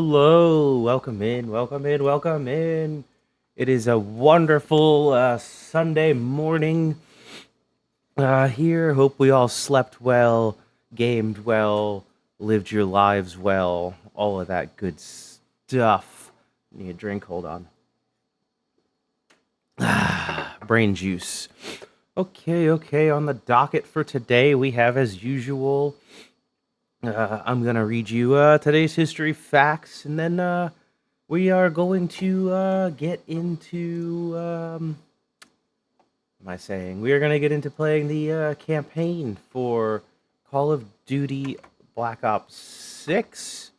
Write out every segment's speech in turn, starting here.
Hello, welcome in, welcome in, welcome in. It is a wonderful Sunday morning here. Hope we all slept well, gamed well, lived your lives well, all of that good stuff. Need a drink, hold on. Brain juice. Okay, on the docket for today, we have as usual. I'm gonna read you today's history facts, and then we are going to get into. Am I saying we are going to get into playing the campaign for Call of Duty Black Ops 6?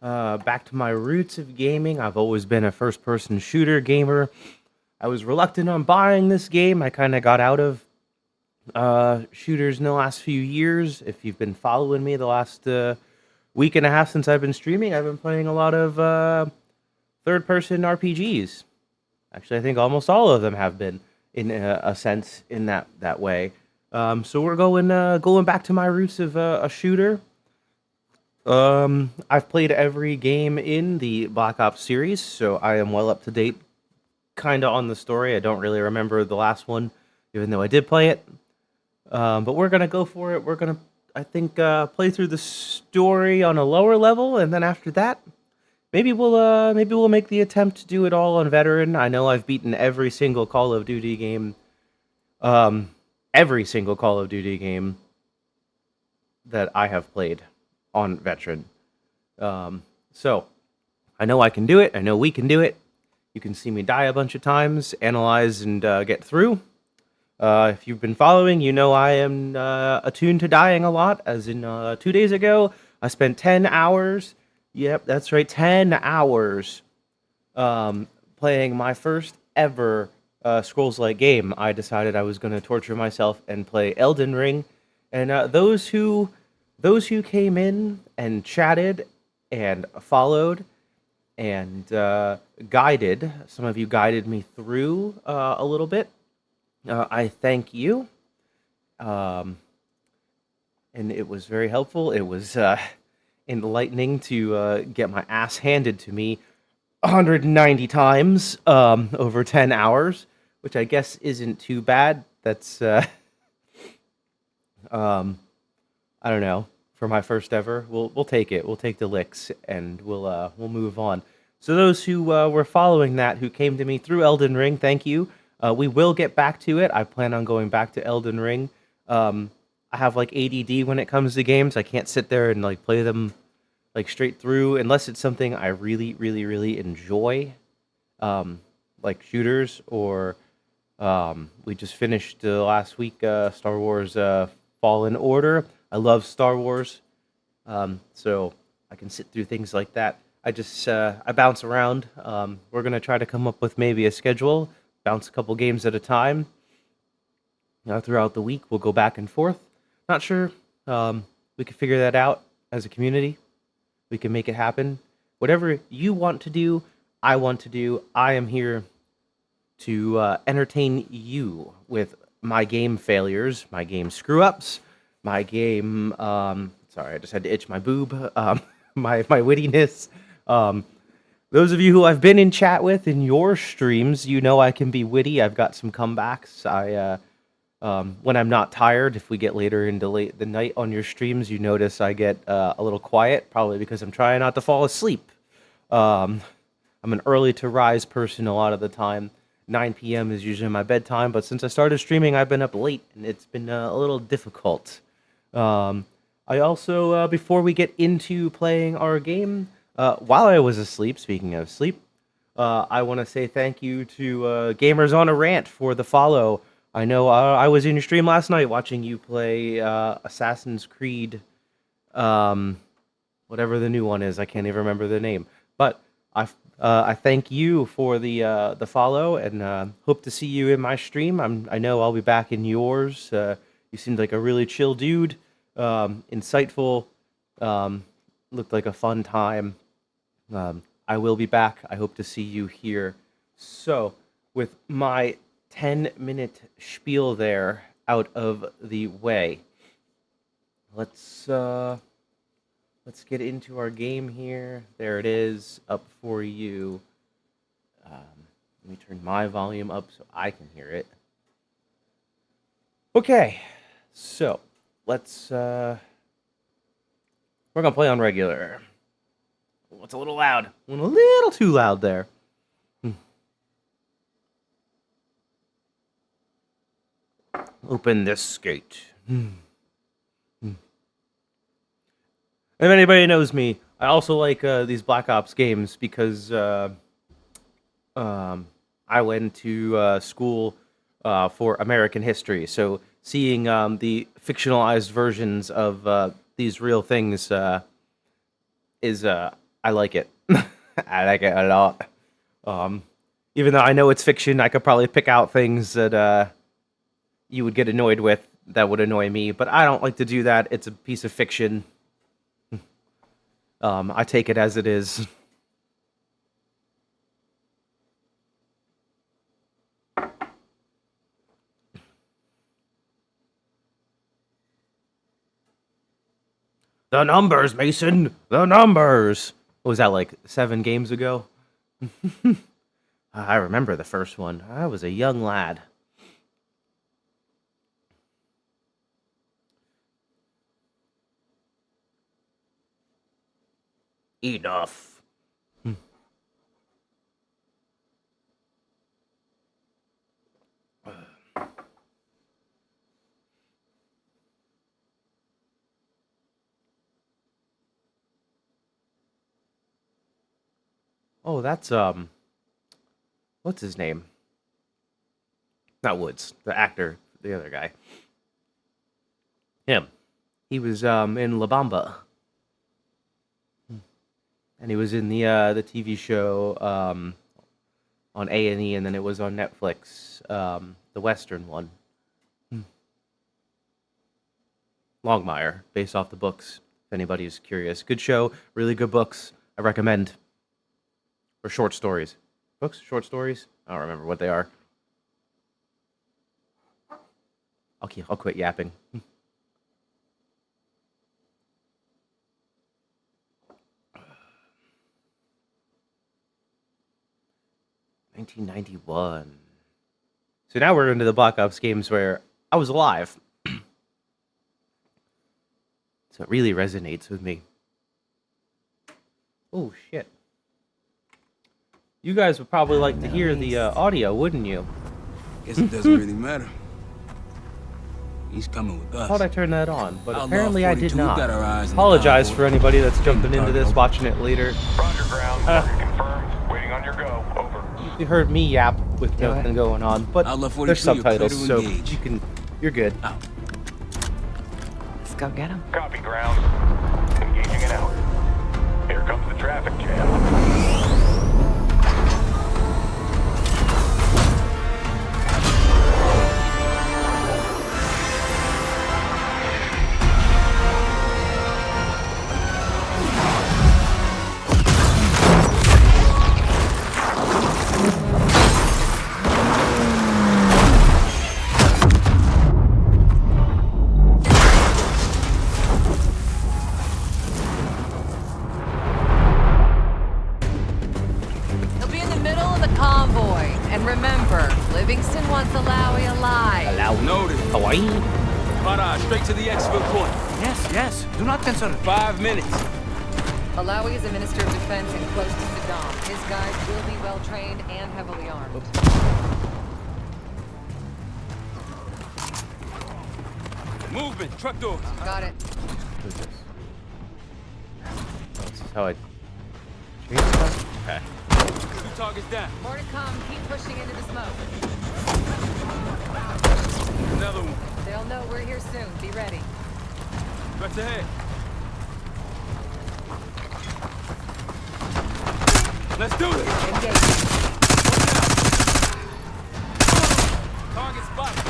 Back to my roots of gaming. I've always been a first-person shooter gamer. I was reluctant on buying this game. I kind of got out of shooters in the last few years. If you've been following me the last week and a half since I've been streaming, I've been playing a lot of third-person RPGs. Actually, I think almost all of them have been, in a sense, in that way. So we're going back to my roots of a shooter. I've played every game in the Black Ops series, so I am well up to date, kind of on the story. I don't really remember the last one, even though I did play it. But we're gonna go for it. We're gonna, I think, play through the story on a lower level, and then after that, maybe we'll make the attempt to do it all on veteran. I know I've beaten every single Call of Duty game, um, every single Call of Duty game that I have played on veteran. So I know I can do it. I know we can do it. You can see me die a bunch of times, analyze, and get through. If you've been following, you know I am attuned to dying a lot. As in 2 days ago, I spent 10 hours. Yep, that's right, 10 hours playing my first ever Scrolls-like game. I decided I was going to torture myself and play Elden Ring. And those who came in and chatted and followed and guided, some of you guided me through a little bit. I thank you. Um, and it was very helpful. It was enlightening to get my ass handed to me 190 times over 10 hours, which I guess isn't too bad. That's, I don't know, for my first ever. We'll take it. We'll take the licks, and we'll move on. So those who were following that, who came to me through Elden Ring, thank you. We will get back to it. I plan on going back to Elden Ring. I have like ADD when it comes to games. I can't sit there and like play them like straight through unless it's something I really, really, really enjoy, like shooters or we just finished last week Star Wars Fallen Order. I love Star Wars, so I can sit through things like that. I bounce around. We're gonna try to come up with maybe a schedule, bounce a couple games at a time. Throughout the week, we'll go back and forth. Not sure. We could figure that out as a community. We can make it happen. Whatever you want to do, I want to do. I am here to entertain you with my game failures, my game screw ups, my game. Sorry, I just had to itch my boob. My wittiness. Um, those of you who I've been in chat with in your streams, you know I can be witty. I've got some comebacks. When I'm not tired, if we get later into late the night on your streams, you notice I get a little quiet, probably because I'm trying not to fall asleep. Um, I'm an early to rise person a lot of the time. 9 p.m. is usually my bedtime, but since I started streaming, I've been up late, and it's been a little difficult. Um, I also, before we get into playing our game, while I was asleep, speaking of sleep, I want to say thank you to Gamers on a Rant for the follow. I know I was in your stream last night watching you play Assassin's Creed, um, whatever the new one is. I can't even remember the name. But I thank you for the follow and hope to see you in my stream. I know I'll be back in yours. You seemed like a really chill dude, insightful, um, looked like a fun time. I will be back. I hope to see you here. So, with my 10-minute spiel there out of the way, let's let's get into our game here. There it is, up for you. Let me turn my volume up so I can hear it. Okay, so let's. We're gonna play on regular. Oh, it's a little loud. Went a little too loud there. Open this gate. If anybody knows me, I also like these Black Ops games because I went to school for American history. So seeing the fictionalized versions of these real things is I like it. I like it a lot. Even though I know it's fiction, I could probably pick out things that you would get annoyed with that would annoy me. But I don't like to do that. It's a piece of fiction. I take it as it is. The numbers, Mason! The numbers! What was that, like 7 games ago? I remember the first one. I was a young lad. Enough. Oh, that's what's his name? Not Woods, the actor, the other guy. Him. He was in La Bamba. And he was in the TV show on A&E, and then it was on Netflix, the Western one. Longmire, based off the books, if anybody's curious. Good show, really good books. I recommend. Or short stories. Books? Short stories? I don't remember what they are. I'll quit yapping. 1991. So now we're into the Black Ops games where I was alive. So it really resonates with me. Oh, shit. You guys would probably like to hear the audio, wouldn't you? Guess it doesn't really matter. He's coming with us. I thought I turned that on, but Outlaw apparently I did 42 not. got our eyes on the Apologize convoy. for anybody that's jumping into this, watching it later. Roger, ground. Target confirmed. Waiting on your go. Over. You heard me yap with nothing going on, but Outlaw 42, there's subtitles, you're so clear to engage. you're good. Out. Let's go get him. Copy, ground. Engaging it out. Here comes the traffic jam. He'll be in the middle of the convoy. And remember, Livingston wants Alawi alive. Allow Noted. Hawaii. Para, straight to the exfil point. Yes, yes. Do not concern. 5 minutes. Alawi is a minister of defense and close to Saddam. His guys will be well trained and heavily armed. Movement. Truck doors. Got it. What is this? Oh, this is how I change stuff? Okay. 2 targets down. More to come. Keep pushing into the smoke. Another one. They'll know we're here soon. Be ready. Right ahead. Let's do it. Engage. Target spotted.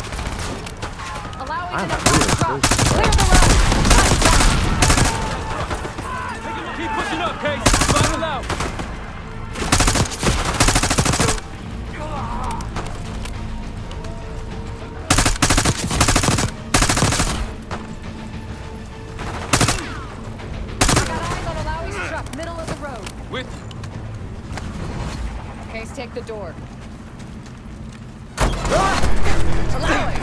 Alawi's I'm in a really truck. close. Clear the road. Keep pushing up, Case. Final out. take the door. Alawi!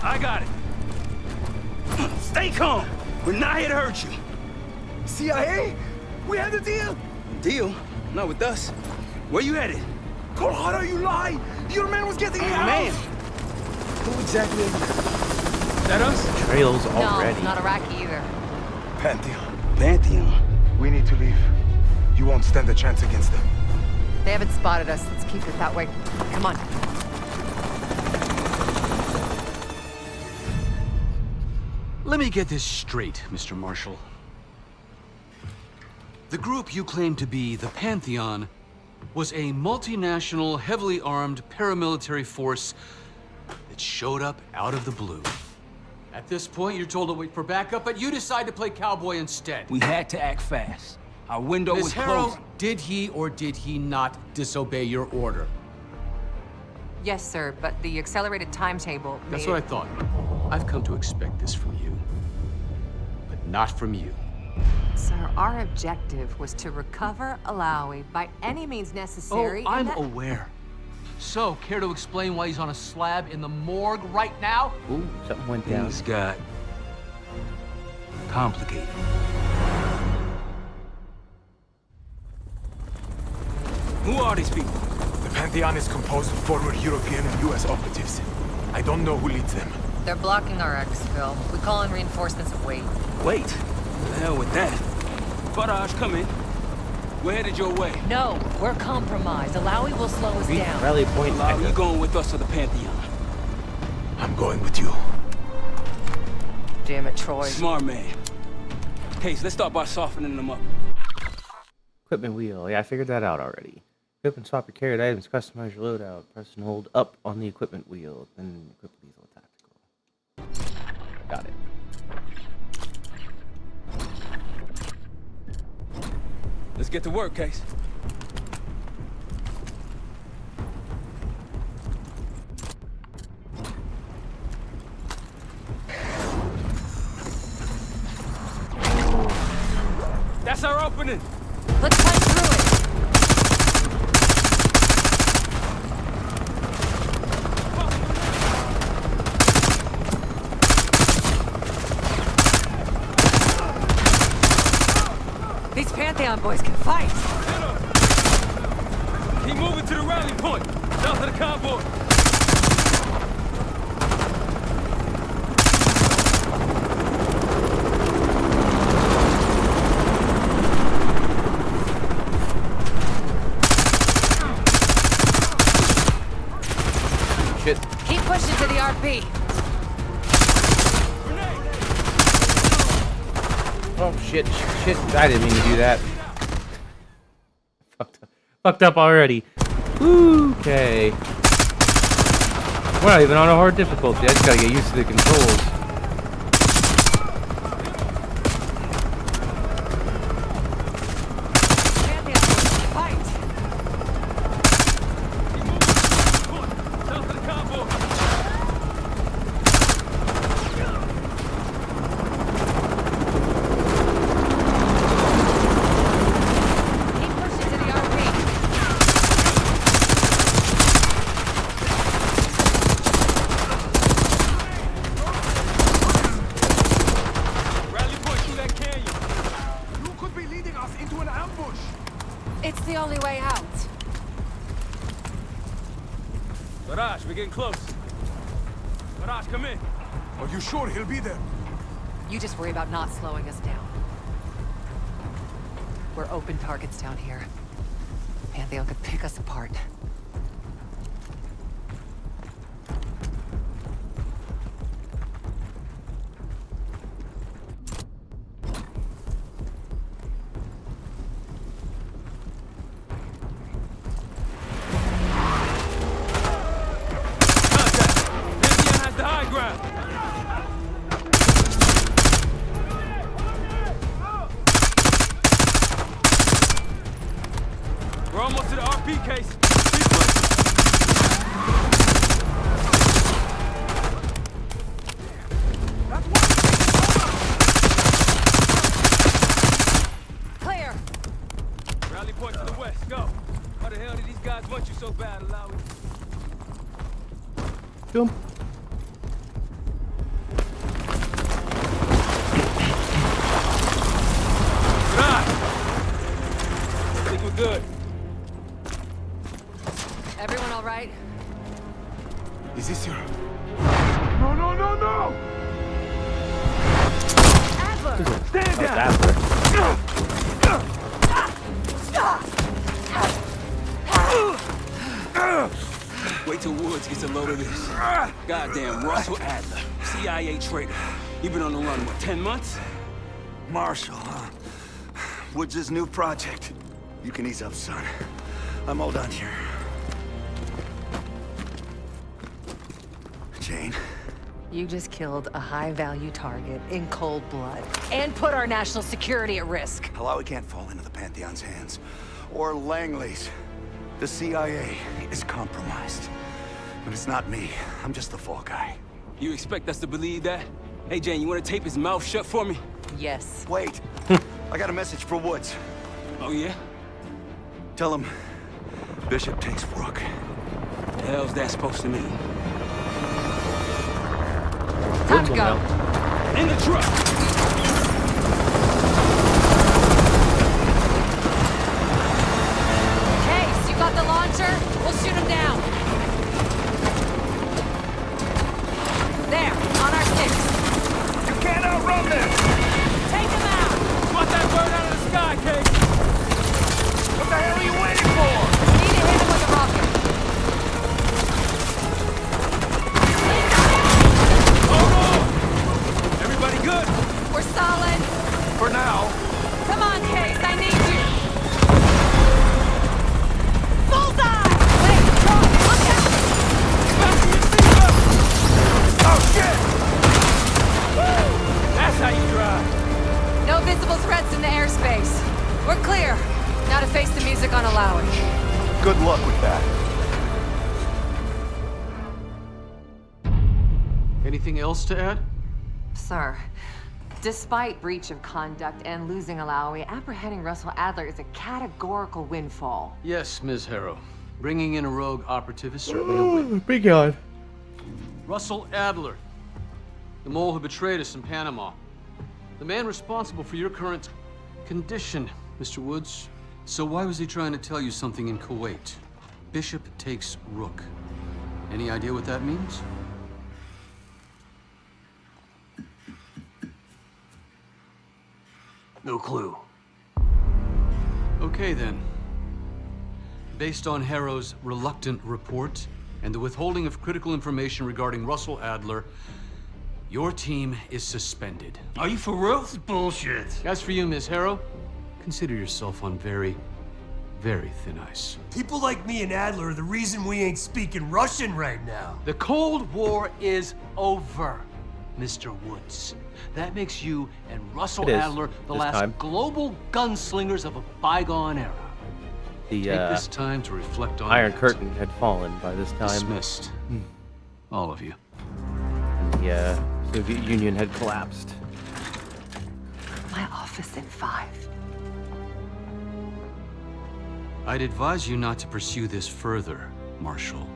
I got it. Stay calm. We're not here to hurt you. CIA? We had a deal! Deal? Not with us. Where you headed? Colorado, you lie! Your man was getting out! Man! Who exactly are you? Is that us? Trails already. No, not Iraqi either. Pantheon. Pantheon. We need to leave. You won't stand a chance against them. They haven't spotted us. Let's keep it that way. Come on. Let me get this straight, Mr. Marshall. The group you claim to be the Pantheon was a multinational, heavily armed paramilitary force that showed up out of the blue. At this point, you're told to wait for backup, but you decide to play cowboy instead. We had to act fast. Our window Ms. was Harrow, closing. did he or did he not disobey your order? Yes, sir, but the accelerated timetable That's made what I thought. I've come to expect this from you, but not from you. Sir, our objective was to recover Alawi by any means necessary. Oh, I'm and that- aware. So, care to explain why he's on a slab in the morgue right now? Ooh, something went down. Things got complicated. Who are these people? The Pantheon is composed of former European and US operatives. I don't know who leads them. They're blocking our exfil. We call in reinforcements and wait. Wait. The hell with that. Faraj, come in. We're headed your way. No, we're compromised. Alawi will slow us down. Rally point. Are you going with us to the Pantheon? I'm going with you. Damn it, Troy. Smart man. Case, let's start by softening them up. Equipment wheel. Yeah, I figured that out already. Equip and swap your carried items. Customize your loadout. Press and hold up on the equipment wheel. Then equip lethal tactical. Got it. Let's get to work, Case. That's our opening. Let's punch through it. These Pantheon boys can fight. Keep moving to the rally point. South of the convoy. Shit. Keep pushing to the RP. Oh shit. Shit. I didn't mean to do that. Fucked up already. Okay. We're not even on a hard difficulty. I just gotta get used to the controls. Pantheon boys can fight. South of the convoy. Keep pushing to the RP. Rally point through that canyon. You could be leading us into an ambush. It's the only way out. Faraj, we're getting close. Faraj, come in. Are you sure he'll be there? You just worry about not slowing us down. We're open targets down here. Pantheon could pick us apart. Contact. Pantheon has the high ground. We're almost to the RP case. Keep pushing. Clear. so bad, Alawi. Boom. Good. I think we're good. Everyone all right? Is this your... No, no, no, no! Stand down! After. Wait till Woods gets a load of this. Goddamn Russell Adler, CIA traitor. You been on the run, what, 10 months? Marshall, huh? Woods' new project. You can ease up, son. I'm all done here. Jane, You just killed a high-value target in cold blood and put our national security at risk. Alawi can't fall into the Pantheon's hands. Or Langley's. The CIA is compromised. But it's not me. I'm just the fall guy. You expect us to believe that? Hey, Jane, you want to tape his mouth shut for me? Yes. Wait. I got a message for Woods. Oh, yeah? Tell him Bishop takes Rook. The hell's that supposed to mean? Time to go. In the truck! Case, you got the launcher? We'll shoot him down. There, on our sticks. You can't outrun this! Take him out! Want that bird out of the sky, Case! What the hell are you waiting for? We need to hit him with a rocket. Hold on! Everybody good? We're solid. For now. Come on, Case, I need you. Bullseye! Wait, Rock, look out! Fasten your seatbelt! Oh, shit! Woo! That's how you drive. No visible threats in the airspace. We're clear. Now to face the music on Alawi. Good luck with that. Anything else to add? Sir, despite breach of conduct and losing Alawi, apprehending Russell Adler is a categorical windfall. Yes, Ms. Harrow. Bringing in a rogue operative is certainly a win. Big God. Russell Adler, the mole who betrayed us in Panama. The man responsible for your current condition, Mr. Woods. So why was he trying to tell you something in Kuwait? Bishop takes Rook. Any idea what that means? No clue. Okay then. Based on Harrow's reluctant report and the withholding of critical information regarding Russell Adler, your team is suspended. Are you for real? This is bullshit. As for you, Ms. Harrow, consider yourself on very, very thin ice. People like me and Adler are the reason we ain't speaking Russian right now. The Cold War is over, Mr. Woods. That makes you and Russell It is, Adler the this last time. global gunslingers of a bygone era. The Take this time to reflect on Iron that. Curtain had fallen by this time. Dismissed. All of you. The Soviet Union had collapsed. My office in 5. I'd advise you not to pursue this further, Marshal.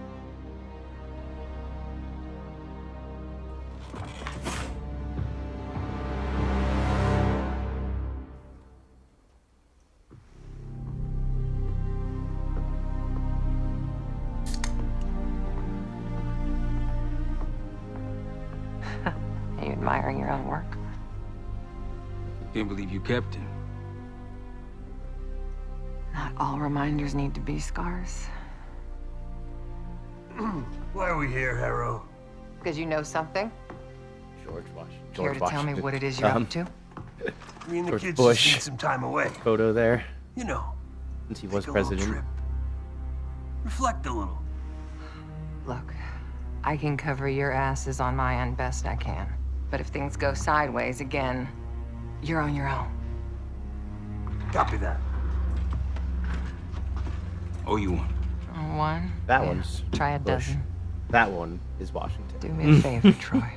Are you admiring your own work? Can't believe you kept him. Not all reminders need to be scars. Why are we here, Harrow? Because you know something? George Washington. Care to tell me what it is you're up to? Me and the George kids Bush. just need some time away. Photo there, You know, since he was take a little president. trip. Reflect a little. Look, I can cover your asses on my end best I can. But if things go sideways again, you're on your own. Copy that. Oh, you want? One? That Yeah, one's Try a Bush. dozen. That one is Washington. Do me a favor, Troy.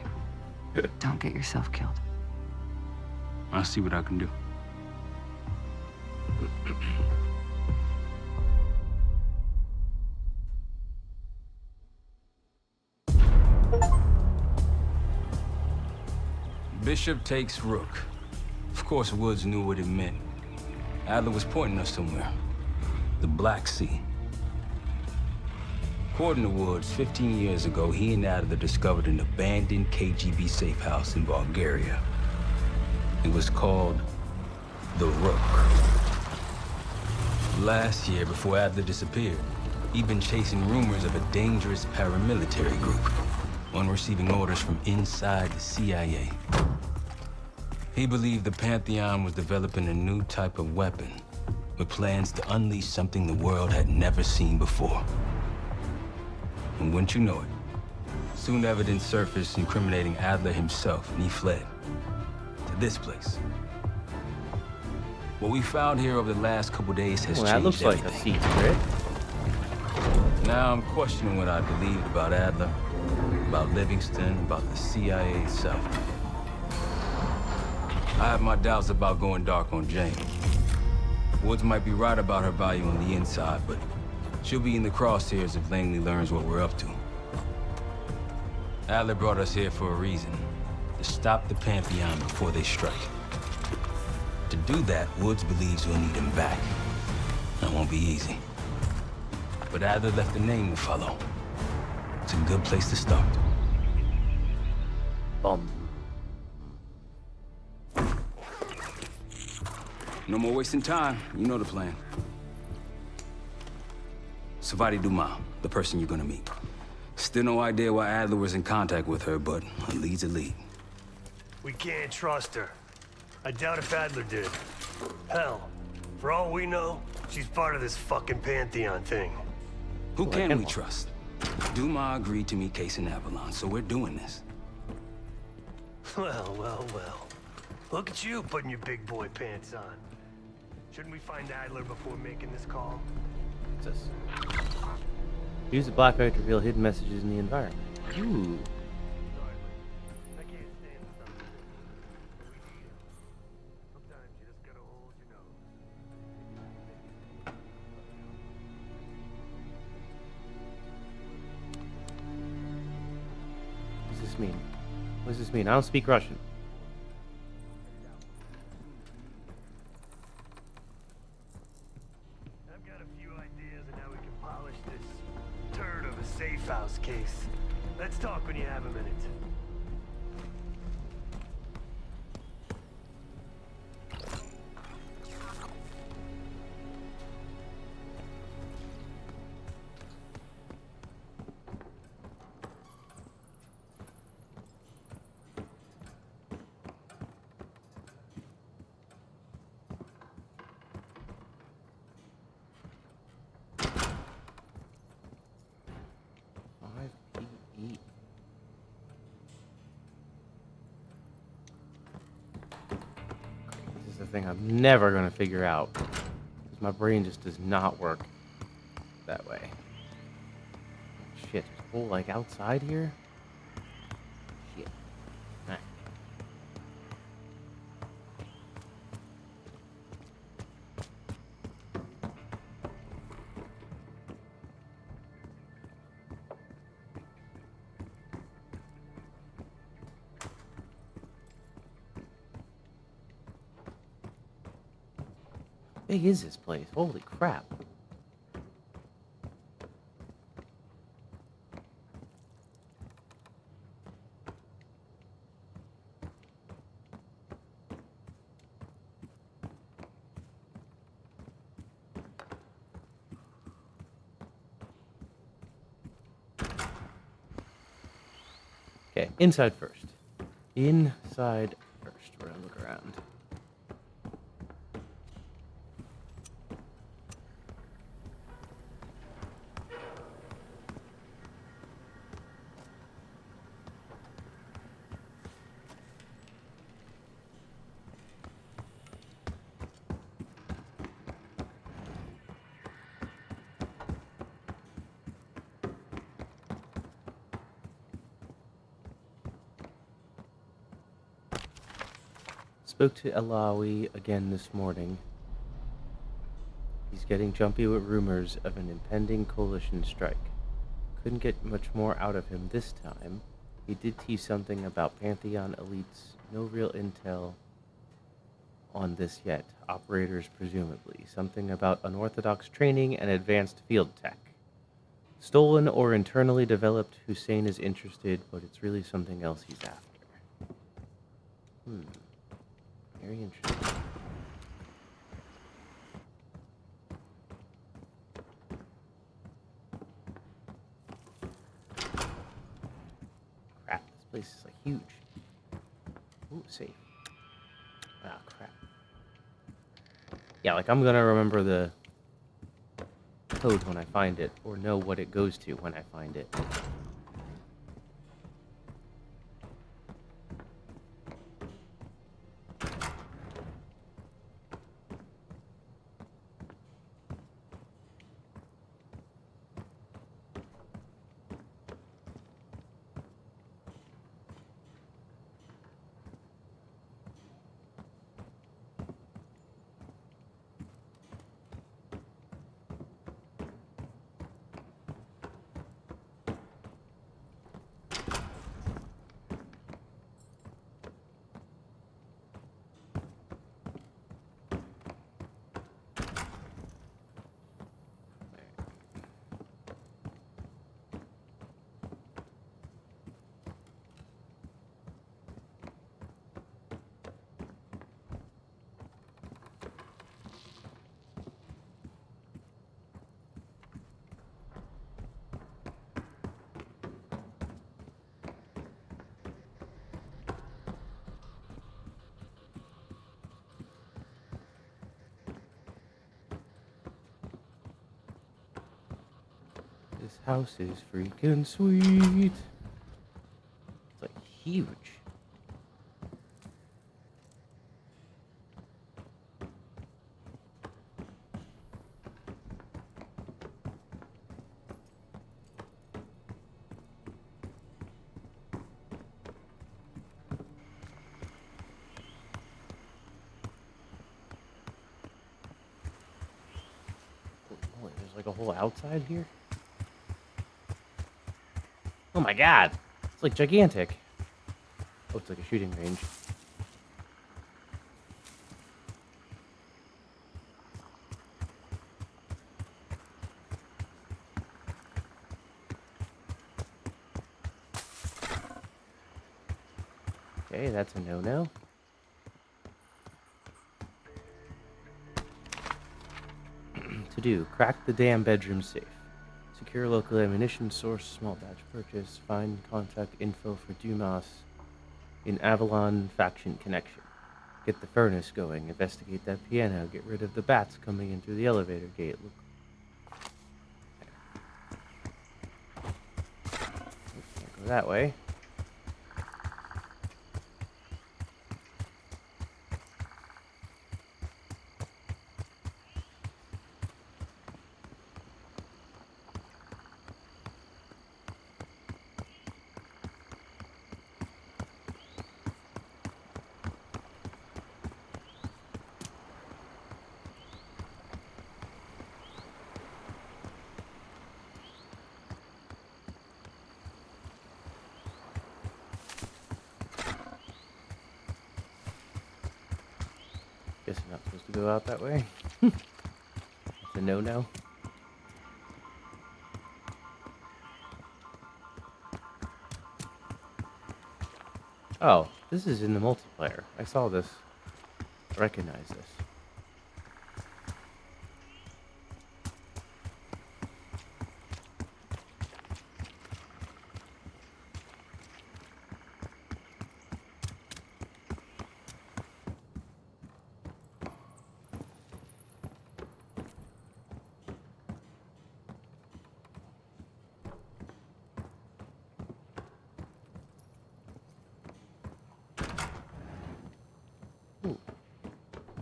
Don't get yourself killed. I'll see what I can do. Bishop takes Rook. Of course, Woods knew what it meant. Adler was pointing us somewhere. The Black Sea. According to Woods, 15 years ago, he and Adler discovered an abandoned KGB safe house in Bulgaria. It was called the Rook. Last year, before Adler disappeared, he'd been chasing rumors of a dangerous paramilitary group, one receiving orders from inside the CIA. He believed the Pantheon was developing a new type of weapon, with plans to unleash something the world had never seen before. And wouldn't you know it, soon evidence surfaced incriminating Adler himself, and he fled to this place. What we found here over the last couple days has Well, that changed looks like a everything. secret. Now I'm questioning what I believed about Adler, about Livingston, about the CIA itself. I have my doubts about going dark on Jane. Woods might be right about her value on the inside, but she'll be in the crosshairs if Langley learns what we're up to. Adler brought us here for a reason. To stop the Pantheon before they strike. To do that, Woods believes we'll need him back. That won't be easy. But Adler left a name to follow. It's a good place to start. Bum. No more wasting time. You know the plan. Savati Dumas, the person you're gonna meet. Still no idea why Adler was in contact with her, but a lead's a lead. We can't trust her. I doubt if Adler did. Hell, for all we know, she's part of this fucking Pantheon thing. Who can we trust? Dumas agreed to meet Case in Avalon, so we're doing this. Well, well, well. Look at you putting your big boy pants on. Shouldn't we find Adler before making this call? What's this? Use the black light to reveal hidden messages in the environment. Ooh. I can't stand the stuff like this. But we need him. Sometimes you just gotta hold your nose. What does this mean? What does this mean? I don't speak Russian. I've got a few ideas on how we can polish this turd of a safe house case. Let's talk when you have a minute. This is the thing I'm never gonna figure out. 'Cause my brain just does not work that way. Shit, there's a hole like outside here? Shit. Alright. How big is this place? Holy crap. Okay, inside first. Inside first. We're gonna look around. Spoke to Alawi again this morning. He's getting jumpy with rumors of an impending coalition strike. Couldn't get much more out of him this time. He did tease something about Pantheon elites. No real intel on this yet. Operators, presumably. Something about unorthodox training and advanced field tech. Stolen or internally developed, Hussein is interested, but it's really something else he's after. Very interesting. Crap, this place is like huge. Ooh, safe. Ah, crap. Yeah, like I'm gonna remember the code when I find it, or know what it goes to when I find it. This house is freaking sweet. It's like huge. Holy, there's like a whole outside here. Oh my god! It's like gigantic. Oh, it's like a shooting range. Okay, that's a no-no. To do, crack the damn bedroom safe. Secure local ammunition source, small batch purchase, find contact info for Dumas in Avalon faction connection. Get the furnace going, investigate that piano, get rid of the bats coming in through the elevator gate. Look. Can't go that way. Guess I'm not supposed to go out that way. It's a no-no. Oh, this is in the multiplayer. I saw this. I recognize this.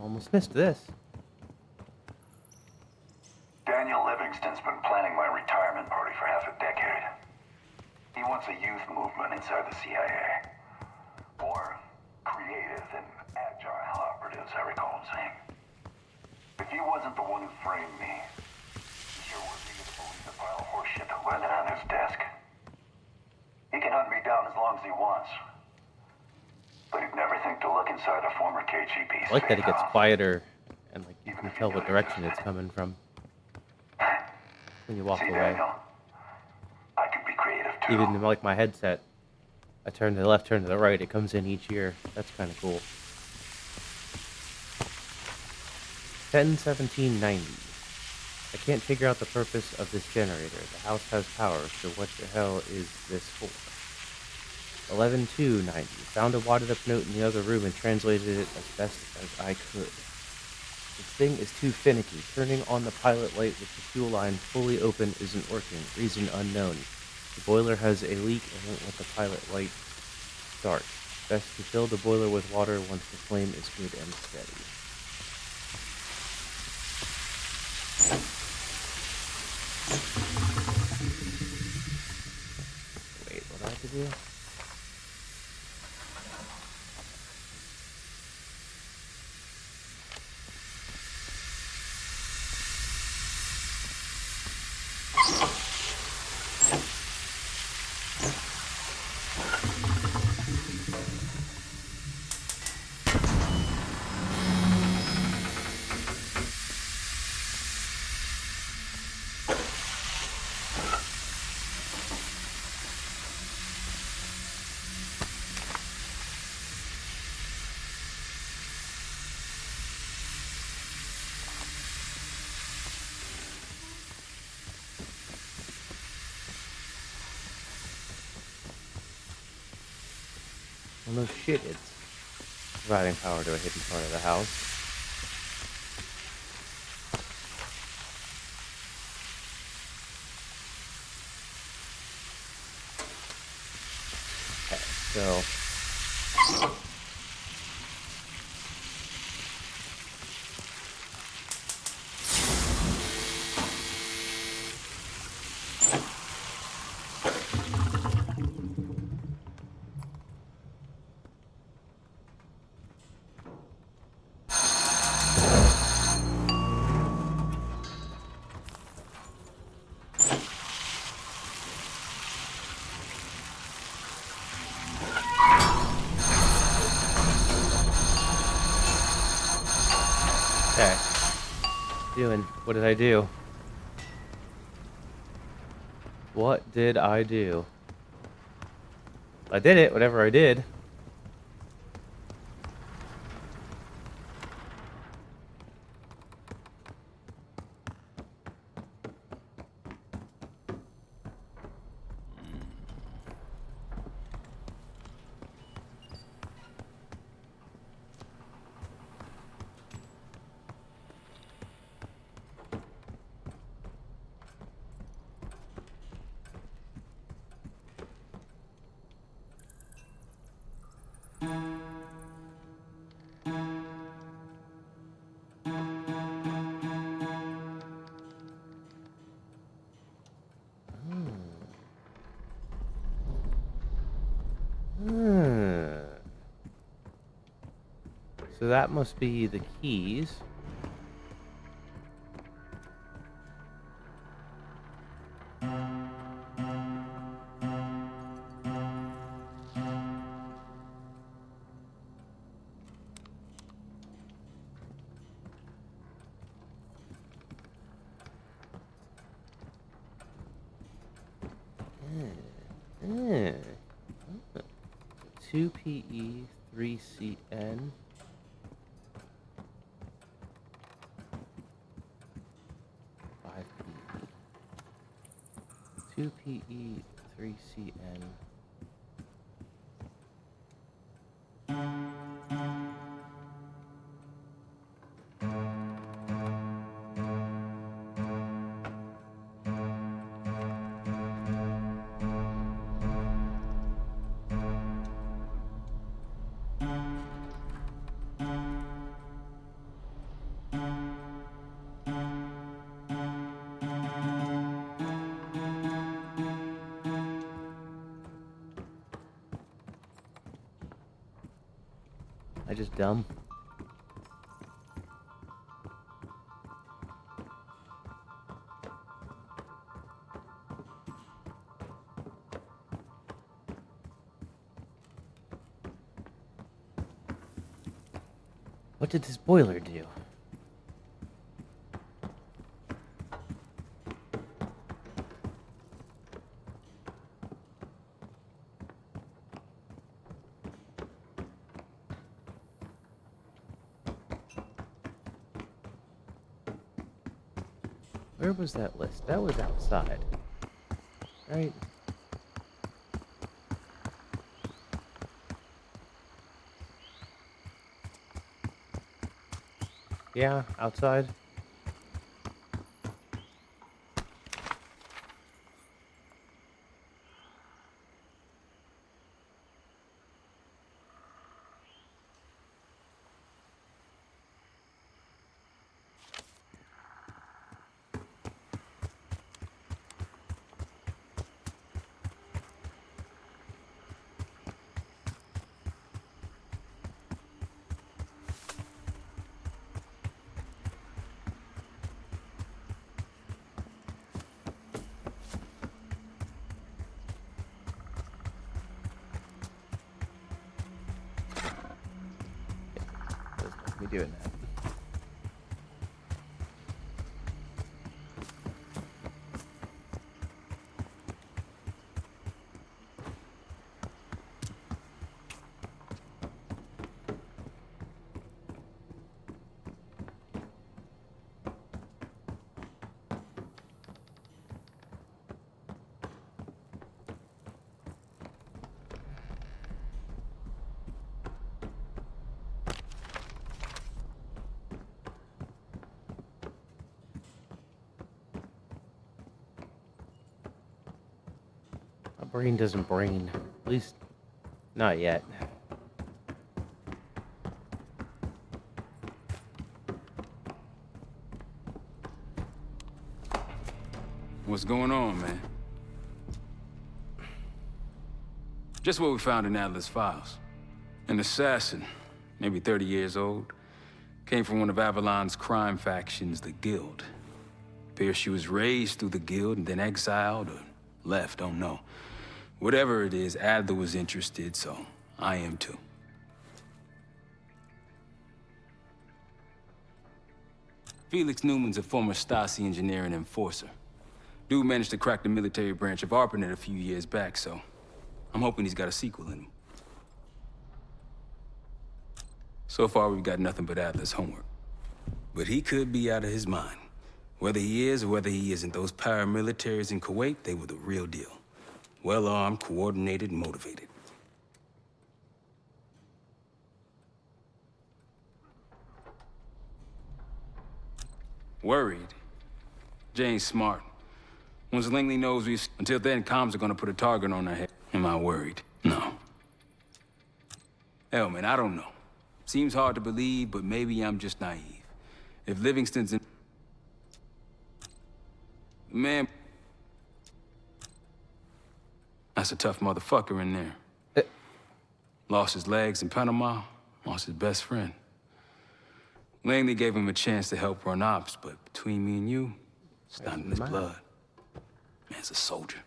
Almost missed this. Daniel Livingston's been planning my retirement party for half a decade. He wants a youth movement inside the CIA. More creative and agile operatives, I recall him saying. If he wasn't the one who framed me, he sure would be the pile of horseshit landed on his desk. He can hunt me down as long as he wants. But he'd never think to look inside a former KGB I like that it safe gets house. quieter and like you Even can if tell you what do direction just it's it. coming from when you walk See, away. Daniel, I can be creative too. Even like my headset, I turn to the left, turn to the right, it comes in each ear. That's kind of cool. 10/17/90. I can't figure out the purpose of this generator. The house has power, so what the hell is this for? 11/2/90. Found a wadded up note in the other room and translated it as best as I could. This thing is too finicky. Turning on the pilot light with the fuel line fully open isn't working. Reason unknown. The boiler has a leak and won't let the pilot light start. Best to fill the boiler with water once the flame is good and steady. Wait, what do I have to do? Well, no shit, it's providing power to a hidden part of the house. Okay, so... Okay. Doing. What did I do? What did I do? I did it, whatever I did. So that must be the keys. Hmm. 2PE, 3CN. 5PE. 2PE, 3CN. I just dumb. What did this boiler do? Where was that list? That was outside. Right? Yeah, outside. Doesn't like me doing that. My brain doesn't brain. At least, not yet. What's going on, man? Just what we found in Adler's files. An assassin, maybe 30 years old, came from one of Avalon's crime factions, the Guild. Appears she was raised through the Guild and then exiled or left, don't know. Whatever it is, Adler was interested, so I am too. Felix Newman's a former Stasi engineer and enforcer. Dude managed to crack the military branch of ARPANET a few years back, so I'm hoping he's got a sequel in him. So far, we've got nothing but Adler's homework. But he could be out of his mind. Whether he is or whether he isn't, those paramilitaries in Kuwait, they were the real deal. Well-armed, coordinated, and motivated. Worried? Jane's smart. Once Langley knows until then, comms are gonna put a target on her head. Am I worried? No. Hell, man, I don't know. Seems hard to believe, but maybe I'm just naive. If Livingston's in... Man... That's a tough motherfucker in there. Lost his legs in Panama, lost his best friend. Langley gave him a chance to help run ops, but between me and you, it's not in his blood. Man's a soldier.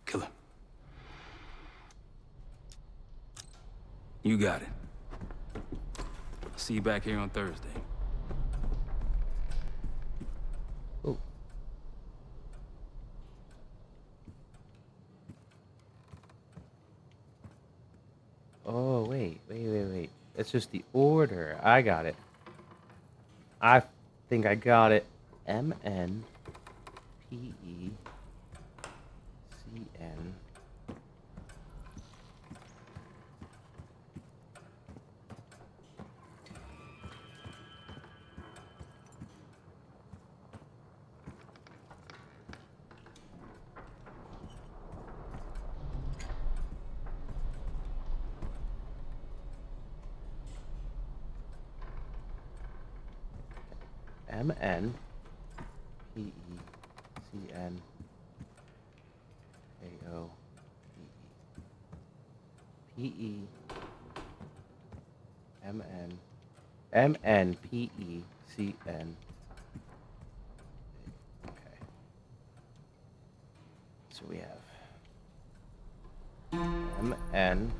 Killer. You got it. I'll see you back here on Thursday. Oh. Oh, wait. It's just the order. I got it. I think I got it. MNPECN. MNPECN AO PE MNPECN. Okay. So we have MN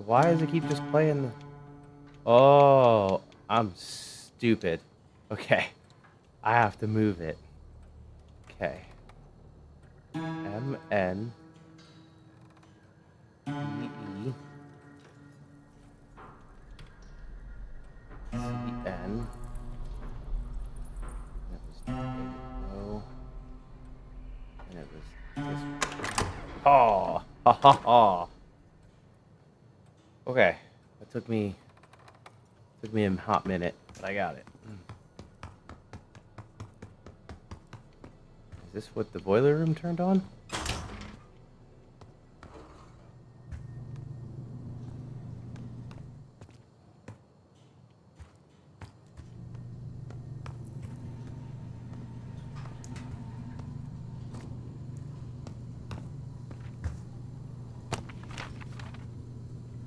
Why does it keep just playing the... Oh, I'm stupid. Okay. I have to move it. Okay. M-N... E-E... C-N... That was O... And it was this... Oh! Ha ha ha! Okay. That took me a hot minute, but I got it. Is this what the boiler room turned on?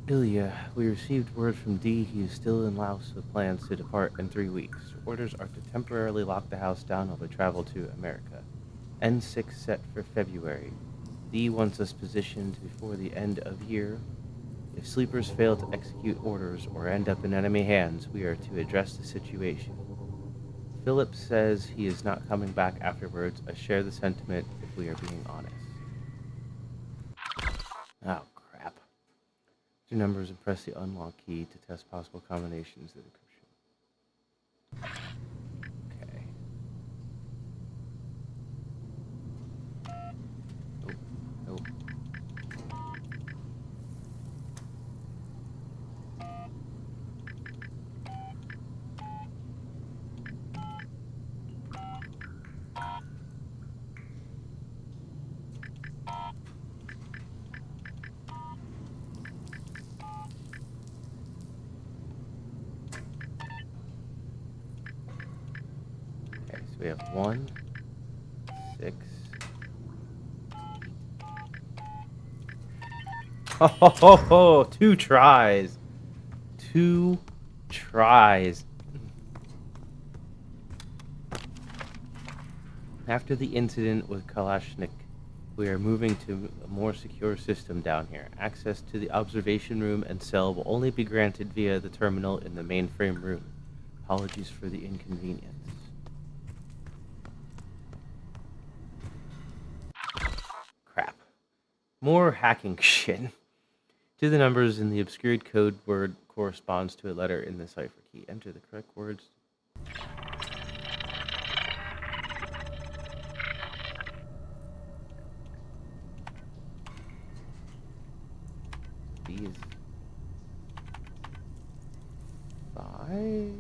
Ilya, we received word from D. He is still in Laos with plans to depart in 3 weeks. Orders are to temporarily lock the house down while we travel to America. N6 set for February. D wants us positioned before the end of year. If sleepers fail to execute orders or end up in enemy hands, we are to address the situation. Philip says he is not coming back afterwards. I share the sentiment if we are being honest. Oh, crap. Enter numbers and press the unlock key to test possible combinations of encryption. Okay. Oh. Okay, so we have 1, 6. Ho ho ho ho! 2 tries. 2 tries. After the incident with Kalashnik, we are moving to a more secure system down here. Access to the observation room and cell will only be granted via the terminal in the mainframe room. Apologies for the inconvenience. Crap. More hacking shit. To the numbers in the obscured code word corresponds to a letter in the cipher key. Enter the correct words. These 5.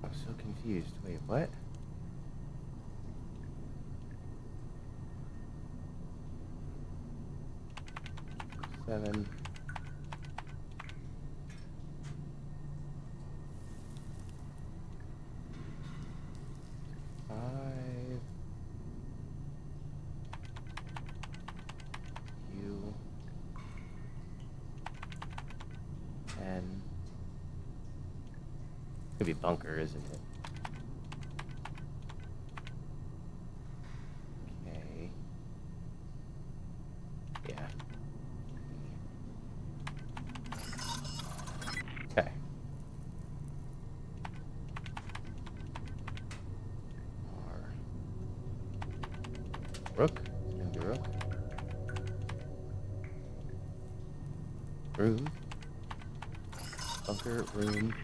I'm so confused. Wait, what? Seven. 5. U. N. Could be bunker, isn't it? Okay. Yeah. Okay. Rook. It's gonna be rook. Room. Bunker room.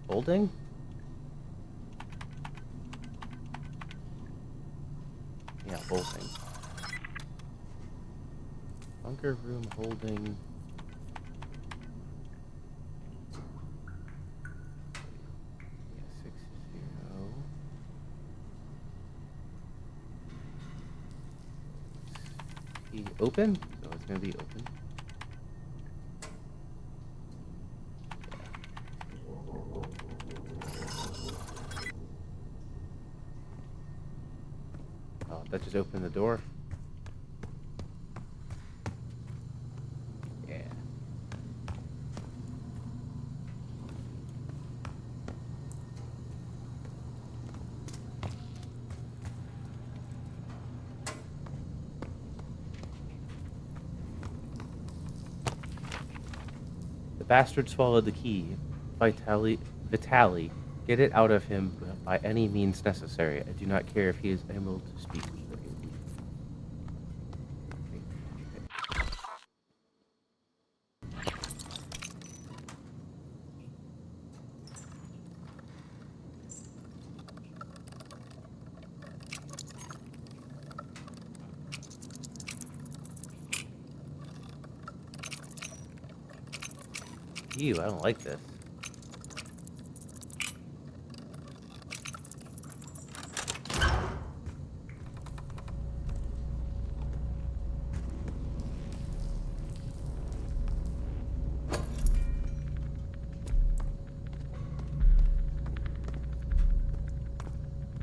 Holding? Yeah, holding. Bunker room holding. Yeah, 6-0. Open? So it's gonna be open. that just opened the door. Yeah. The bastard swallowed the key. Vitali, get it out of him by any means necessary. I do not care if he is able to speak. Ew, I don't like this.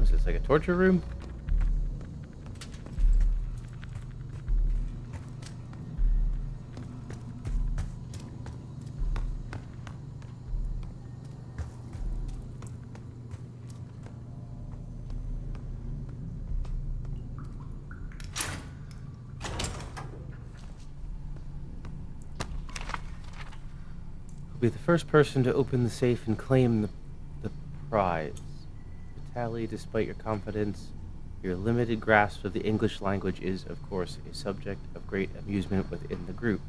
Is this like a torture room? Be the first person to open the safe and claim the prize. Vitali, despite your confidence, your limited grasp of the English language is, of course, a subject of great amusement within the group.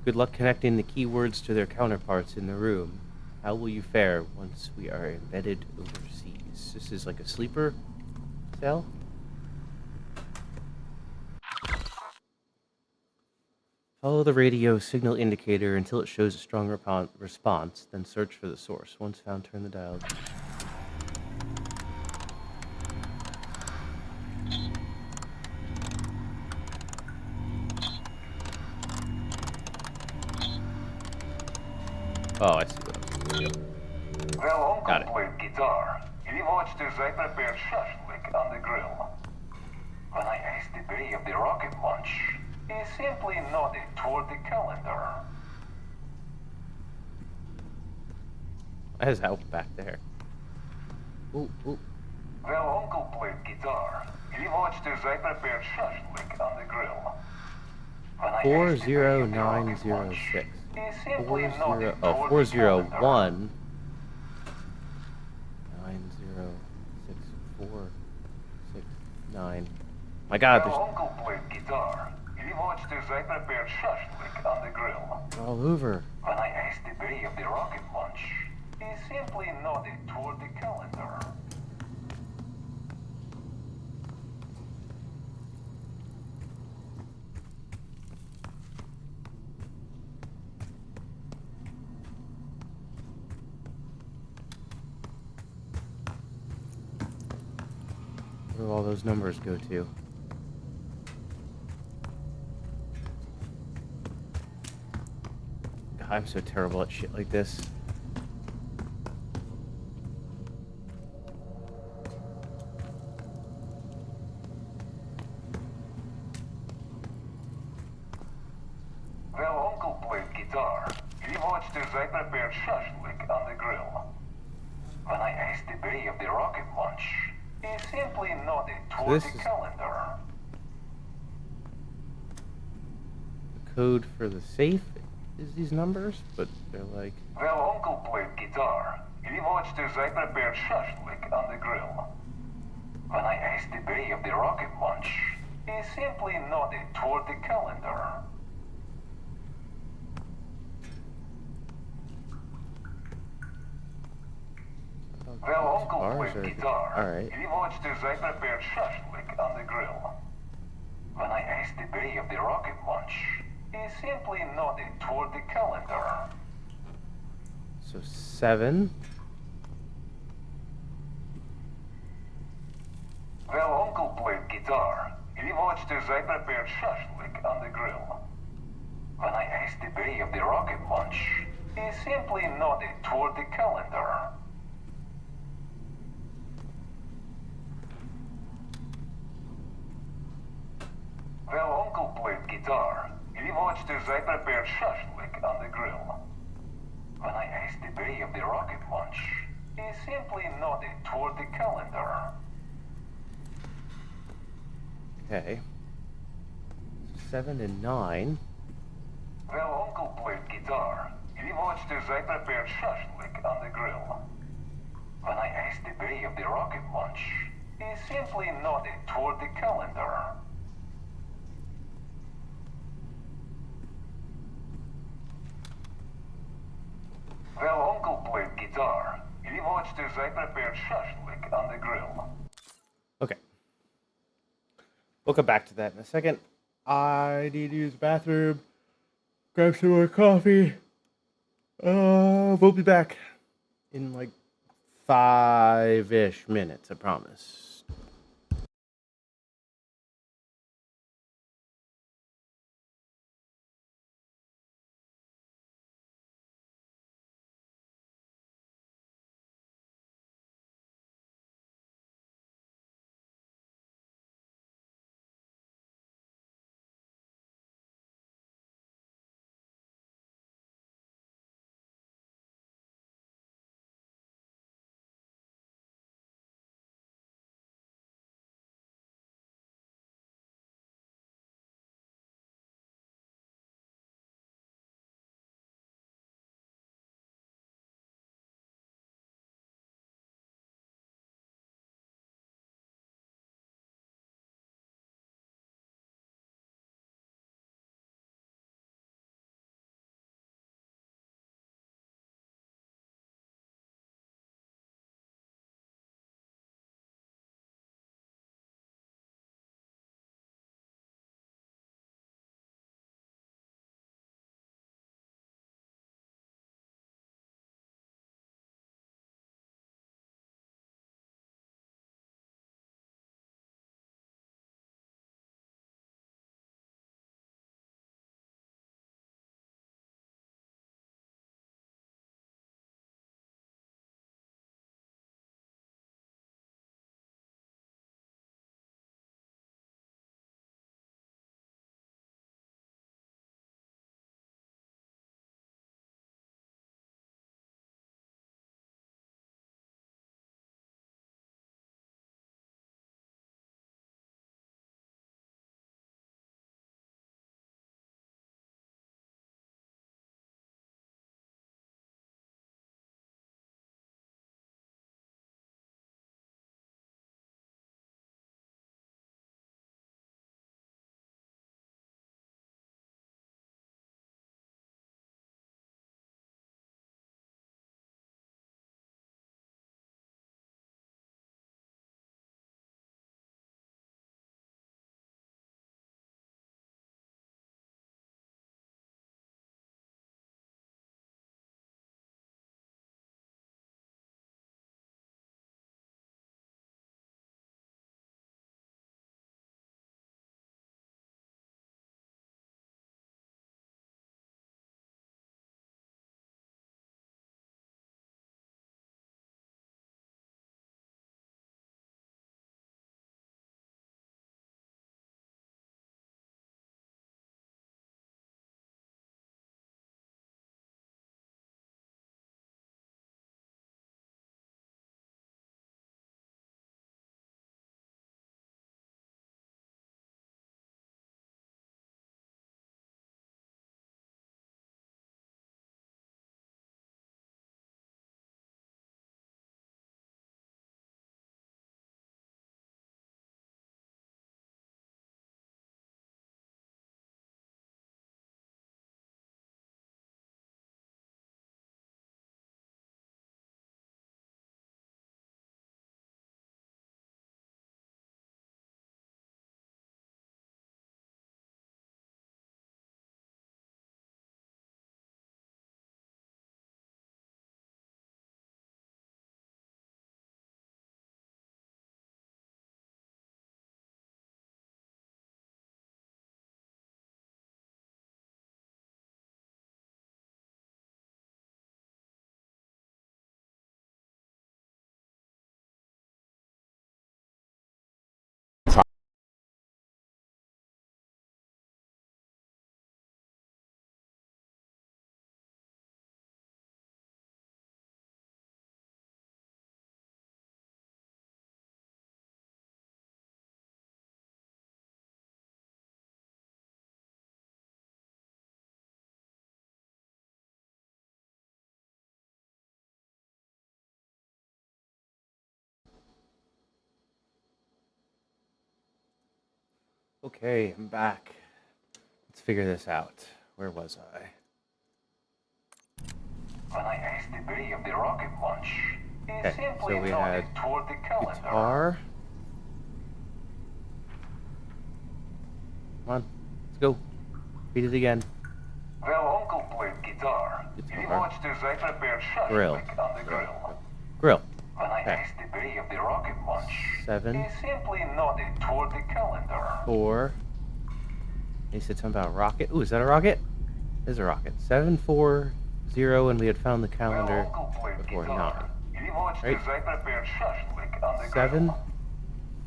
Good luck connecting the keywords to their counterparts in the room. How will you fare once we are embedded overseas? This is like a sleeper cell? Follow the radio signal indicator until it shows a strong response, then search for the source. Once found, turn the dial. Oh, I see what I'm doing. Well, Uncle Got it. played guitar. He watched as I prepared shashlik on the grill. When I asked the day of the rocket launch, he simply nodded toward the calendar. That is out back there. Ooh, ooh. Well, Uncle played guitar. He watched as I prepared shashlik on the grill. When I asked the day of the rocket launch, 40906. he simply nodded toward the 401 906469. My God, Well, there's Uncle played guitar. He watched as I prepared shashlik on the grill. they're all over. When I asked the day of the rocket launch, he simply nodded toward the calendar. Where do all those numbers go to? God, I'm so terrible at shit like this. Well, Uncle played guitar. He watched as I prepared shashlik on the grill. When I asked the day of the rocket launch, he simply nodded toward this the is- calendar. The code for the safe is these numbers, but they're like Well, Uncle played guitar. He watched as I prepared shashlik on the grill. When I asked the day of the rocket launch, he simply nodded toward the calendar. Well, Uncle bars played are guitar. alright. He watched as I prepared shashlik on the grill. When I asked the day of the rocket launch, he simply nodded toward the calendar. So 7. Well, Uncle played guitar. He watched as I prepared shashlik on the grill. When I asked the day of the rocket launch, he simply nodded toward the calendar. guitar, he watched as I prepared shashlik on the grill. When I asked the day of the rocket launch, he simply nodded toward the calendar. Okay. 7 and 9. Well, Uncle played guitar. He watched as I prepared shashlik on the grill. When I asked the day of the rocket launch, he simply nodded toward the calendar. Well, Uncle played guitar. He watched as I prepared shashlik on the grill. Okay. We'll come back to that in a second. I need to use the bathroom. Grab some more coffee. We'll be back in like 5-ish minutes, I promise. Okay, I'm back. Let's figure this out. Where was I? When I asked debris of the rocket launch, he Okay, simply so we nodded had toward the calendar. guitar. Come on, let's go. Beat it again. Well, Uncle played guitar. He Guitar. watched as I prepared Grill. shashlik on the grill. Grill. When I Okay. asked debris of the rocket launch, 7, he simply nodded toward the calendar. 4. He said something about a rocket. Ooh, is that a rocket? There's a rocket. 7, 4, 0, and we had found the calendar Well, Uncle played before guitar. 9. He watched Right. as I prepared shashlik on the 7, grill.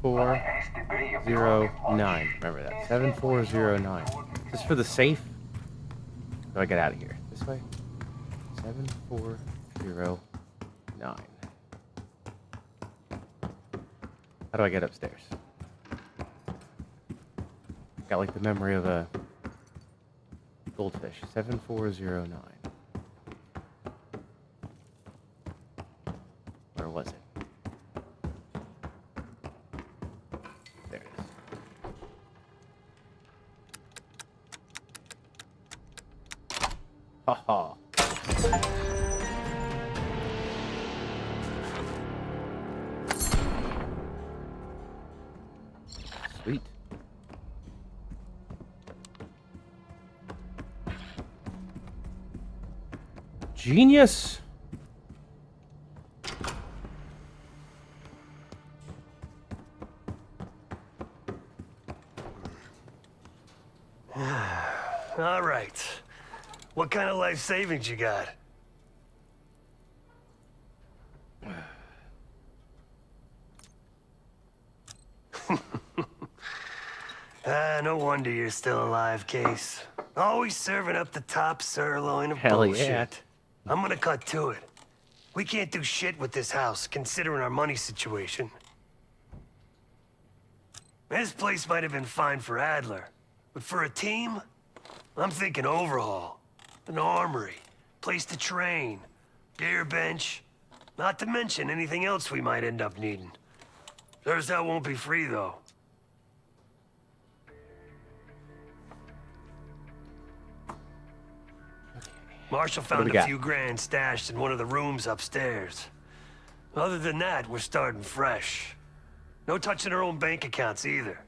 When I 4, asked debris of the 0, rocket launch, 9. Remember he that. 7, 4, 0, simply 9. nodded toward the Is this for the safe? How do I get out of here? This way? 7, 4, 0, 9. How do I get upstairs? Got like the memory of a goldfish. 7409. Where was it? There it is. Ha ha. Sweet. Genius. All right. What kind of life savings you got? No wonder you're still alive, Case. Always serving up the top sirloin of Hell bullshit. yeah. I'm gonna cut to it. We can't do shit with this house, considering our money situation. This place might have been fine for Adler, but for a team, I'm thinking overhaul. An armory, place to train, gear bench, not to mention anything else we might end up needing. There's that won't be free, though. Marshall found we a got? few grand stashed in one of the rooms upstairs. Other than that, we're starting fresh. No touching our own bank accounts either.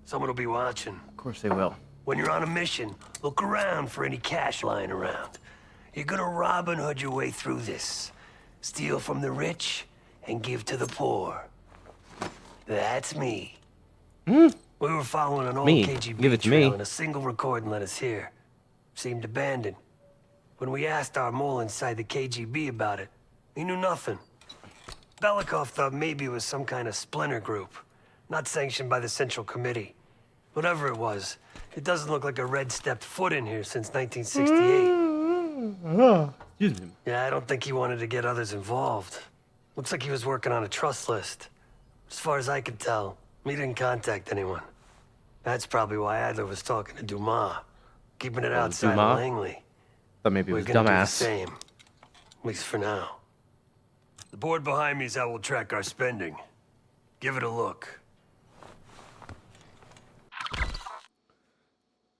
Someone will be watching. Of course they will. When you're on a mission, look around for any cash lying around. You're gonna Robin Hood your way through this. Steal from the rich and give to the poor. That's me. We were following an old Me? KGB Give it to trail me. and a single recording led us here. Seemed abandoned. When we asked our mole inside the KGB about it, he knew nothing. Belikov thought maybe it was some kind of splinter group, not sanctioned by the Central Committee. Whatever it was, it doesn't look like a red stepped foot in here since 1968. Excuse me. Yeah, I don't think he wanted to get others involved. Looks like he was working on a trust list. As far as I could tell, he didn't contact anyone. That's probably why Adler was talking to Dumas, keeping it outside Dumas? of Langley. Thought maybe it We're was gonna do the dumbass. same, at least for now. The board behind me is how we'll track our spending. Give it a look.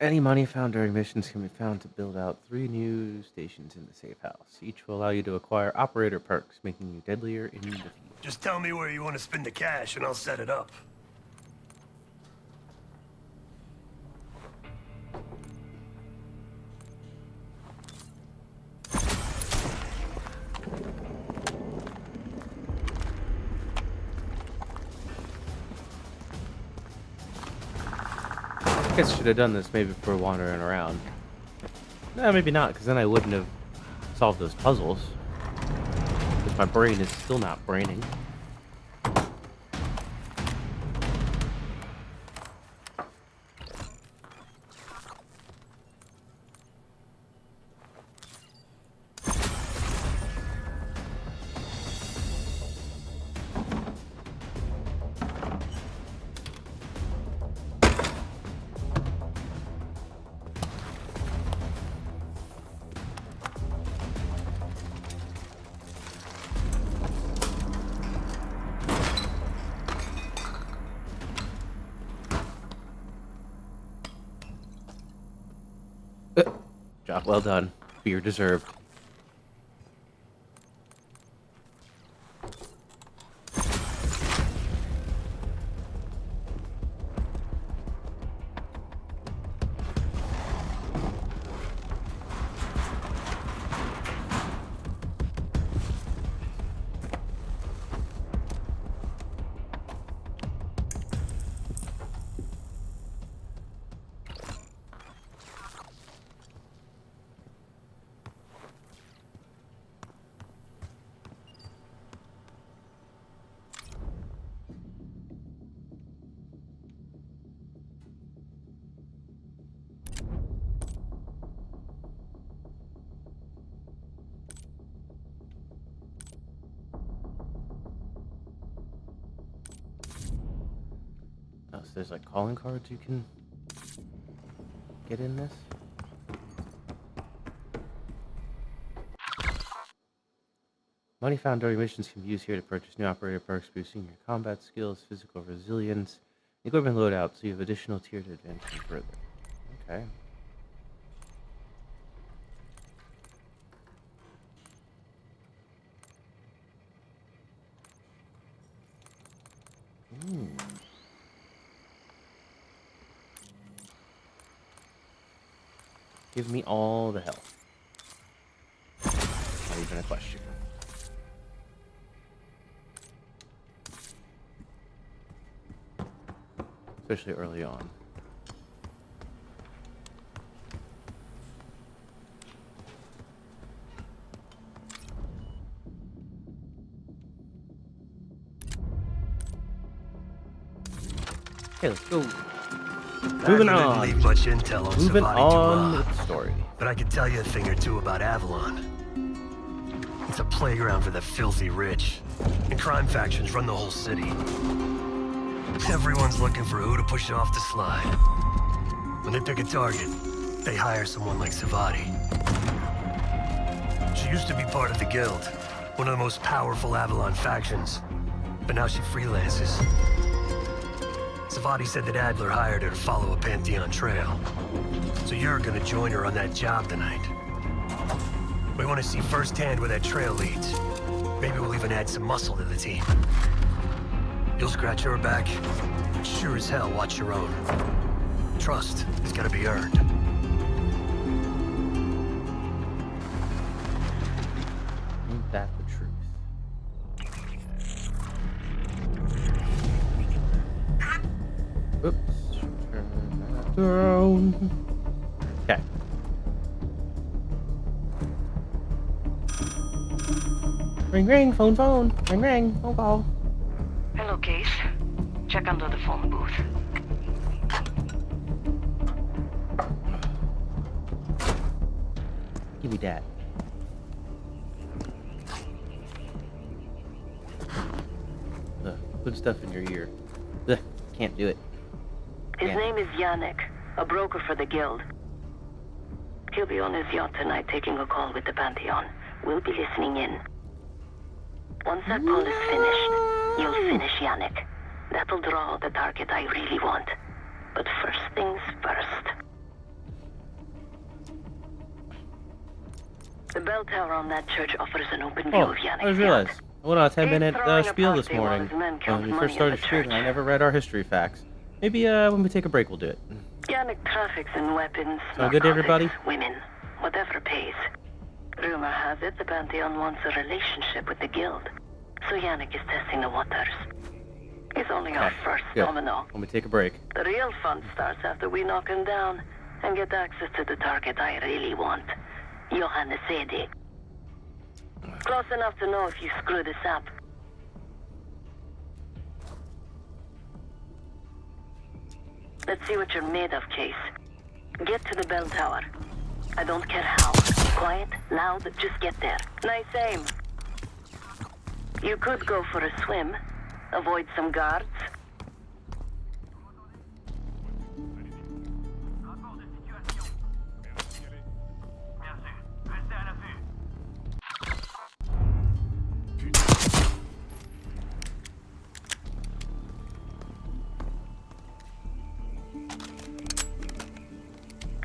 Any money found during missions can be found to build out 3 new stations in the safe house. Each will allow you to acquire operator perks, making you deadlier in the field. Just tell me where you want to spend the cash and I'll set it up. I guess I should have done this maybe before wandering around. No, maybe not, because then I wouldn't have solved those puzzles. Because my brain is still not braining. well done. Beer deserved. Oh, so there's like calling cards you can get in this? Money found during missions can be used here to purchase new operator perks, boosting your combat skills, physical resilience, equipment loadout, so you have additional tier to advance them further. Okay. Give me all the health. Not even a question. Especially early on. Okay, let's go. Moving Didn't on. leave much intel on Moving Savati on Duma, with the story. but I could tell you a thing or two about Avalon. It's a playground for the filthy rich, and crime factions run the whole city. Everyone's looking for who to push off the slide. When they pick a target, they hire someone like Savati. She used to be part of the Guild, one of the most powerful Avalon factions, but now she freelances. Savati said that Adler hired her to follow a Pantheon trail. So you're gonna join her on that job tonight. We want to see firsthand where that trail leads. Maybe we'll even add some muscle to the team. You'll scratch her back, but sure as hell watch your own. Trust has gotta be earned. Ain't that the truth? Oops. Turn that around. Okay. Ring ring, phone phone. Ring ring, phone call. Hello, Case. Check under the phone booth. Give me that. Put stuff in your ear. Ugh, can't do it. His Yeah. name is Yannick, a broker for the Guild. He'll be on his yacht tonight taking a call with the Pantheon. We'll be listening in. Once that call is finished, you'll finish Yannick. That'll draw the target I really want. But first things first. The bell tower on that church offers an open view Oh, of Yannick's I just yacht. realized. I went on a 10-minute throwing a spiel this party while morning his men count when we money first in started the streaming. I church. never read our history facts. Maybe when we take a break, we'll do it. Yannick traffics in weapons, Sound good to everybody? narcotics, women, whatever pays. Rumor has it the Pantheon wants a relationship with the Guild, so Yannick is testing the waters. He's only our first Good. domino. When we take a break. The real fun starts after we knock him down and get access to the target I really want, Johannes Edi. Close enough to know if you screw this up. Let's see what you're made of, Case. Get to the bell tower. I don't care how. Quiet, loud, just get there. Nice aim. You could go for a swim. Avoid some guards.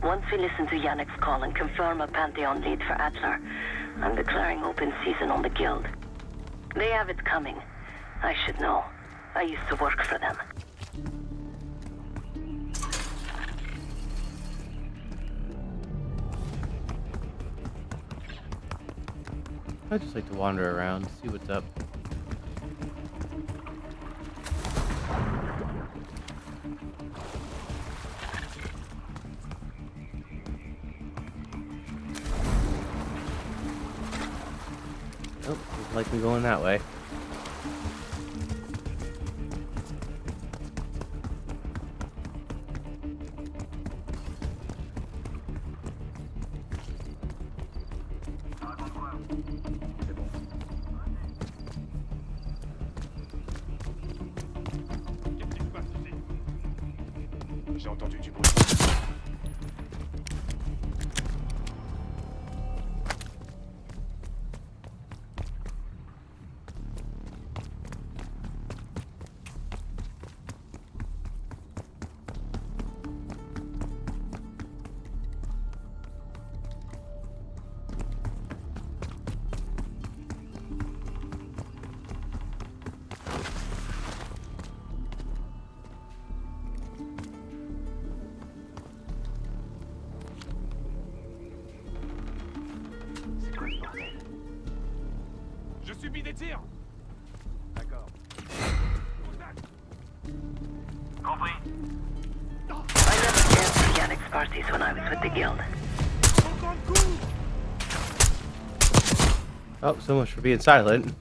Once we listen to Yannick's call and confirm a Pantheon lead for Adler, I'm declaring open season on the Guild. They have it coming. I should know. I used to work for them. I just like to wander around, see what's up. Oh, doesn't like me going that way. J'ai entendu du bruit. Je subis des tirs. D'accord. Compris. I never cared for Yannick's parties when I was with the Guild. Oh, so much for being silent.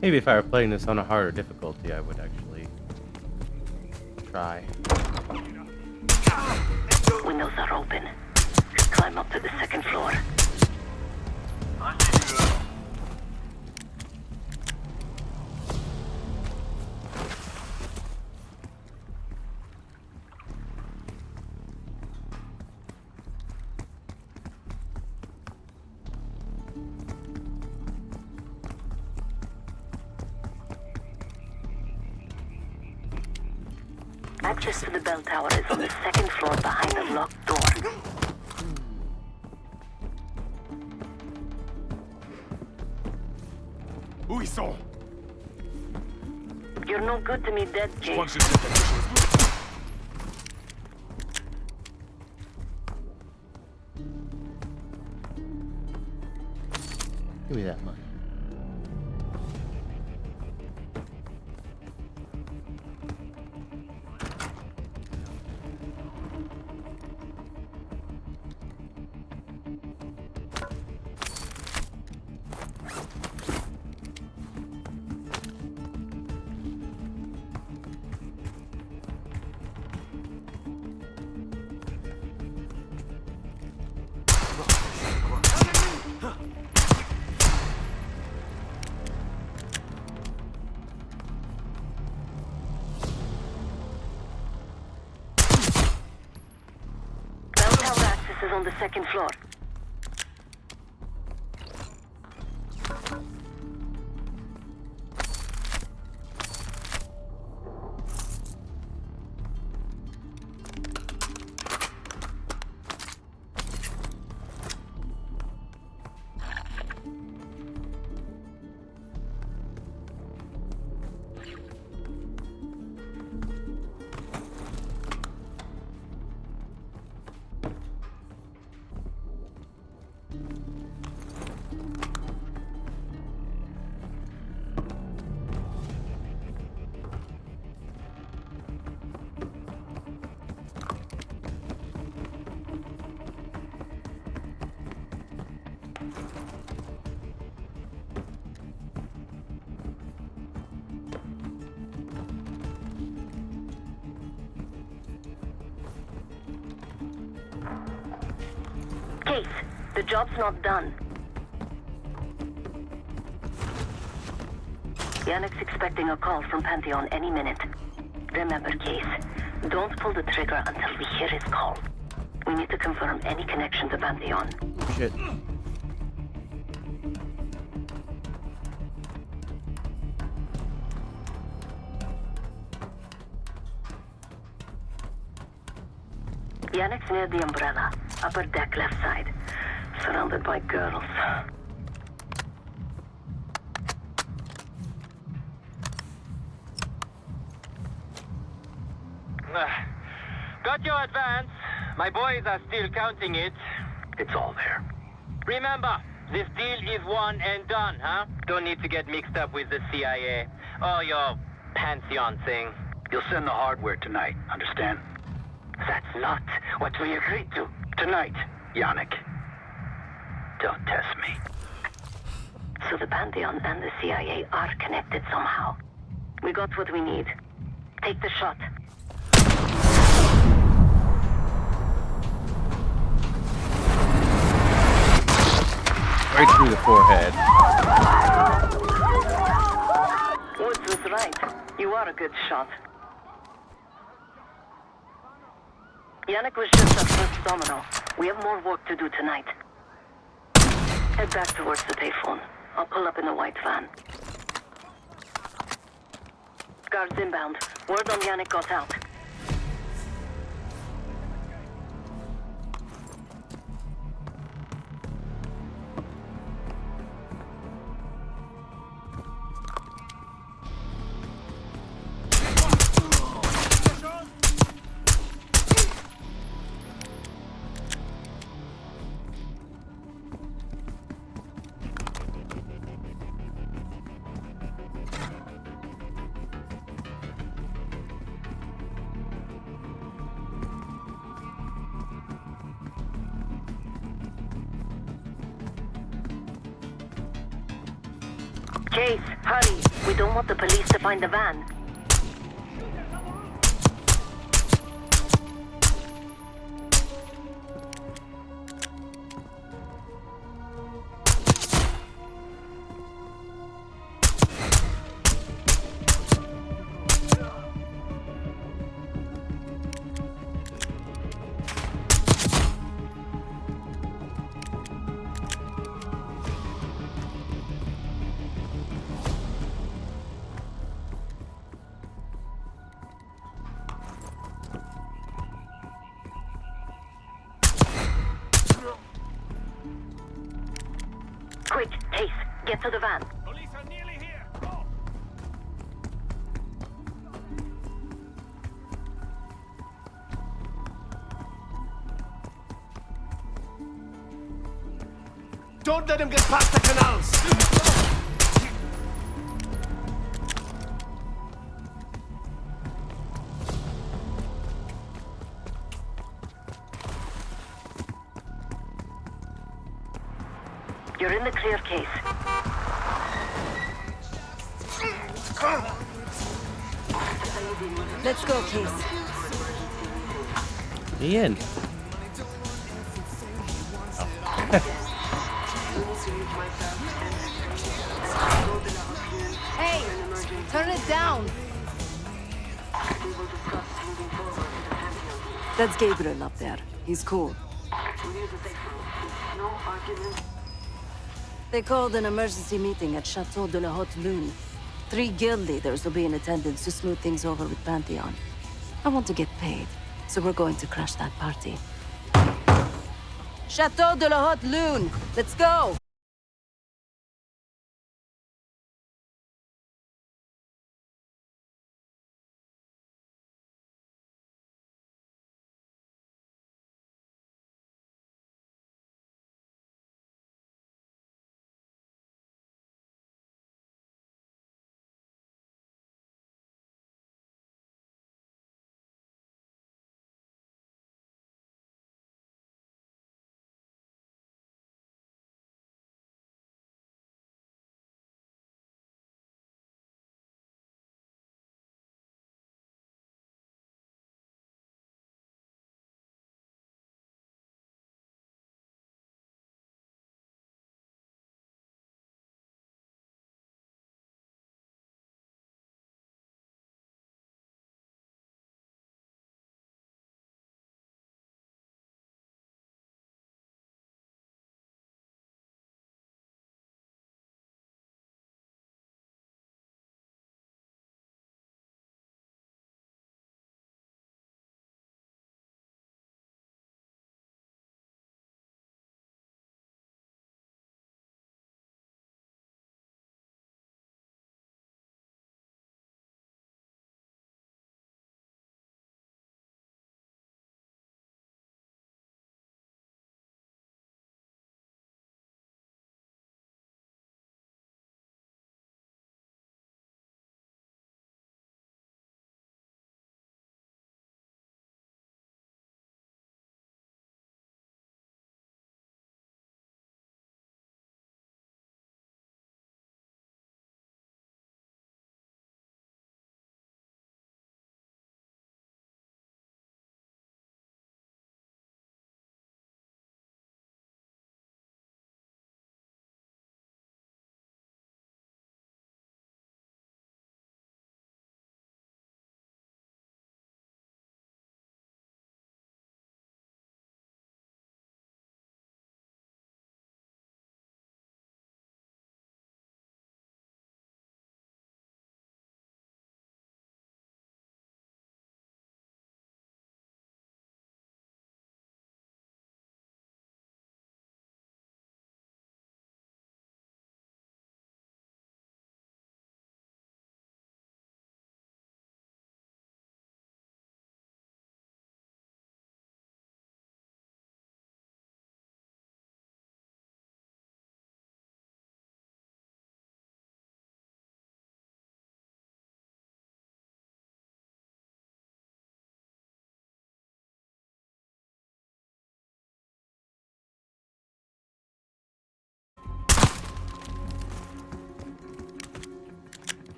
Maybe if I were playing this on a harder difficulty, I would actually try. Windows are open. Climb up to the second floor. Access to the bell tower is on the second floor behind a locked door. Où ils sont? You're no good to me dead, Je Jake. crois que je sais quelque chose. Give me that money. Bell tower access is on the second floor. Case, the job's not done. Yannick's expecting a call from Pantheon any minute. Remember, Case, don't pull the trigger until we hear his call. We need to confirm any connection to Pantheon. Shit. Yannick's near the umbrella, upper deck left side, surrounded by girls. Got your advance. My boys are still counting it. It's all there. Remember, this deal is one and done, huh? Don't need to get mixed up with the CIA or your Pantheon thing. You'll send the hardware tonight, understand? That's not what we agreed to. Tonight, Yannick. Don't test me. So the Pantheon and the CIA are connected somehow. We got what we need. Take the shot. Right through the forehead. Woods was right. You are a good shot. Yannick was just our first domino. We have more work to do tonight. Head back towards the payphone. I'll pull up in the white van. Guards inbound. Word on Yannick got out. Chase, hurry. We don't want the police to find the van. Quick, Chase, get to the van. Police are nearly here. Go! Don't let him get past the canals! You're in the clear, Case. Let's go, Case. Ian. Hey, turn it down. That's Gabriel up there. He's cool. They called an emergency meeting at Chateau de la Haute Lune. 3 guild leaders will be in attendance to smooth things over with Pantheon. I want to get paid, so we're going to crash that party. Chateau de la Haute Lune! Let's go!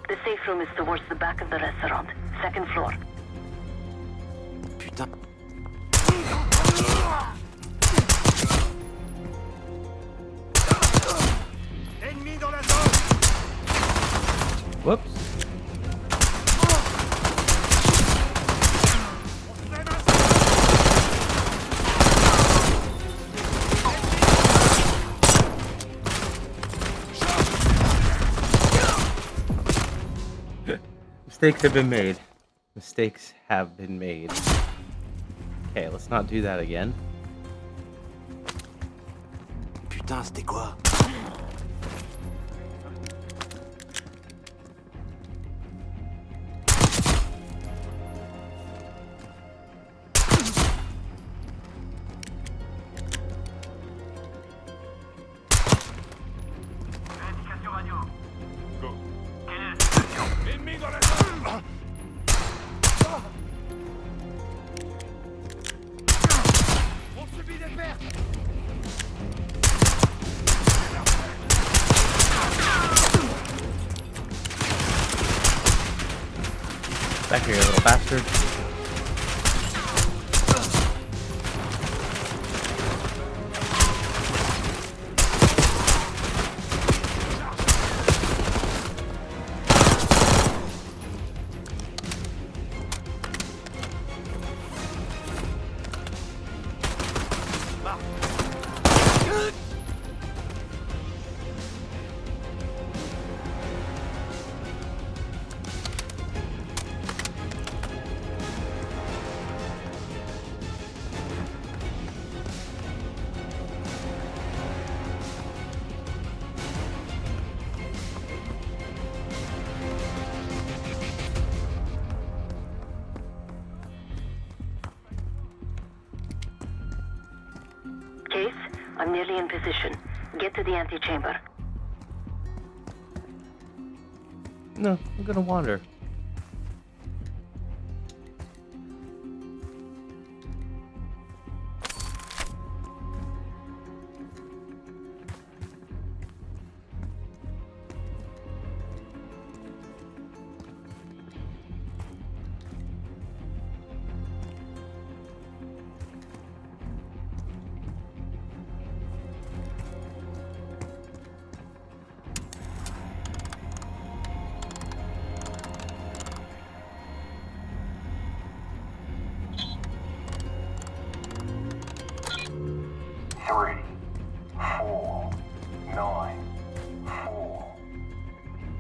The safe room is towards the back of the restaurant. Second floor. Putain. Ennemi dans la zone. Whoops. Mistakes have been made. Mistakes have been made. Okay, let's not do that again. Putain, c'était quoi? Indication radio. Go. Quelle est la situation? Ennemi dans la zone. On subit des pertes. Back here, you little bastard. Case, I'm nearly in position. Get to the antechamber. No, I'm gonna wander. Three, 4, 9, 4.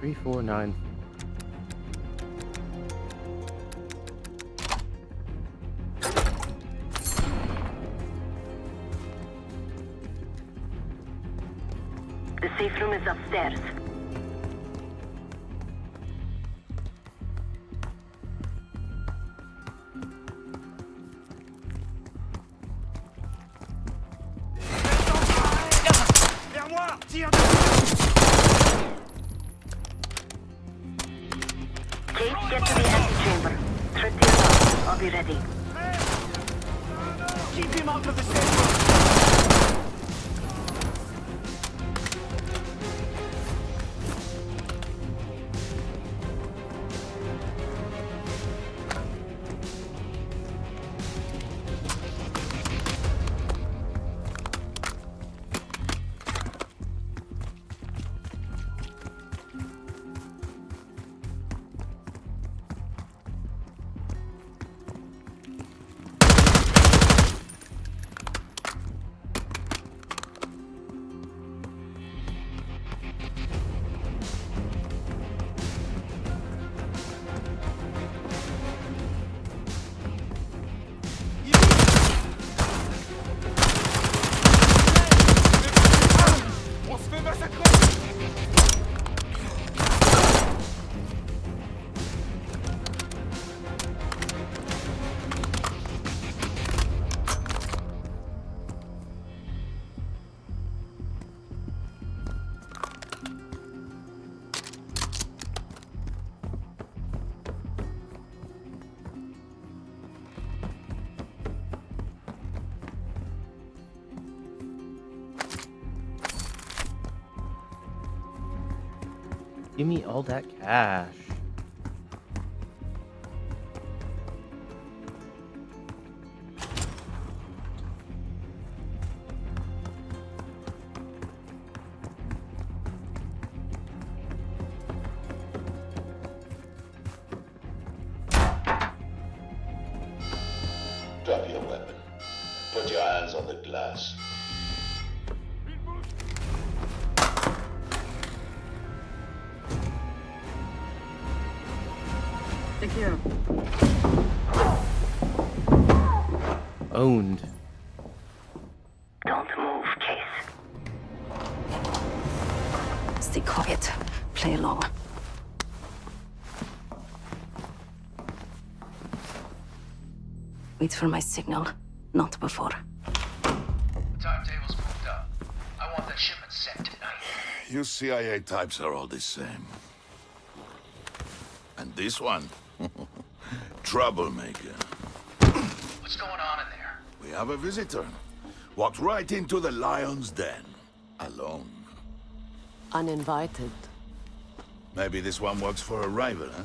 349. The safe room is upstairs. Vers moi. Tire. Kate, get to the antechamber. Trip to your house. I'll be ready. Keep him out of the safe room. Give me all that cash. Drop your weapon. Put your hands on the glass. Secure. Owned. Don't move, Case. Stay quiet. Play along. Wait for my signal, not before. Timetable's moved up. I want that shipment sent tonight. You CIA types are all the same. And this one? Troublemaker. What's going on in there? We have a visitor. Walked right into the lion's den. Alone. Uninvited. Maybe this one works for a rival, huh?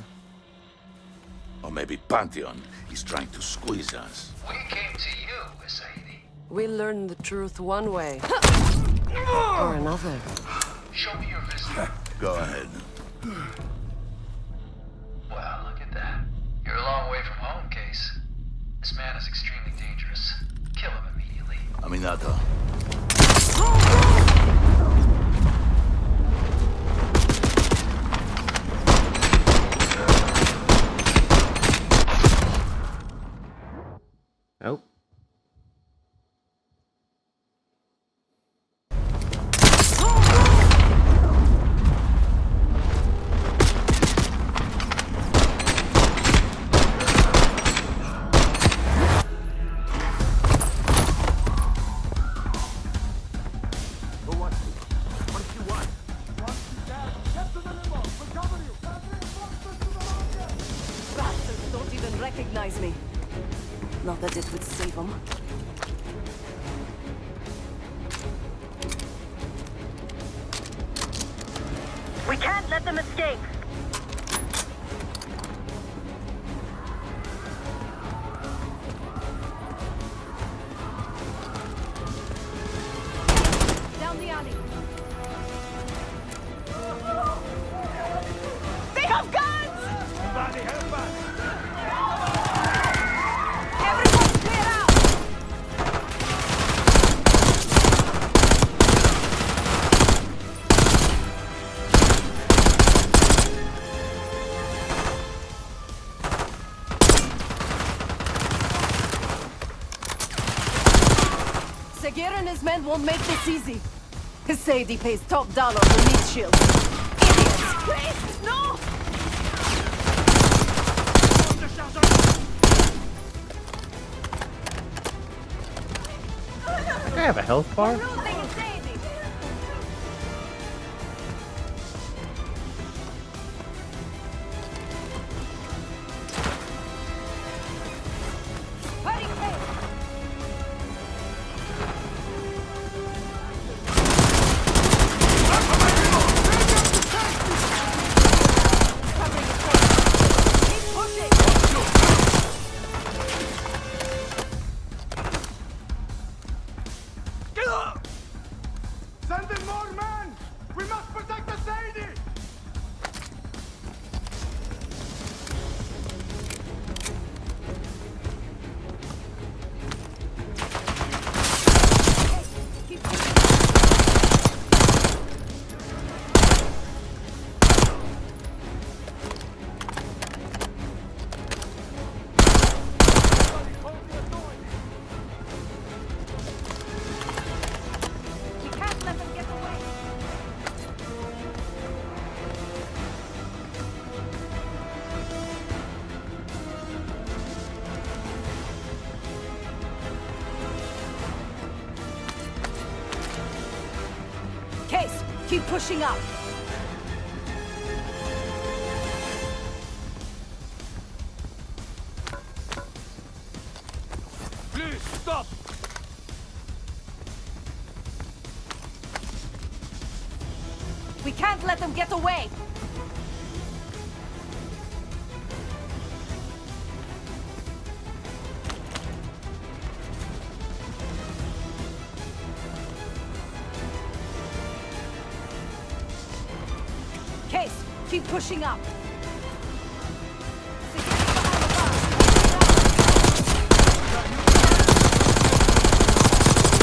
Or maybe Pantheon is trying to squeeze us. We came to you, Saidi. We learn the truth one way. Or another. Show me your visitor. Go ahead. Well, look at that. You're a long way from home, Case. This man is extremely dangerous. Kill him immediately. Aminata. Nope. Bastards don't even recognize me. Not that it would save them. We can't let them escape. Down the alley. They have guns! Everybody, everybody! Everyone clear out! Segir and his men won't make this easy. Sadie pays top dollar for these shields. Idiots! Please, no! I have a health bar. Get up! Send in more men! We must protect the Sadie! We can't let them get away. Case, keep pushing up. Please, stop! We can't let them get away. Keep pushing up.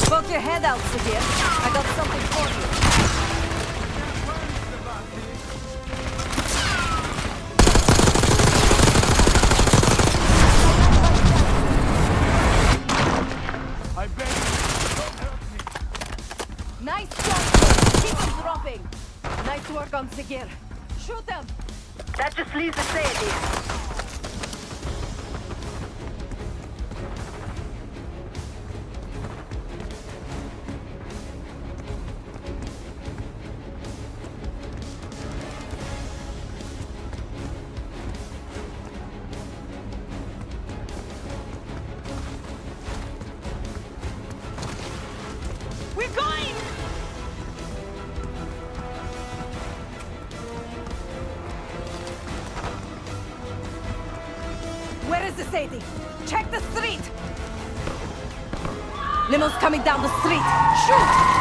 Poke your head out, Sigir. I got something for you. I beg you, don't hurt me. Nice shot. Keep them dropping. Nice work on Sigir. Shoot them. That just leaves the Sadie. We're going! Where is the Sadie? Check the street! Limo's coming down the street! Shoot!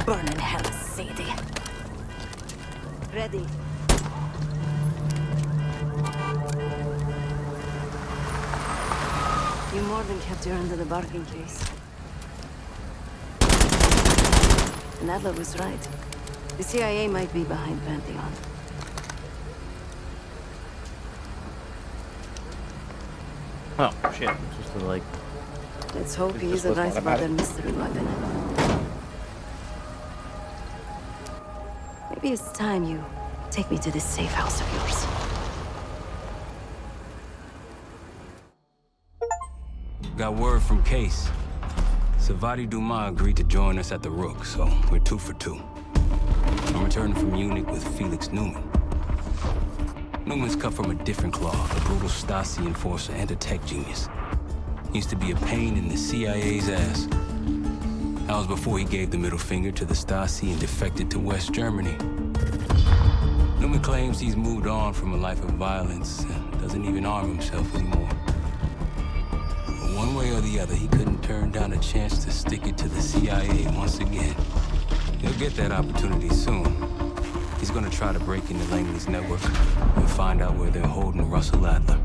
Burn in hell, Sadie. Ready. You more than kept your end of the bargain, Case. And Adler was right. The CIA might be behind Pantheon. Oh, shit. Just to, like... Let's hope It's he just is what's right not about about their it. mystery weapon. Maybe it's time you take me to this safe house of yours. Got word from Case. Savati Dumas agreed to join us at the Rook, so we're 2 for 2. I'm returning from Munich with Felix Newman. Newman's cut from a different cloth, a brutal Stasi enforcer and a tech genius. He used to be a pain in the CIA's ass. That was before he gave the middle finger to the Stasi and defected to West Germany. Newman claims he's moved on from a life of violence and doesn't even arm himself anymore. But one way or the other, he couldn't turn down a chance to stick it to the CIA once again. He'll get that opportunity soon. He's gonna try to break into Langley's network and find out where they're holding Russell Adler.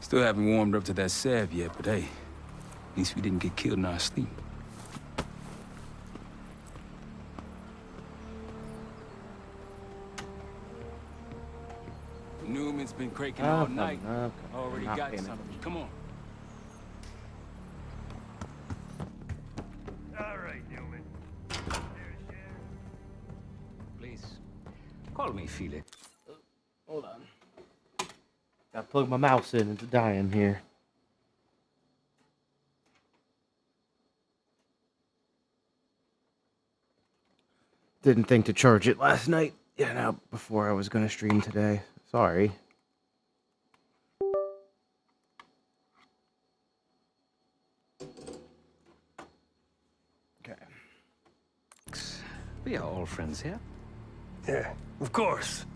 Still haven't warmed up to that salve yet, but hey, at least we didn't get killed in our sleep. Newman's been cranking all night. Already Not got paying something. Come on. All right, Newman. Please, call me Felix. Hold on. Gotta plug my mouse in. It's dying here. Didn't think to charge it last night. Yeah, no, before I was gonna stream today. Sorry. Okay. We are all friends here. Yeah, of course.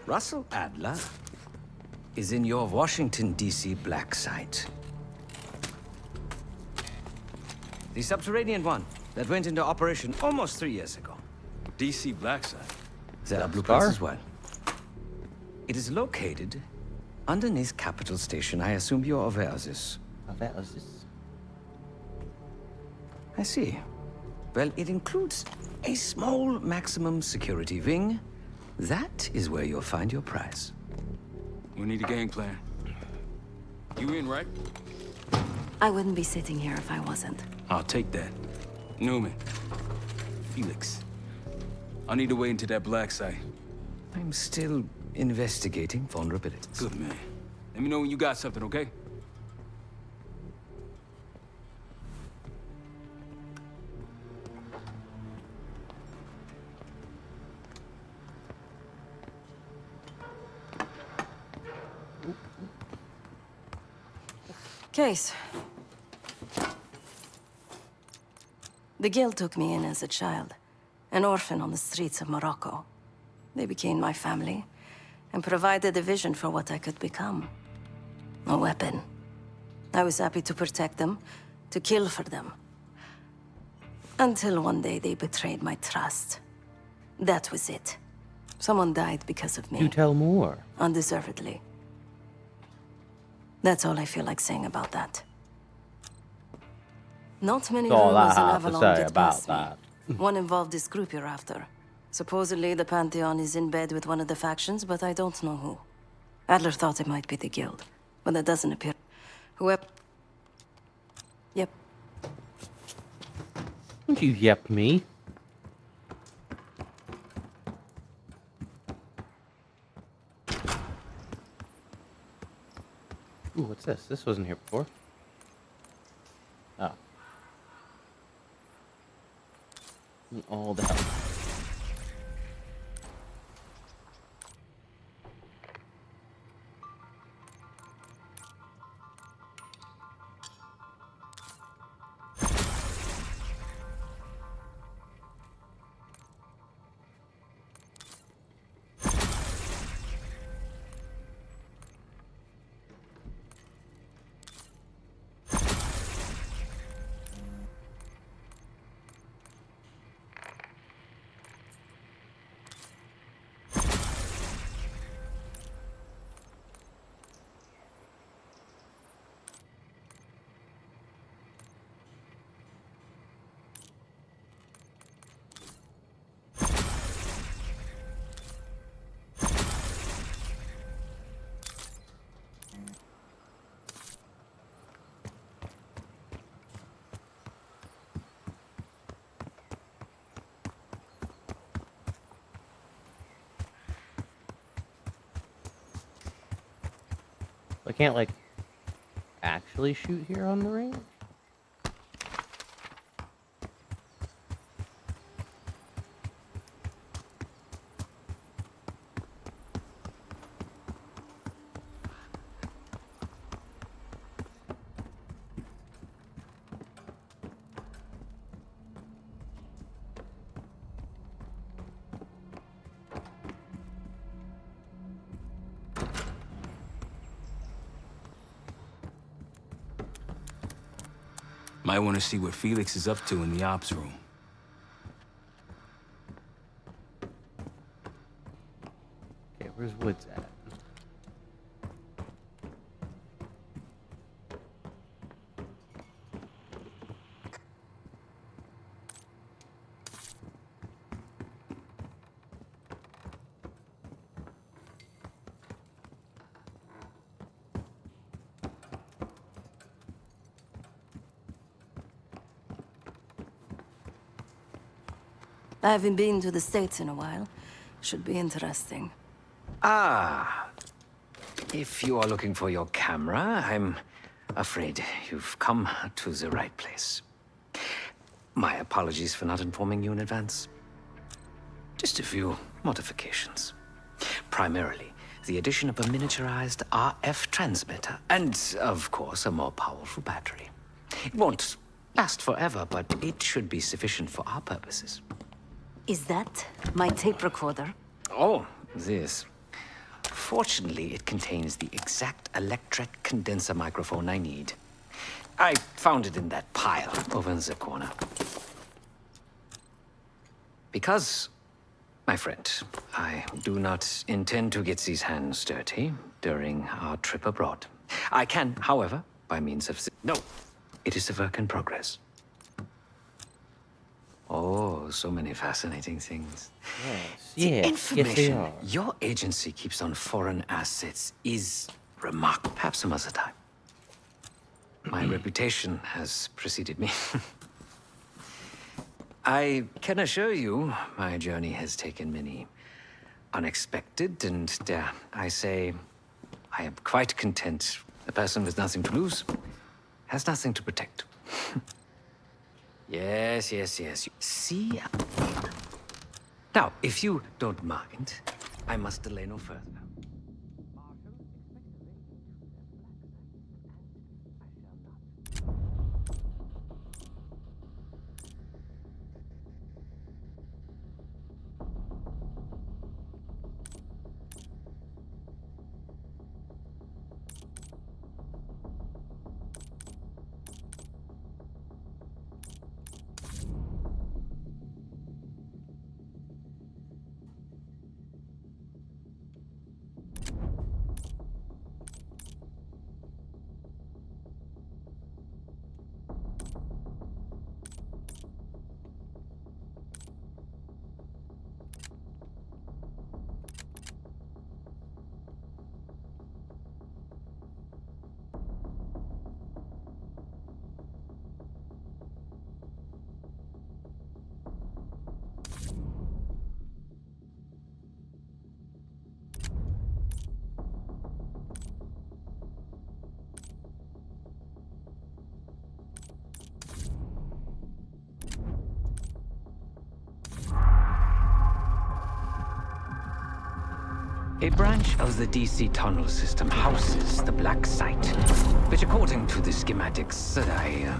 Russell Adler is in your Washington, D.C. black site. The subterranean one that went into operation almost 3 years ago. DC Blackside. There are blueprints as well. It is located underneath Capital Station. I assume you're aware of this. Aware of this? I see. Well, it includes a small maximum security wing. That is where you'll find your prize. We need a game plan. You in, right? I wouldn't be sitting here if I wasn't. I'll take that. Newman. Felix. I need to wait into that black site. I'm still investigating vulnerabilities. Good, man. Let me know when you got something, okay? Case. The guild took me in as a child, an orphan on the streets of Morocco. They became my family, and provided a vision for what I could become. A weapon. I was happy to protect them, to kill for them. Until one day they betrayed my trust. That was it. Someone died because of me. Do tell more. Undeservedly. That's all I feel like saying about that. Not many That's all I rumors in have to Avalon say get about past me. that. One involved this group you're after. Supposedly the Pantheon is in bed with one of the factions, but I don't know who. Adler thought it might be the guild, but that doesn't appear. Whoever... Yep. Don't you yep me. Ooh, what's this? This wasn't here before. Oh. All the hell. I can't, like, actually shoot here on the range? Might want to see what Felix is up to in the ops room. Okay, where's Woods at? I haven't been to the States in a while. Should be interesting. Ah. If you are looking for your camera, I'm afraid you've come to the right place. My apologies for not informing you in advance. Just a few modifications. Primarily, the addition of a miniaturized RF transmitter, and, of course, a more powerful battery. It won't last forever, but it should be sufficient for our purposes. Is that my tape recorder? Oh, this. Fortunately, it contains the exact electret condenser microphone I need. I found it in that pile over in the corner. Because, my friend, I do not intend to get these hands dirty during our trip abroad. I can, however, by means of... No, it is a work in progress. Oh, so many fascinating things. Yes, The yes, information yes, your agency keeps on foreign assets is remarkable. Perhaps some other time. My reputation has preceded me. I can assure you, my journey has taken many unexpected, and dare I say, I am quite content. A person with nothing to lose has nothing to protect. Yes, yes, yes. See? Now, if you don't mind, I must delay no further. A branch of the DC tunnel system houses the Black Site, which according to the schematics that I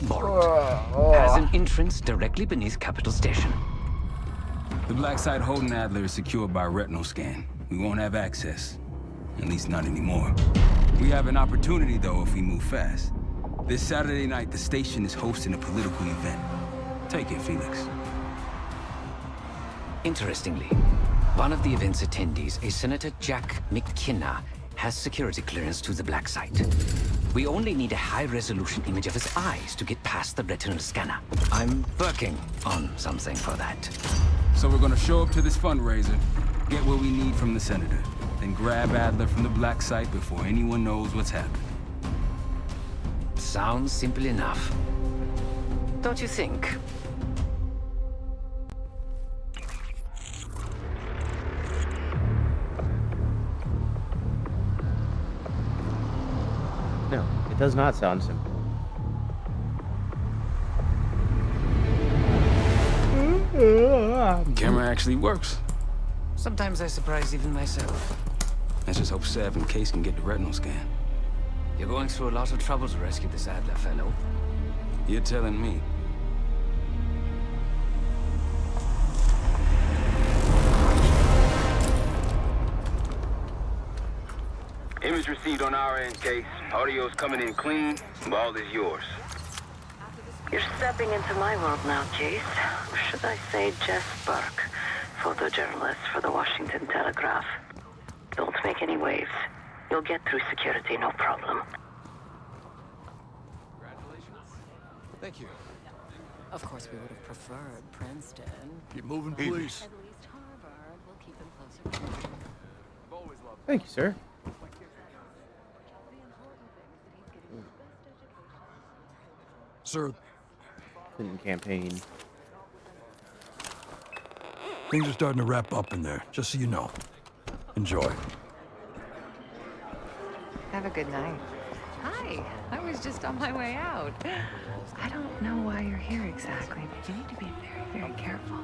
borrowed, has an entrance directly beneath Capital Station. The Black Site holding Adler is secured by retinal scan. We won't have access. At least not anymore. We have an opportunity, though, if we move fast. This Saturday night, the station is hosting a political event. Take it, Felix. Interestingly, one of the event's attendees, a Senator Jack McKenna, has security clearance to the Black Site. We only need a high-resolution image of his eyes to get past the retinal scanner. I'm working on something for that. So we're gonna show up to this fundraiser, get what we need from the Senator, then grab Adler from the Black Site before anyone knows what's happening. Sounds simple enough. Don't you think? No, it does not sound simple. Camera actually works. Sometimes I surprise even myself. Let's just hope Sev and Case can get the retinal scan. You're going through a lot of trouble to rescue this Adler fellow. You're telling me. Image received on our end, Case. Audio's coming in clean. Ball is yours. You're stepping into my world now, Case. Or should I say Jeff Burke, photojournalist for the Washington Telegraph. Don't make any waves. You'll get through security, no problem. Thank you. Of course, we would have preferred Princeton. Keep moving, please. At least Harvard will keep them closer. Thank you, sir. Sir, Clinton campaign. things are starting to wrap up in there, just so you know. Enjoy. Have a good night. Hi, I was just on my way out. I don't know why you're here exactly, but you need to be very, very careful.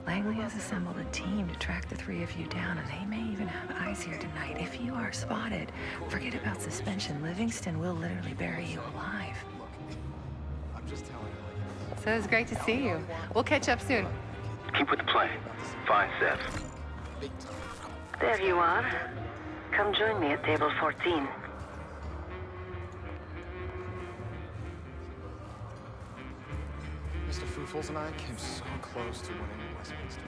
Langley has assembled a team to track the three of you down, and they may even have eyes here tonight. If you are spotted, forget about suspension. Livingston will literally bury you alive. I'm just telling you. So it's great to see you. We'll catch up soon. Keep with the plan. Find Sev. There you are. Come join me at table 14. Mr. Foofles and I came so close to winning Westminster.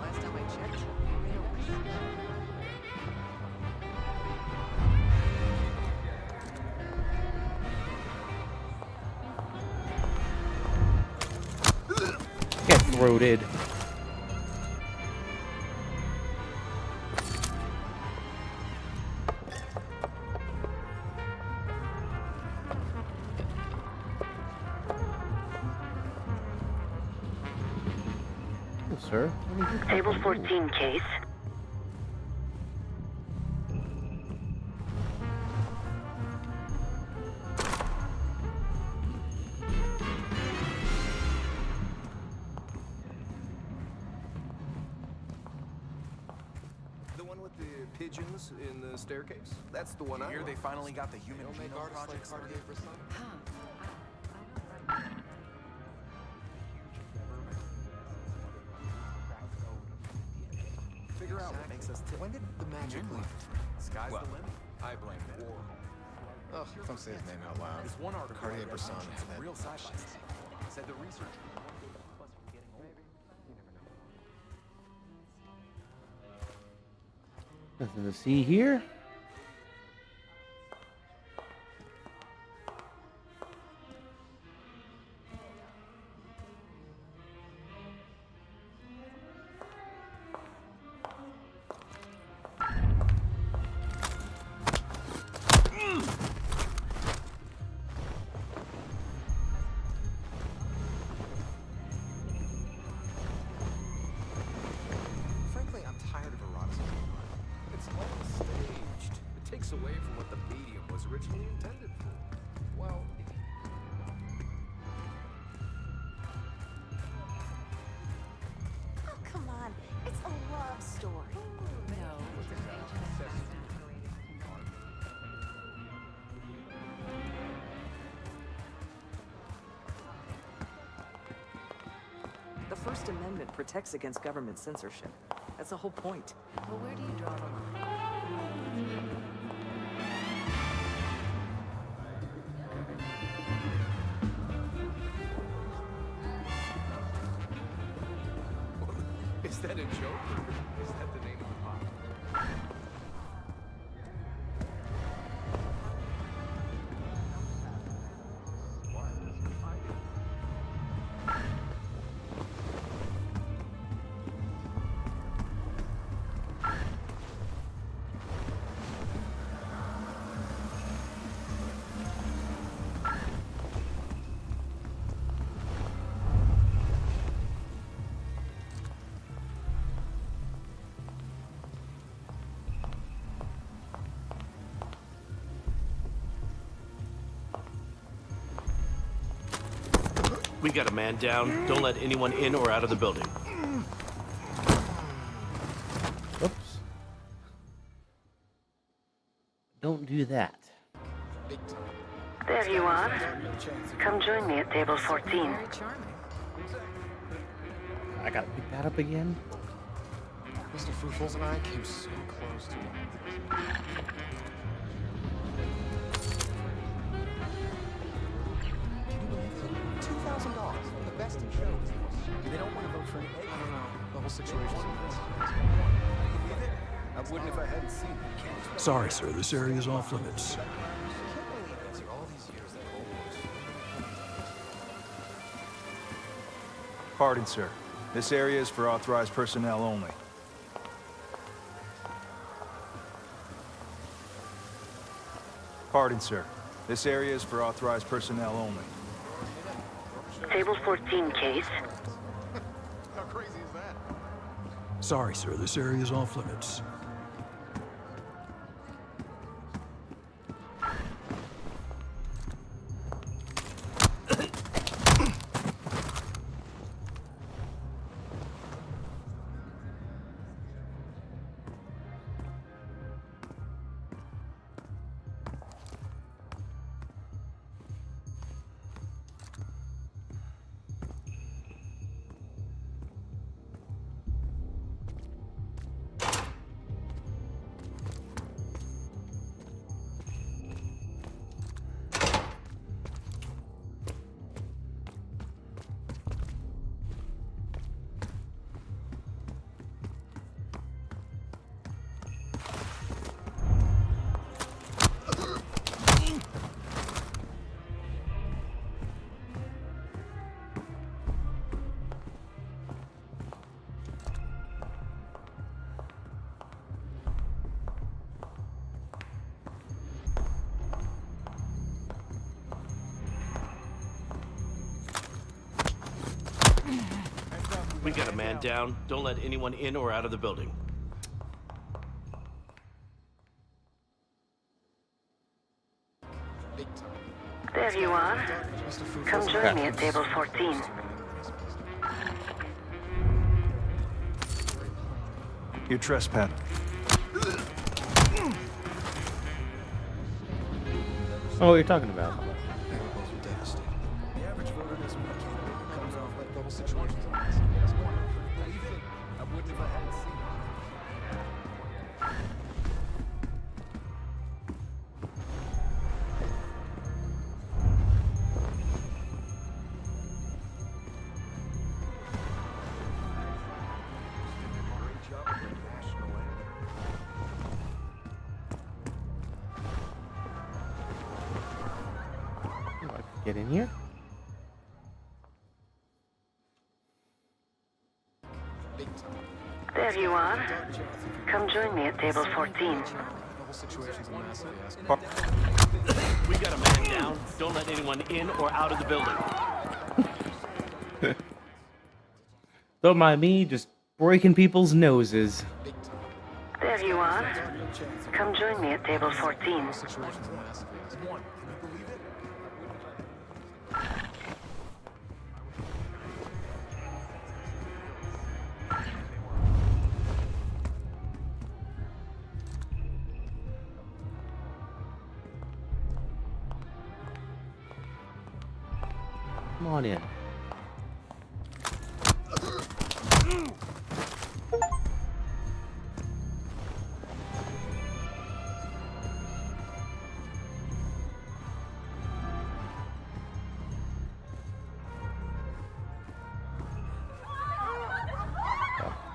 Last time I checked, Get throated. Sir? Table 14, Case. The one with the pigeons in the staircase? That's the one I Here want. they finally got the human genome project started. Figure out what makes us tick. When did the magic leave? Sky's the limit. I blame it. Ugh, don't say his name out loud. This one article Cartier-Bresson had instead. real sci-fi said the research could one day keep us from getting old. Nothing to see here. Frankly, I'm tired of eroticism. It's all staged. It takes away from what the medium was originally intended for. Well, First Amendment protects against government censorship. That's the whole point. Well, where do you draw the line? Is that a joke, or is that the name of the pop? We got a man down. Don't let anyone in or out of the building. Oops. Don't do that. There you are. Come join me at table 14. I gotta pick that up again. Mr. Fruitfuls and I came so close to one. $2,000 from the best in shows. They don't want to vote for any. I don't know. The whole situation's a mess. I wouldn't if I hadn't seen it. Sorry, sir. This area is off limits. Pardon, sir. This area is for authorized personnel only. Pardon, sir. This area is for authorized personnel only. Table 14 case. How crazy is that? Sorry, sir. This area is off limits. We got a man down. Don't let anyone in or out of the building. There you are. Come join me at table 14. You're trespassing. Oh, what you're talking about. The average voter doesn't want a candidate who comes off like the whole situation's a mess. I wouldn't if I hadn't seen it. Get in here. There you are. Come join me at table 14. The whole situation's a mess. We got a man down. Don't let anyone in or out of the building. Don't mind me, just breaking people's noses. There you are. Come join me at table 14. Come on in.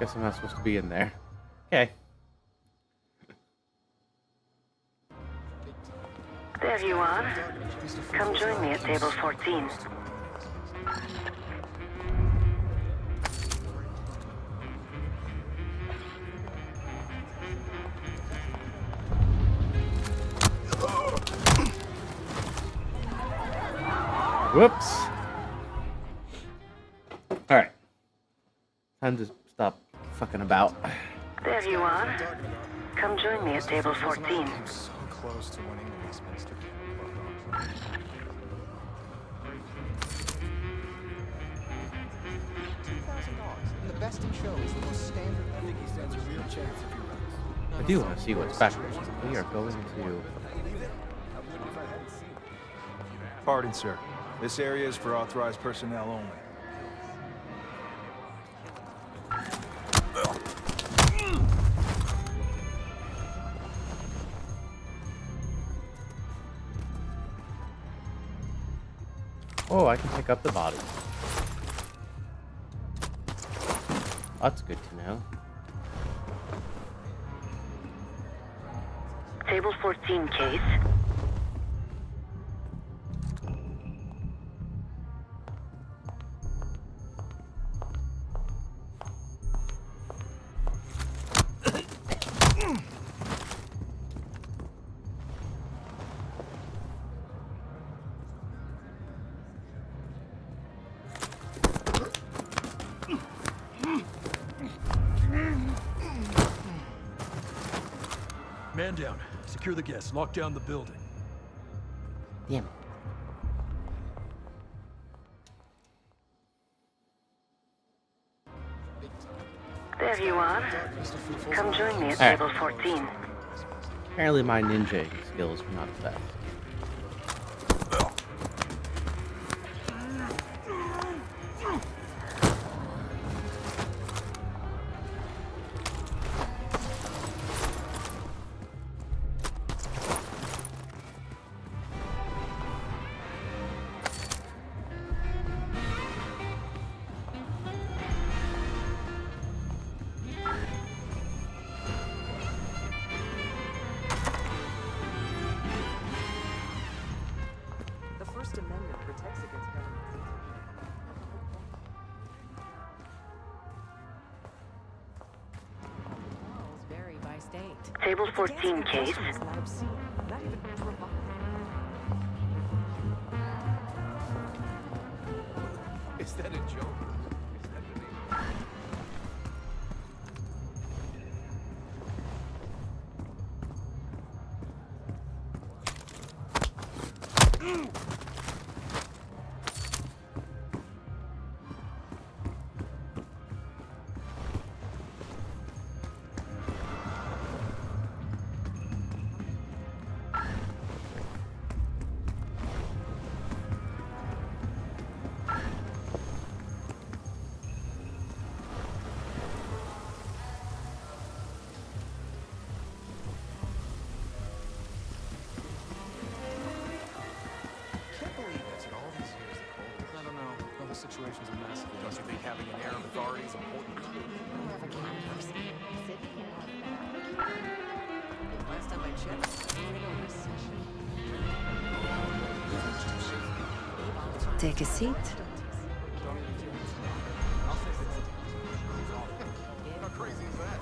Guess I'm not supposed to be in there. Okay. There you are. Come join me at table 14. Whoops. Alright. Time to stop fucking about. There you are. Come join me at table 14. So close to winning the Westminster. $2,000. And the best in show is the most standard. I think he stands a real chance if he runs. I do want to see what's back there. We are going to... Pardon, sir. This area is for authorized personnel only. Oh, I can pick up the body. That's good to know. Table 14 case. Man down. Secure the guests. Lock down the building. Damn it. There you are. Come join me at table 14. Apparently my ninja skills were not the best. The First Amendment protects against government Laws vary by state. Table 14 case. Not even Is that a joke? Situation's a mess. Don't you think having an air of authority is important? More of a cat person. Sydney and Last time I checked, we were in a recession. Take a seat. How crazy is that?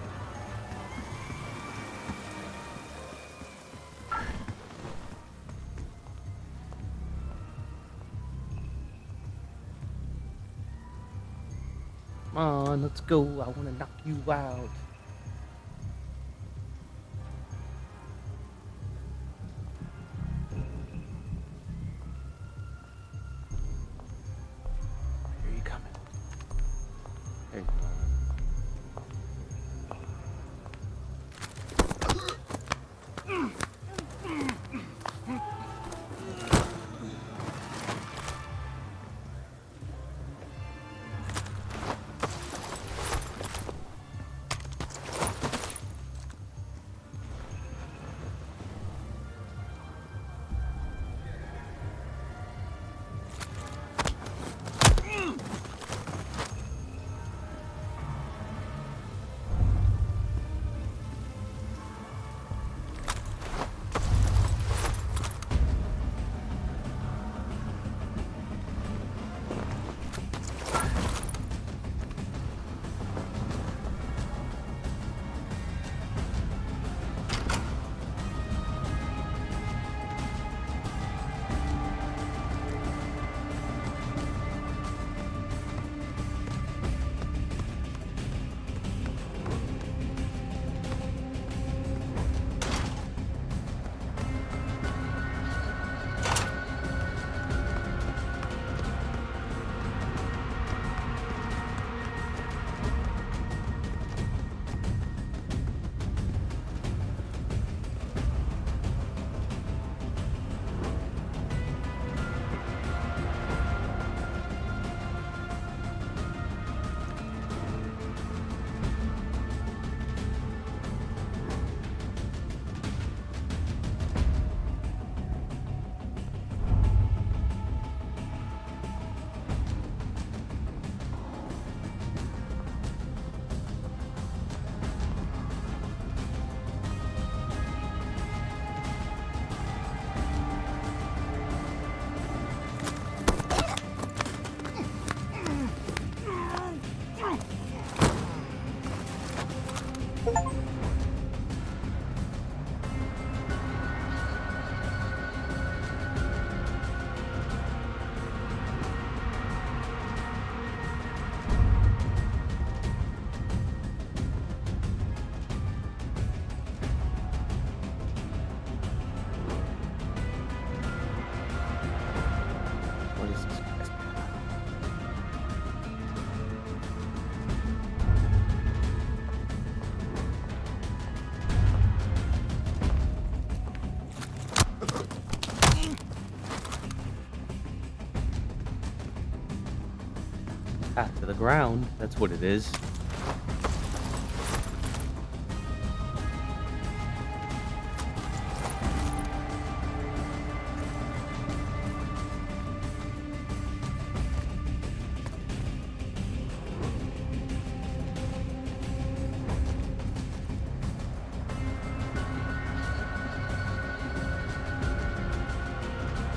Come on, let's go. I want to knock you out. Here you coming. There you go. What is this? Path to the ground, that's what it is.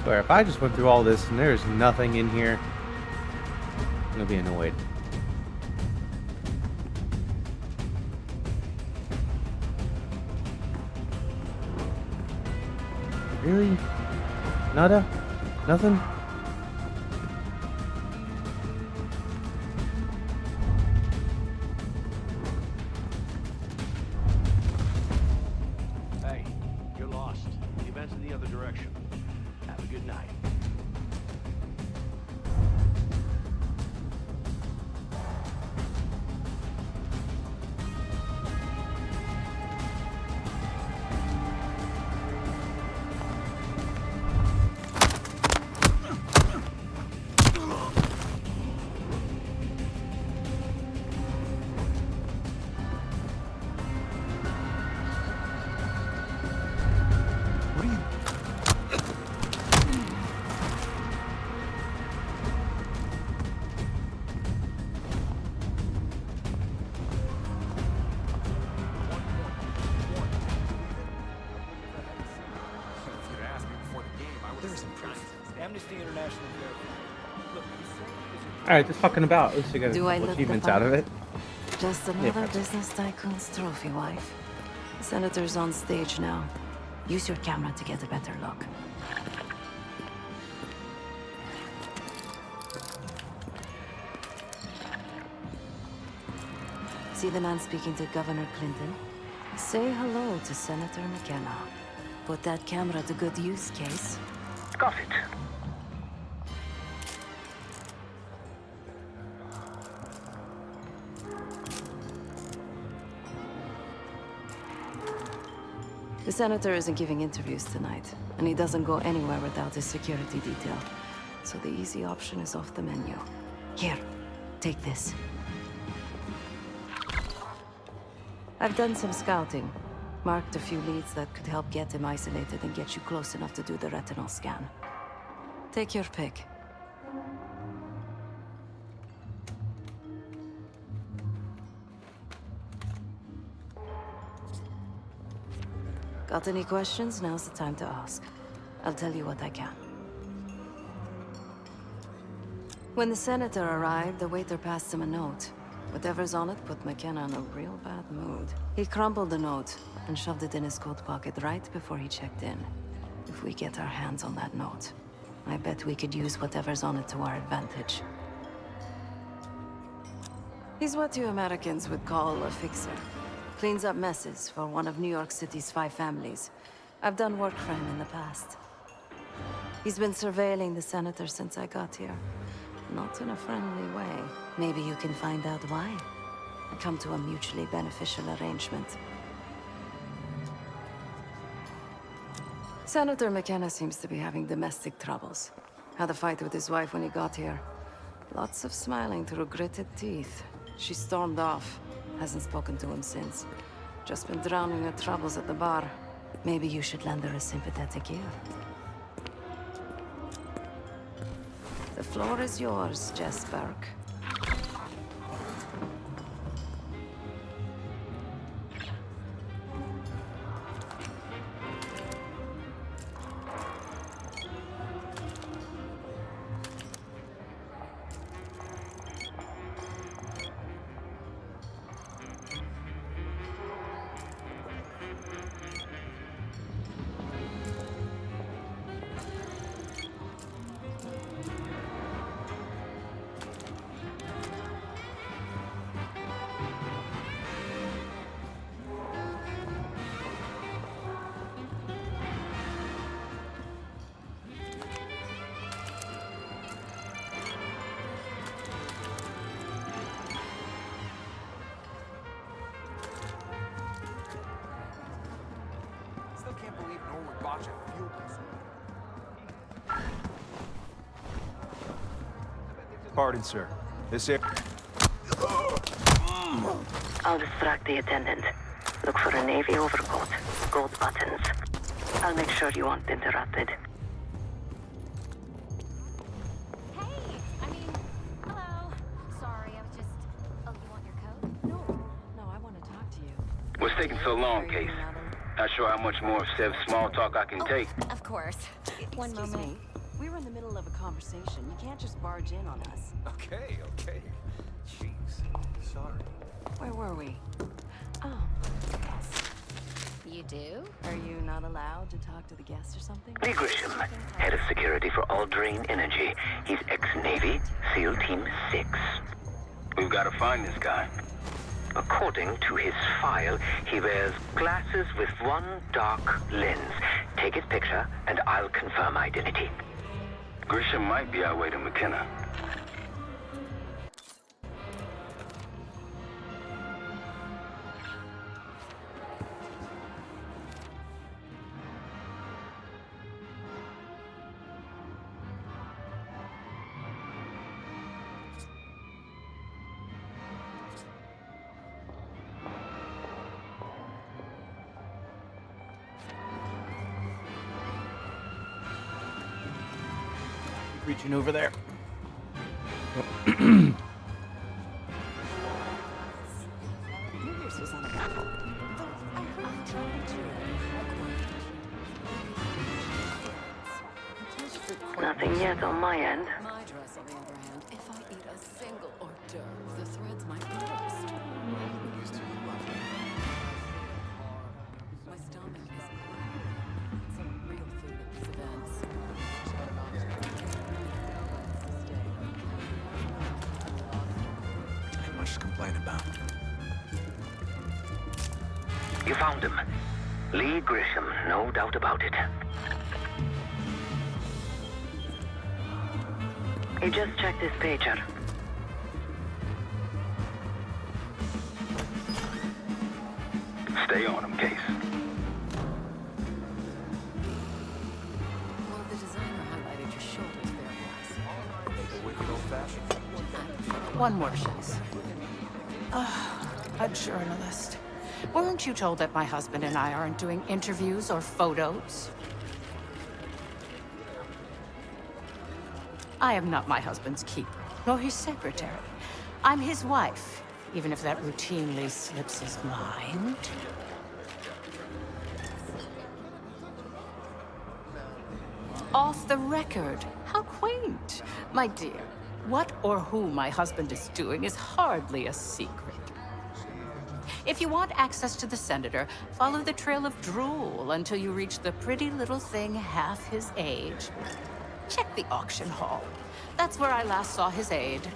Swear, if I just went through all this and there's nothing in here, I'm gonna be annoyed. Really? Nada? Nothing? Hey, you're lost. The event's in the other direction. Have a good night. Amnesty International Alright, just fucking about. At least I got a Do I couple look the achievements part? out of it. Just Yeah, another perhaps. business tycoon's trophy wife. The senator's on stage now. Use your camera to get a better look. See the man speaking to Governor Clinton? Say hello to Senator McKenna. Put that camera to good use, Case. Got it. The senator isn't giving interviews tonight, and he doesn't go anywhere without his security detail. So the easy option is off the menu. Here, take this. I've done some scouting. Marked a few leads that could help get him isolated and get you close enough to do the retinal scan. Take your pick. Got any questions? Now's the time to ask. I'll tell you what I can. When the senator arrived, the waiter passed him a note. Whatever's on it put McKenna in a real bad mood. He crumpled the note and shoved it in his coat pocket right before he checked in. If we get our hands on that note, I bet we could use whatever's on it to our advantage. He's what you Americans would call a fixer. Cleans up messes for one of New York City's 5 families. I've done work for him in the past. He's been surveilling the senator since I got here. Not in a friendly way. Maybe you can find out why. And come to a mutually beneficial arrangement. Senator McKenna seems to be having domestic troubles. Had a fight with his wife when he got here. Lots of smiling through gritted teeth. She stormed off. Hasn't spoken to him since. Just been drowning her troubles at the bar. Maybe you should lend her a sympathetic ear. The floor is yours, Jess Burke. Pardon, sir. This area... I'll distract the attendant. Look for a navy overcoat, gold buttons. I'll make sure you aren't interrupted. What's taking so long, Case? Not sure how much more of Sev's small talk I can take. Of course. One moment. We were in the middle of a conversation. You can't just barge in on us. Okay. Jeez. Sorry. Where were we? Oh, yes. You do? Are you not allowed to talk to the guests or something? Lee Grisham, head of security for Alderain Energy. He's ex-Navy, SEAL Team 6. We've got to find this guy. According to his file, he wears glasses with one dark lens. Take his picture, and I'll confirm identity. Grisham might be our way to McKenna. Reaching over there. New Year's was uneventful. Though I heard you traveled to Nothing yet on my end. My dress, on the other hand, if I eat a single hors d'oeuvre, the threads might burst. My stomach is some real food at these events. Ain't much to complain about. You found him. Lee Grisham, no doubt about it. He just checked his pager. Stay on him, Case. Well, the designer highlighted your shoulders there, boss. Wicked old-fashioned. One more, please. A journalist. Weren't you told that my husband and I aren't doing interviews or photos? I am not my husband's keeper, nor his secretary. I'm his wife, even if that routinely slips his mind. Off the record. How quaint. My dear, what or who my husband is doing is hardly a secret. If you want access to the senator, follow the trail of drool until you reach the pretty little thing half his age. Check the auction hall. That's where I last saw his aide.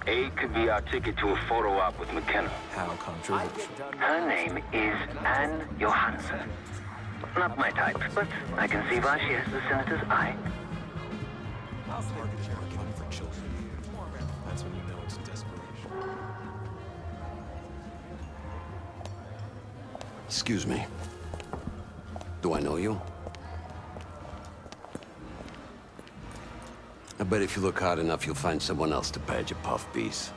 Aid could be our ticket to a photo op with McKenna. How controversial. Her name is Anne Johansson. Not my type, but I can see why she has the senator's eye. That's when you know it's desperation. Excuse me. Do I know you? I bet if you look hard enough, you'll find someone else to badge a puff piece.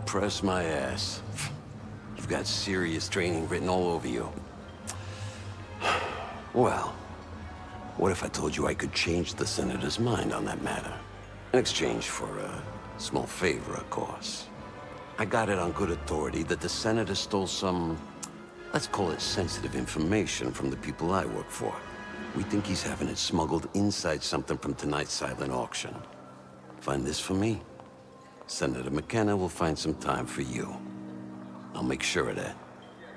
Press my ass. You've got serious training written all over you. Well, what if I told you I could change the senator's mind on that matter? In exchange for a small favor, of course. I got it on good authority that the senator stole some, let's call it sensitive information from the people I work for. We think he's having it smuggled inside something from tonight's silent auction. Find this for me? Senator McKenna will find some time for you. I'll make sure of that.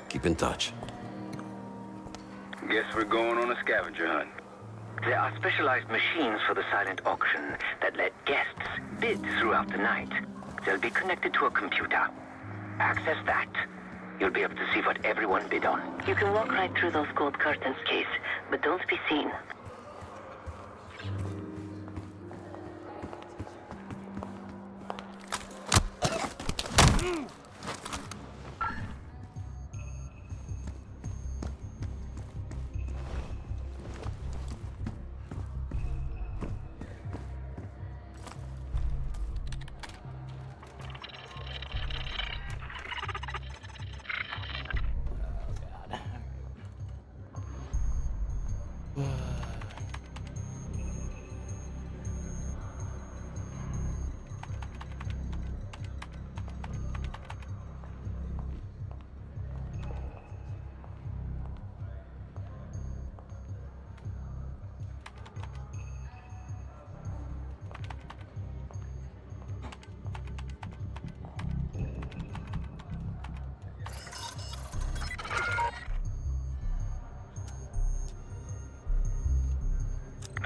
Keep in touch. Guess we're going on a scavenger hunt. There are specialized machines for the silent auction that let guests bid throughout the night. They'll be connected to a computer. Access that. You'll be able to see what everyone bid on. You can walk right through those gold curtains, Case, but don't be seen.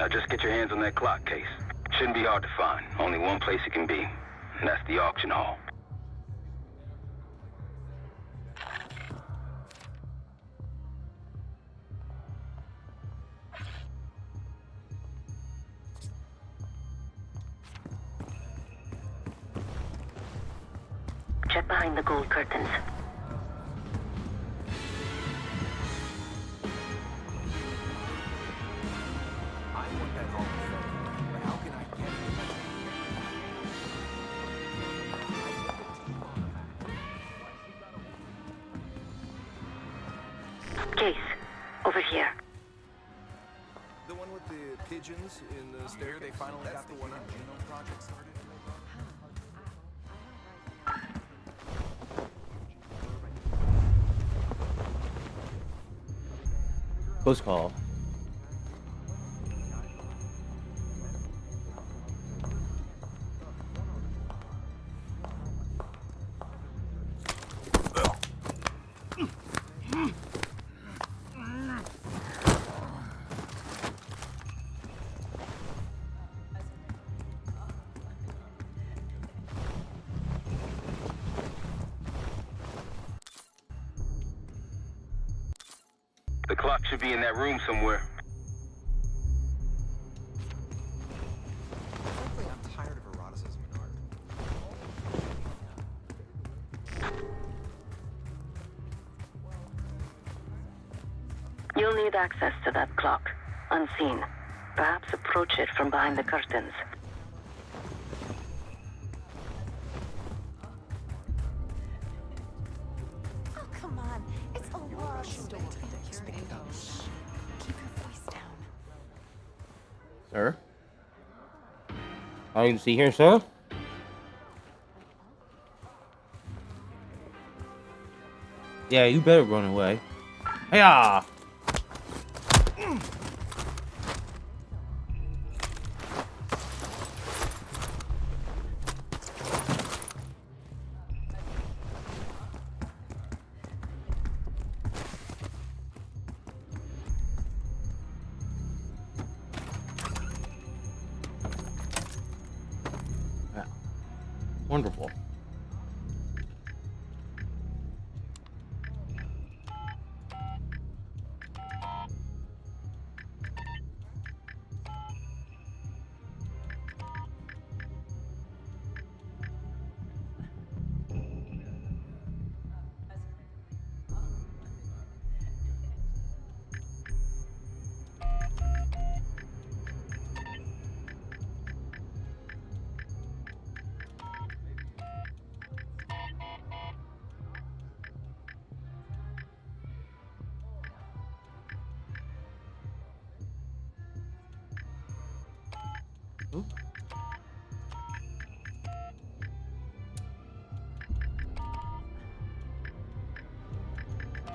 Now just get your hands on that clock, Case. Shouldn't be hard to find. Only one place it can be, and that's the auction hall. Check behind the gold curtains. Case, over here. The one with the pigeons in the staircase? They finally got the one on Genome Project started? Close call. The clock should be in that room somewhere. Frankly, I'm tired of eroticism in art. You'll need access to that clock, unseen. Perhaps approach it from behind the curtains. Oh, come on. It's a love story. Keep your voice down. Sir? I can see here, sir. Yeah, you better run away. Hiya! Wonderful. Ooh.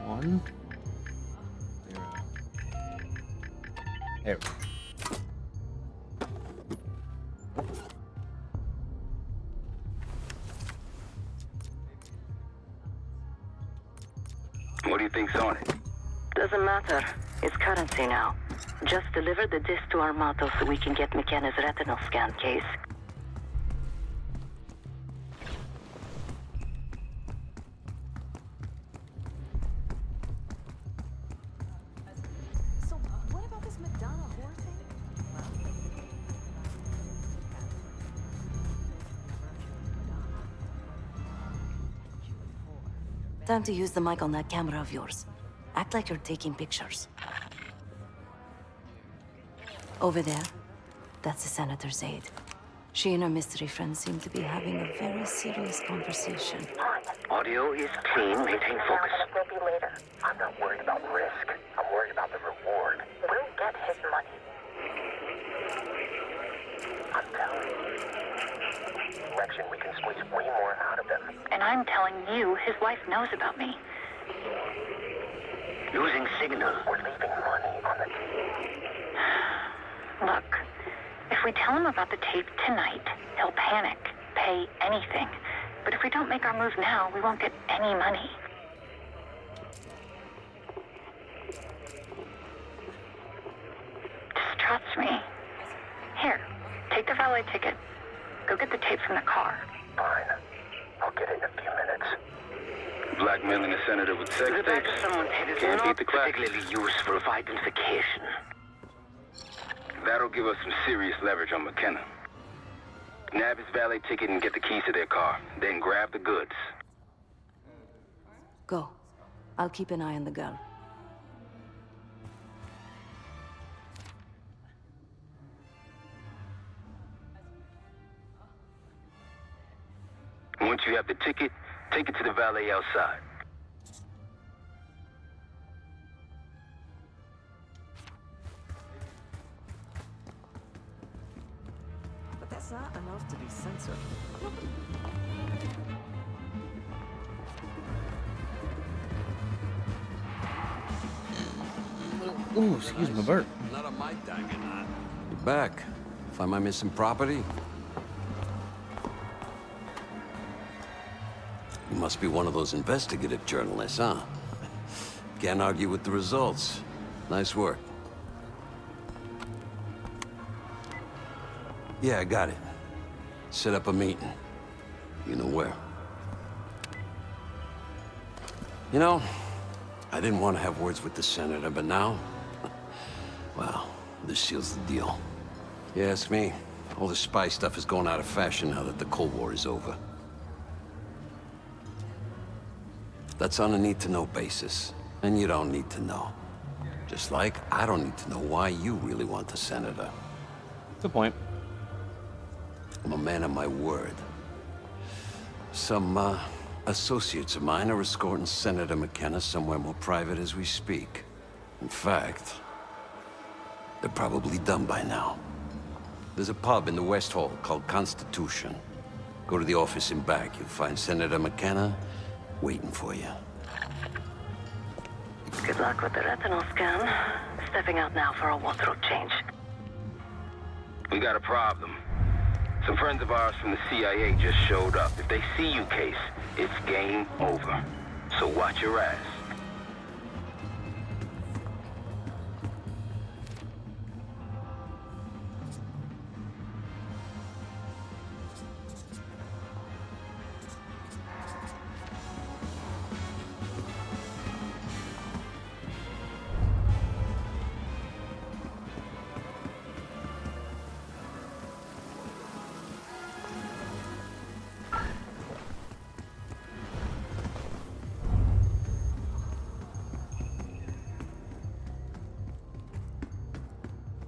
One. 0. There we go. What do you think's on it? Doesn't matter. It's currency now. Just deliver the disc to Armato so we can get McKenna's retinal scan, Case. So, what about this Madonna whore thing? Time to use the mic on that camera of yours. Act like you're taking pictures. Over there, that's the Senator's aide. She and her mystery friend seem to be having a very serious conversation. Audio is clean. Maintain focus. We'll be later. I'm not worried about risk. I'm worried about the reward. We'll get his money. I'm telling you. Election, we can squeeze way more out of them. And I'm telling you, his wife knows about me. Losing signal. We're leaving money on the Look, if we tell him about the tape tonight, he'll panic, pay anything. But if we don't make our move now, we won't get any money. Just trust me. Take the valet ticket. Go get the tapes from the car. Fine. I'll get in a few minutes. Blackmailing a senator with sex The fact tapes. that someone taped is Can't not beat the class. particularly useful for identification. That'll give us some serious leverage on McKenna. Nab his valet ticket and get the keys to their car. Then grab the goods. Go. I'll keep an eye on the girl. Once you have the ticket, take it to the valet outside. But that's not enough to be censored. Ooh, excuse me, Bert. Not on my dime, you're not. You're back. Find my missing property? You must be one of those investigative journalists, huh? Can't argue with the results. Nice work. Yeah, I got it. Set up a meeting. You know where. You know, I didn't want to have words with the senator, but now... well, this seals the deal. You ask me, all the spy stuff is going out of fashion now that the Cold War is over. That's on a need-to-know basis, and you don't need to know. Just like I don't need to know why you really want the senator. Good point. I'm a man of my word. Some, associates of mine are escorting Senator McKenna somewhere more private as we speak. In fact, they're probably done by now. There's a pub in the West Hall called Constitution. Go to the office in back. You'll find Senator McKenna waiting for you. Good luck with the retinal scan. Stepping out now for a wardrobe change. We got a problem. Some friends of ours from the CIA just showed up. If they see you, Case, it's game over. So watch your ass.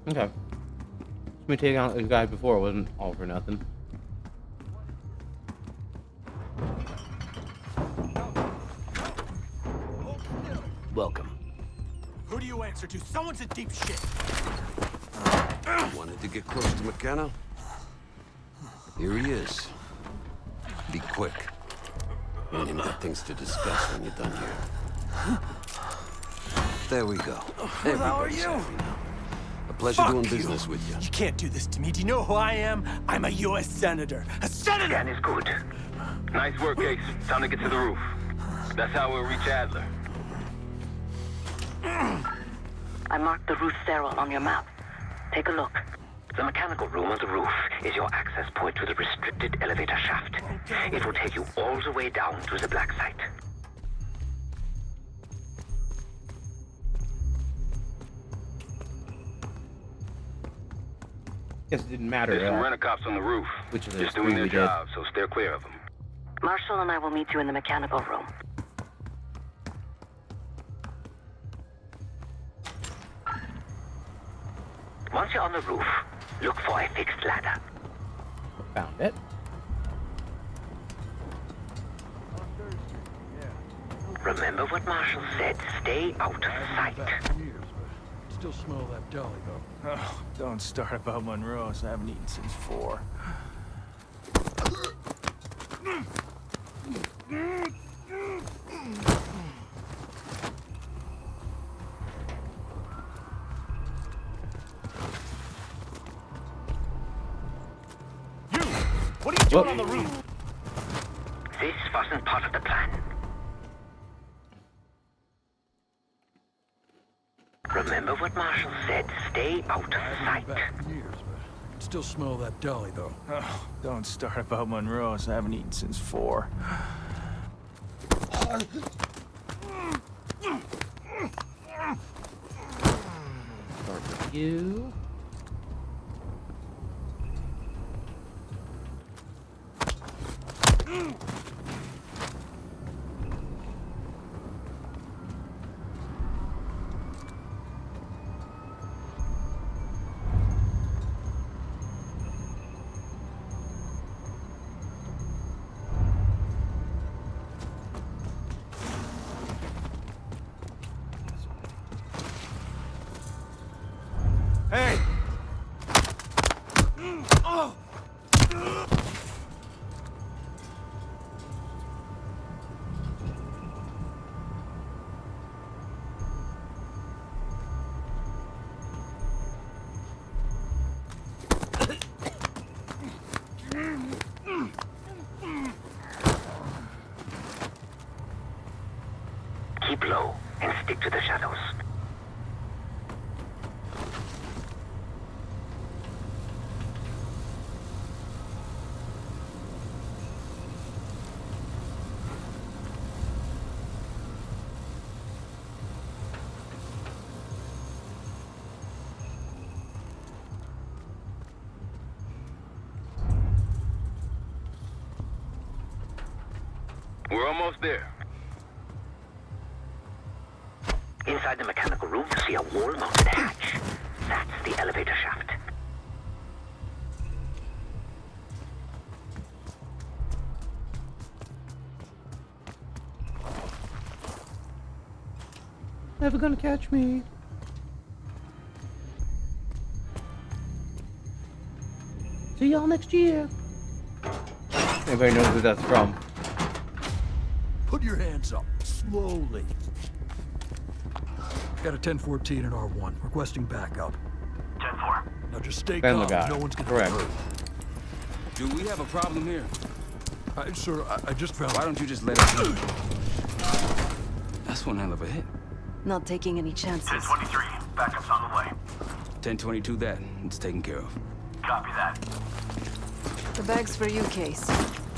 Okay. Me taking out the guy before wasn't all for nothing. Welcome. Who do you answer to? Someone's in deep shit. Wanted to get close to McKenna? Here he is. Be quick. We ain't got things to discuss when you're done here. There we go. Who the hell are you? Happy now. A pleasure Fuck doing you. business with you. You can't do this to me. Do you know who I am? I'm a U.S. senator. A senator! Scan is good. Nice work, Case. Time to get to the roof. That's how we'll reach Adler. I marked the roof stairwell on your map. Take a look. The mechanical room on the roof is your access point to the restricted elevator shaft. It will take you all the way down to the black site. Guess it didn't matter. There's some rent-a-cops on the roof. Which of those Just doing three their we did. job, so steer clear of them. Marshall and I will meet you in the mechanical room. Once you're on the roof, look for a fixed ladder. Found it. Remember what Marshall said. Stay out of sight. Still smell that deli, though. Oh, don't start about Monroe's. I haven't eaten since 4. What are you doing on the roof? This wasn't part of the plan. Remember what Marshall said. Stay out of sight. Still smell that deli, though. Oh, don't start about Monroe's. I haven't eaten since 4. Start with you. Hey! Oh! Keep low and stick to the shadows. We're almost there. Inside the mechanical room, you see a wall-mounted hatch. That's the elevator shaft. Never gonna catch me. See y'all next year. Everybody knows who that's from. Put your hands up, slowly. Got a 1014 and R1, requesting backup. 10-4. Now just stay Ben calm, Lagat. no one's gonna Correct. hurt. Do we have a problem here? Sir, I just found... Why don't you just let us know? That's one hell of a hit. Not taking any chances. 10-23. Backup's on the way. 1022 that. It's taken care of. Copy that. The bag's for you, Case.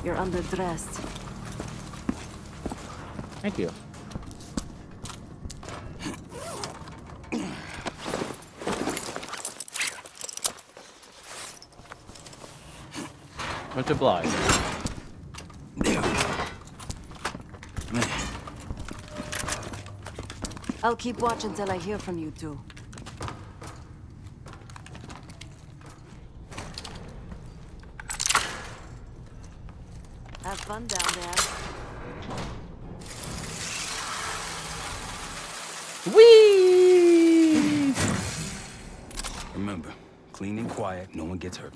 You're underdressed. Thank you. Much obliged. I'll keep watch until I hear from you two. Have fun down there. Whee! Remember, clean and quiet, no one gets hurt.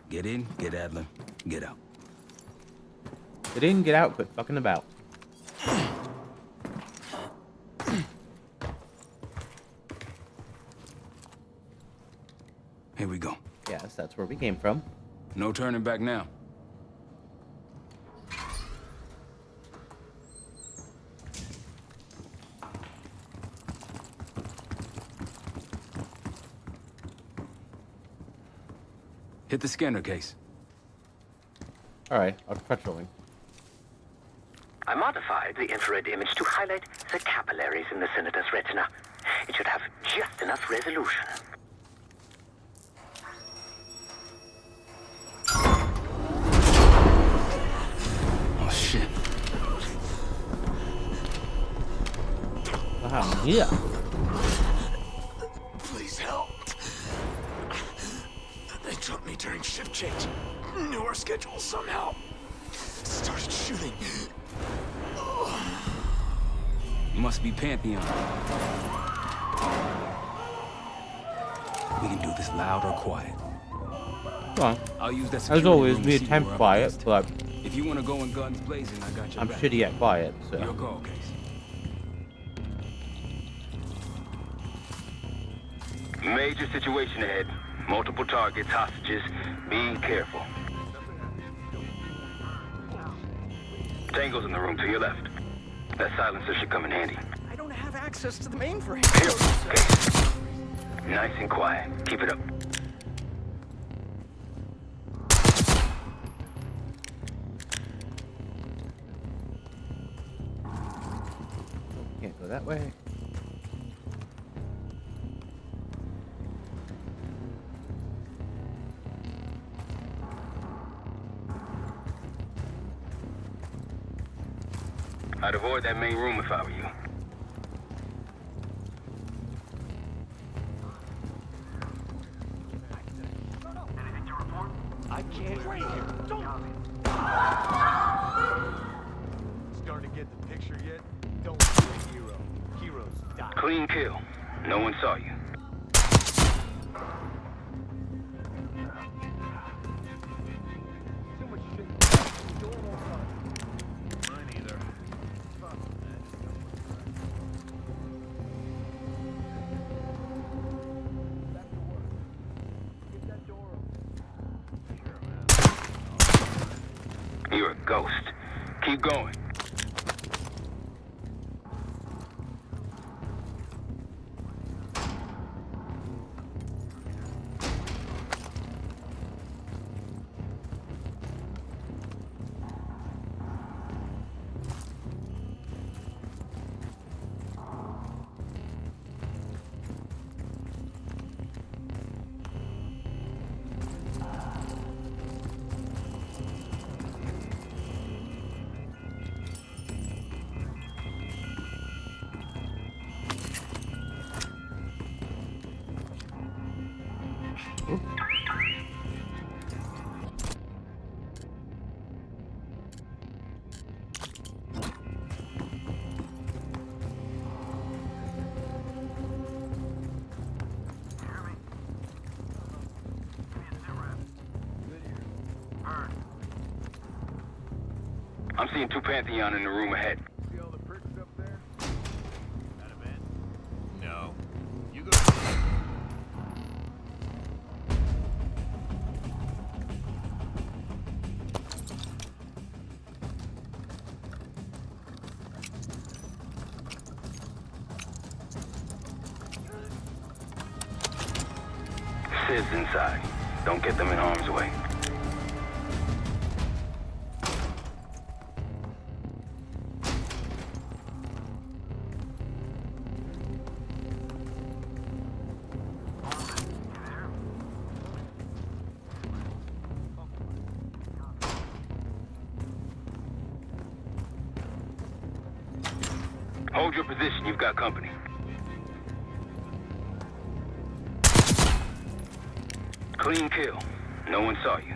Get in, get Adler, get out. Get in, get out, quit fucking about. Here we go. Yes, that's where we came from. No turning back now. Hit the scanner case. Alright, I'm patrolling. I modified the infrared image to highlight the capillaries in the Senator's retina. It should have just enough resolution. Oh, shit. Wow, yeah. Please help. They took me during shift change. Knew our schedule somehow. Started shooting. Must be Pantheon. We can do this loud or quiet. Well, I'll use that as security always, room we to see attempt we're up quiet, against. but If you want to go in guns blazing, I got your I'm back. shitty at quiet, Your so. call, Case. Major situation ahead. Multiple targets, hostages. Be careful. Tango's in the room to your left. That silencer should come in handy. I don't have access to the mainframe. Here, Case. Nice and quiet. Keep it up. Go that way. I'd avoid that main room if I were you. I can't wait here. Starting to get the picture yet? Don't be a hero. Heroes die. Clean kill. No one saw you. Too much shit. Mine either. You're a ghost. Keep going. I'm seeing two Pantheon in the room ahead. See all the pricks up there? Not a man. No. You go. Sid's inside. Don't get them in harm's way. Hold your position, you've got company. Clean kill. No one saw you.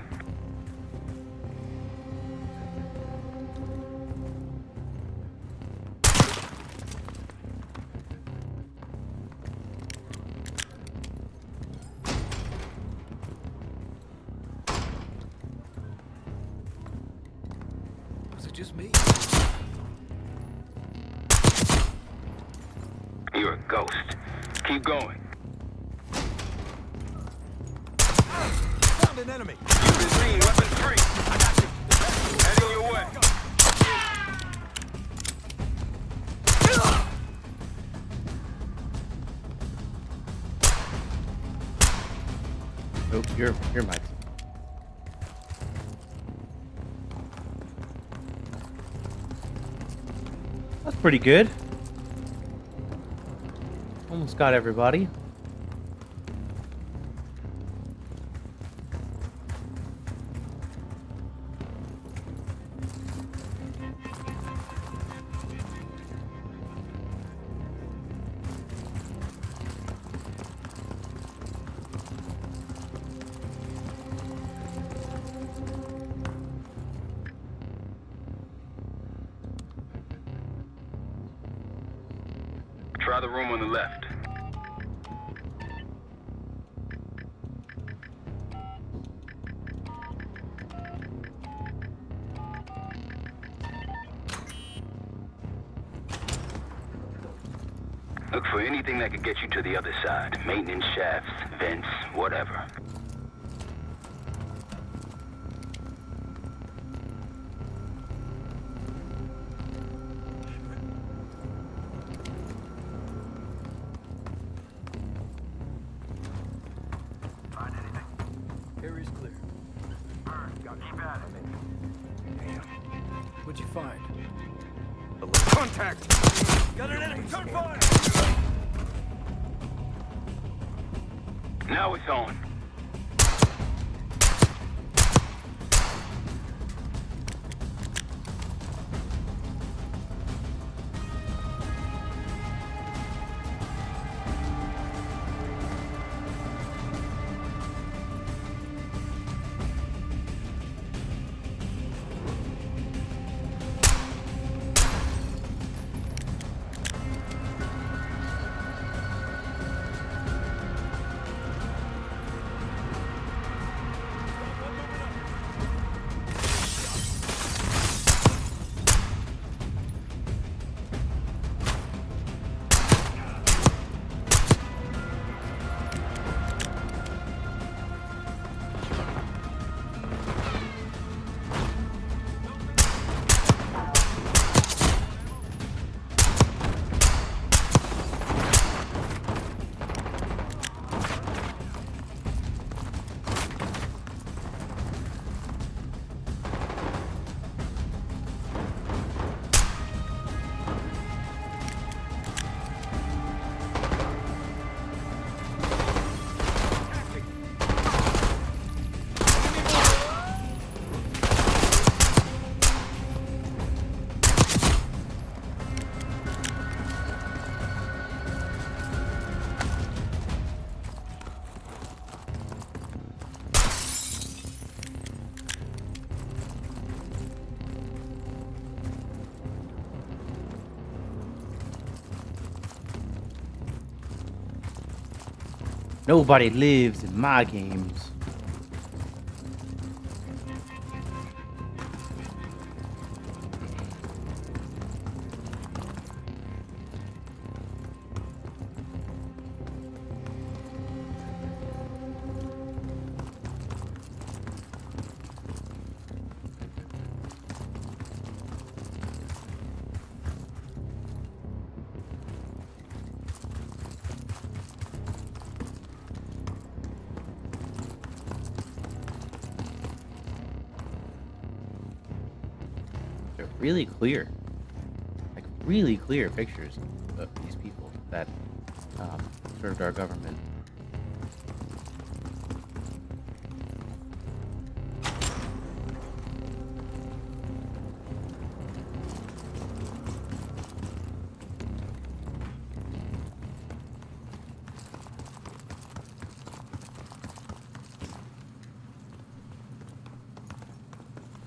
Was it just me? You're a ghost. Keep going. Found an enemy. You've been seen, weapon free. I got you. Heading your way. Oh, you're Mike. That's pretty good. Almost got everybody. Try the room on the left. Look for anything that could get you to the other side. Maintenance shafts, vents, whatever. Area's clear. Keep at it. Damn. What'd you find? Contact! Got an enemy! Turn fire! Now it's on. Nobody lives in my games. Really clear, like really clear pictures of these people that served our government.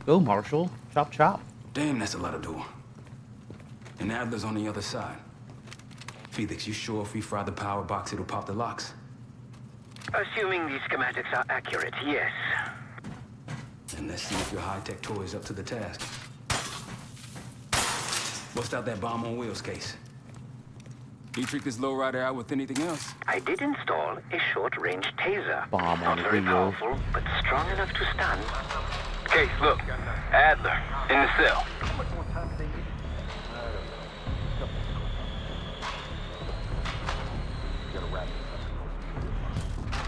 Go, Marshall. Chop, chop. Damn, that's a lot of door. And Adler's on the other side. Felix, you sure if we fry the power box, it'll pop the locks? Assuming these schematics are accurate, yes. And let's see if your high-tech toy is up to the task. Bust out that bomb on wheels case. You trick this lowrider out with anything else? I did install a short-range taser. Bomb on Not very wheels. powerful, but strong enough to stun. Case, look. Adler, in the cell.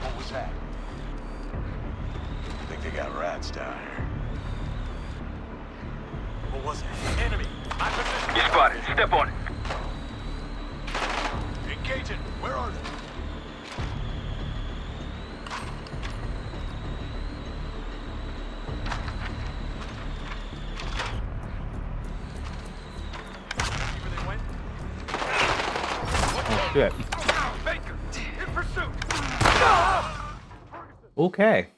What was that? I think they got rats down here. What was it? Enemy. You spotted. Step on it. Engage it. Where are they? Oh shit. Baker, in pursuit. Okay.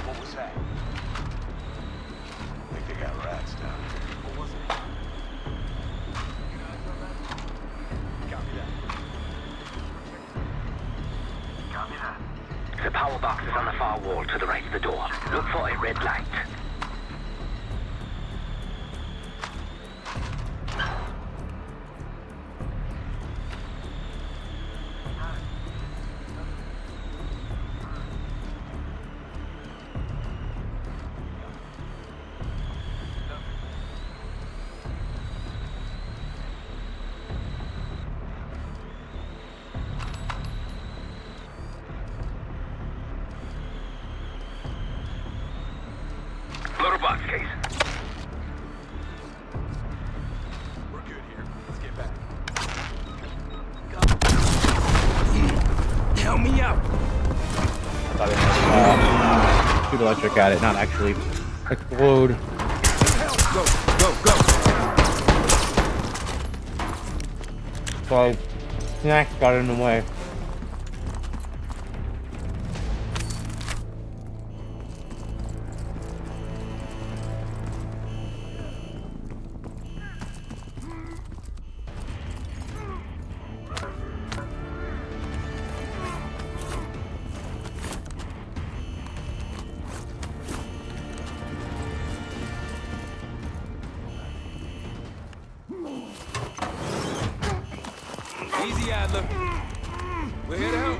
What was that? I think they got rats down here. What was it? Copy that. Copy that. The power box is on the far wall to the right of the door. Look for a red light. Help me out. I thought it might shoot electric at it, not actually explode. Go. So, snacks got in the way. Easy, Adler. We're here to help.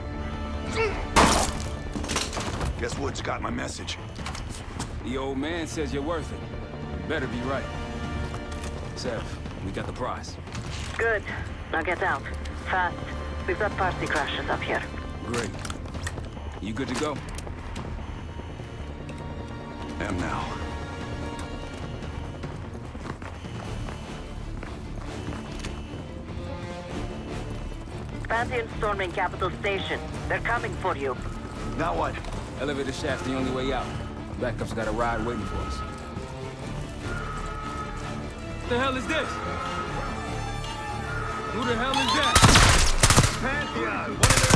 Guess Woods got my message. The old man says you're worth it. Better be right. Sev, we got the prize. Good. Now get out. Fast. We've got party crashes up here. Great. You good to go? Am now. Pantheon storming Capital Station. They're coming for you. Now what? Elevator shaft's the only way out. Backup's got a ride waiting for us. What the hell is this? Who the hell is that? Pantheon! One of their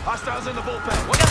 Hostiles in the bullpen. What up?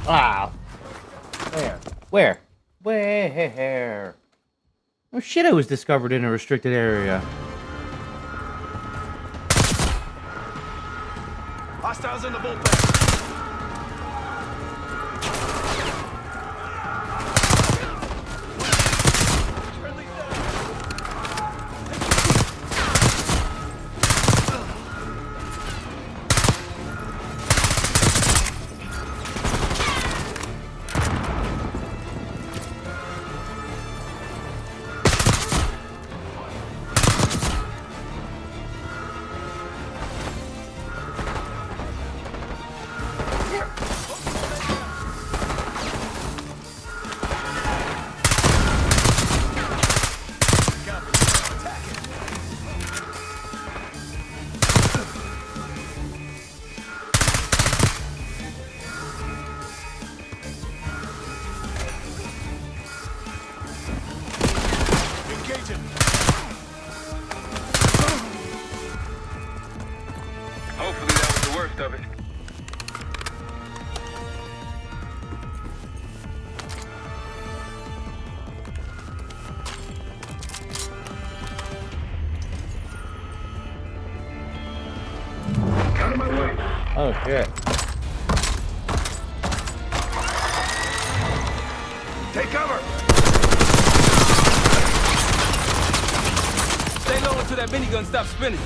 Wow. Where? Where? Oh shit, I was discovered in a restricted area. Hostiles in the bullpen. Hopefully that was the worst of it. Oh shit. Take cover! Stay low until that minigun stops spinning.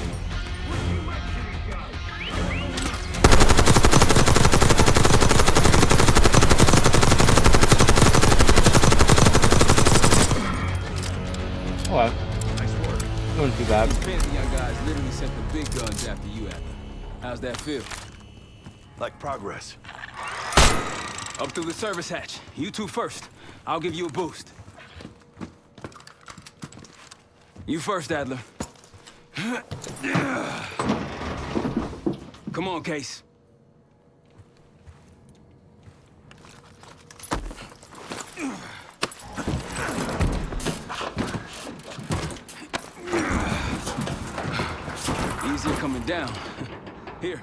Well, Nice work. doing too bad. These Pantheon guys literally sent the big guns after you, Adler. How's that feel? Like progress. Up through the service hatch. You two first. I'll give you a boost. You first, Adler. Come on, Case. Easier coming down. Here.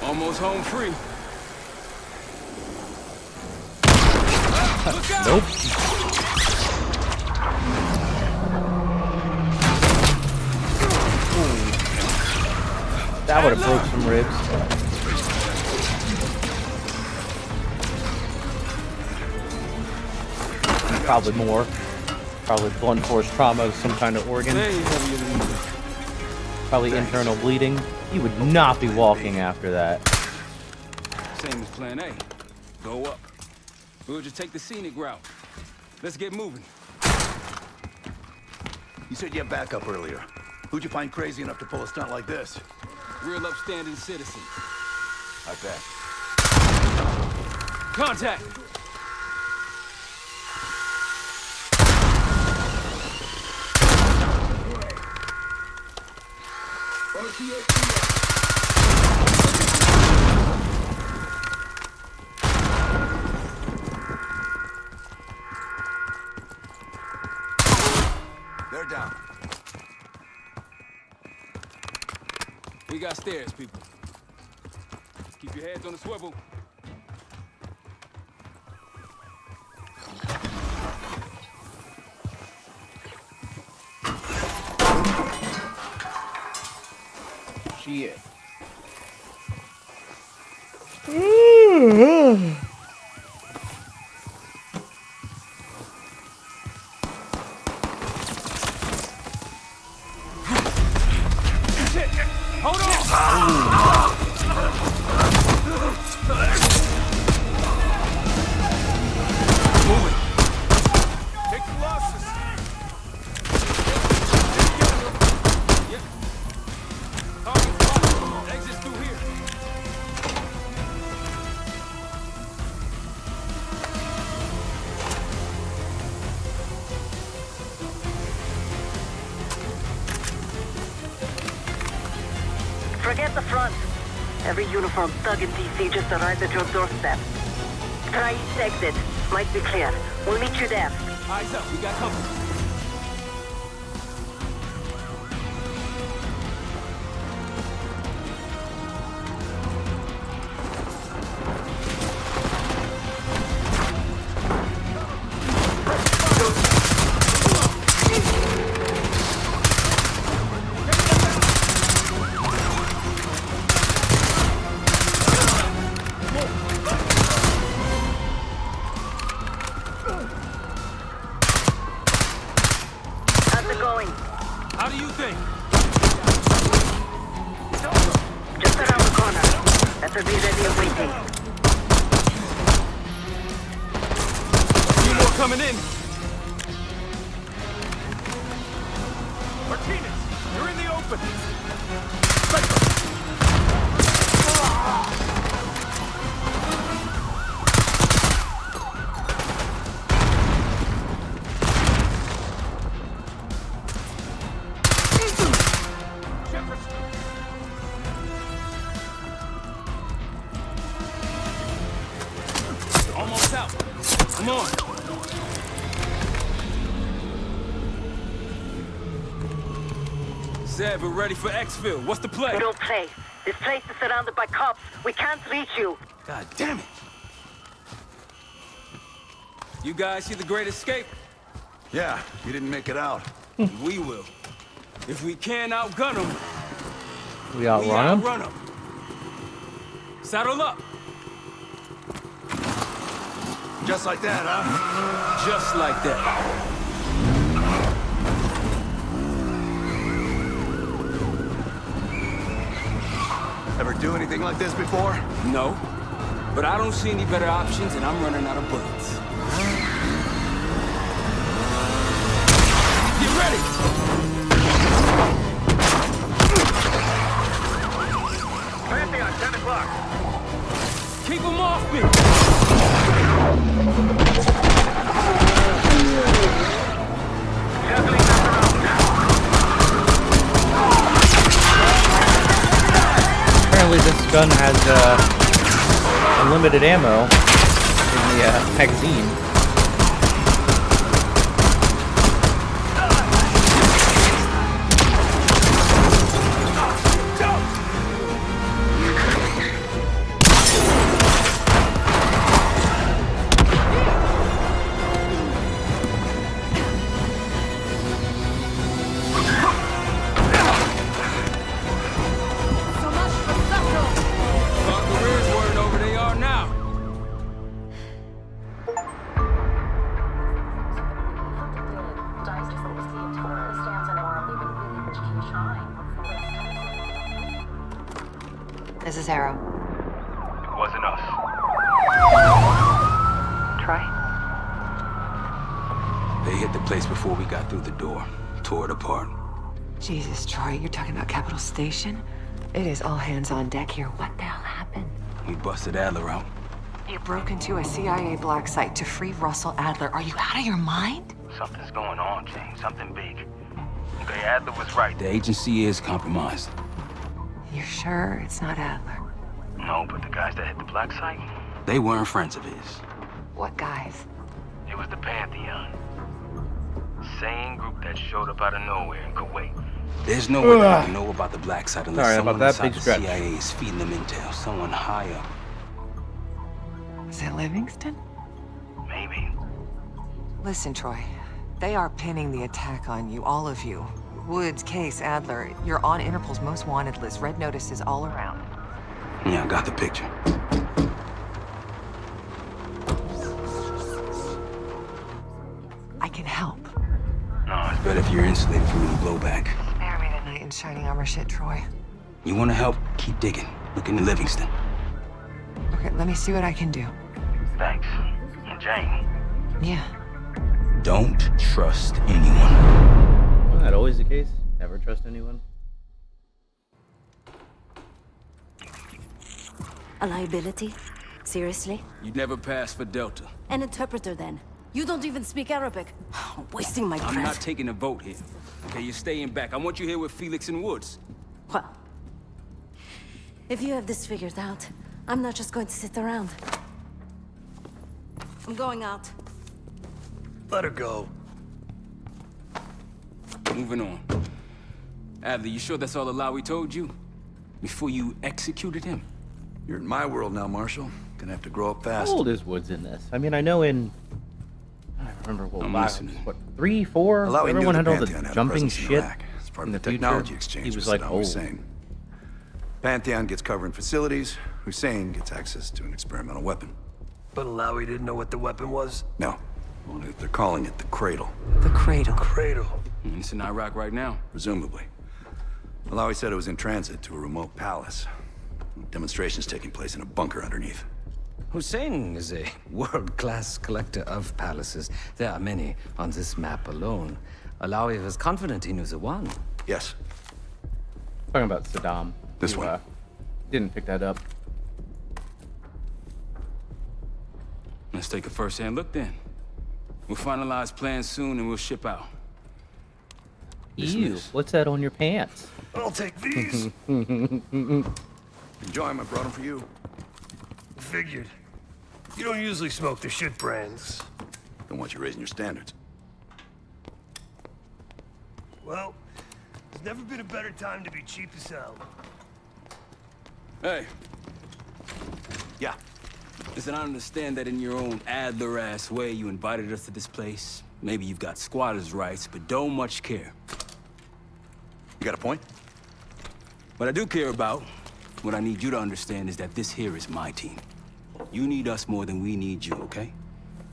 Almost home free. Nope. That would have broke some ribs. Probably more. Probably blunt force trauma of some kind of organ. Probably internal bleeding. He would not be walking after that. Same as plan A. Go up. We'll just take the scenic route. Let's get moving. You said you had backup earlier. Who'd you find crazy enough to pull a stunt like this? Real upstanding citizen. I bet. Contact! They're down. We got stairs, people. Keep your heads on the swivel. Shit. Hold on! Move it. Take the losses. Yep. Target spotted. Exit's through here. Forget the front. Every uniformed thug in DC just arrived at your doorstep. Try east exit. Might be clear. We'll meet you there. Eyes up. We got company. How's it going? How do you think? Just around the corner. Better be ready and waiting. Few more coming in. Martinez, you're in the open. Almost out. Come on. Zeb, we're ready for exfil. What's the play? We don't play. This place is surrounded by cops. We can't reach you. God damn it. You guys see the Great Escape? Yeah, you didn't make it out. We will. If we can't outgun them, We outrun him? outrun them. Saddle up. Just like that, huh? Just like that. Ever do anything like this before? No. But I don't see any better options, and I'm running out of bullets. Get ready! Pantheon, 10 o'clock. Keep them off me! Apparently this gun has unlimited ammo in the magazine. Our careers weren't over, they are now. This is Arrow. Wasn't us. Troy? They hit the place before we got through the door. Tore it apart. Jesus, Troy, you're talking about Capital Station? It is all hands on deck here. What the hell happened? We busted Adler out. You broke into a CIA black site to free Russell Adler. Are you out of your mind? Something's going on, Jane. Something big. Okay, Adler was right. The agency is compromised. You're sure it's not Adler? No, but the guys that hit the black site, They weren't friends of his. What guys? it was the Pantheon. Same group that showed up out of nowhere in Kuwait. There's no way they can know about the black site unless Sorry someone about that inside big the stretch. CIA is feeding them intel. Someone high up. Is it Livingston? Maybe. Listen, Troy. They are pinning the attack on you, all of you. Woods, Case, Adler. You're on Interpol's most wanted list. Red notices all around. Yeah, I got the picture. I can help. No, it's better if you're insulated from any blowback. Spare me tonight in shining armor shit, Troy. You want to help? Keep digging. Look into Livingston. Okay, let me see what I can do. Thanks. And Jane. Yeah. Don't trust anyone. Isn't that always the case? Never trust anyone? A liability? Seriously? You never passed for Delta. An interpreter then? You don't even speak Arabic. Wasting my breath. I'm not taking a vote here. Okay, you're staying back. I want you here with Felix and Woods. Well, if you have this figured out, I'm not just going to sit around. I'm going out. Let her go. Moving on. Adler, you sure that's all Alawi told you? Before you executed him? You're in my world now, Marshal. Gonna have to grow up fast. How old is Woods in this? I mean, I know in... I don't remember what, I'm last, listening. what 3, 4? Alawi knew Everyone the had all the Pantheon had a jumping presence in shit Iraq. It's part in of the the technology future. exchange. He was with like Saddam old. Hussein. Pantheon gets covering facilities. Hussein gets access to an experimental weapon. But Alawi didn't know what the weapon was? No. Well, they're calling it the Cradle. The Cradle. Cradle. It's in Iraq right now. Presumably. Alawi said it was in transit to a remote palace. Demonstrations taking place in a bunker underneath. Hussein is a world-class collector of palaces. There are many on this map alone. Alawi was confident he knew the one. Yes. Talking about Saddam. This You, one. Didn't pick that up. Let's take a first-hand look then. We'll finalize plans soon and we'll ship out. Ew, what's that on your pants? I'll take these. Enjoy them. I brought them for you. Figured. You don't usually smoke the shit brands. Don't want you raising your standards. Well, there's never been a better time to be cheap as hell. Hey. Yeah. Listen, I understand that in your own Adler-ass way, you invited us to this place. Maybe you've got squatters' rights, but don't much care. You got a point? What I do care about, what I need you to understand is that this here is my team. You need us more than we need you, okay?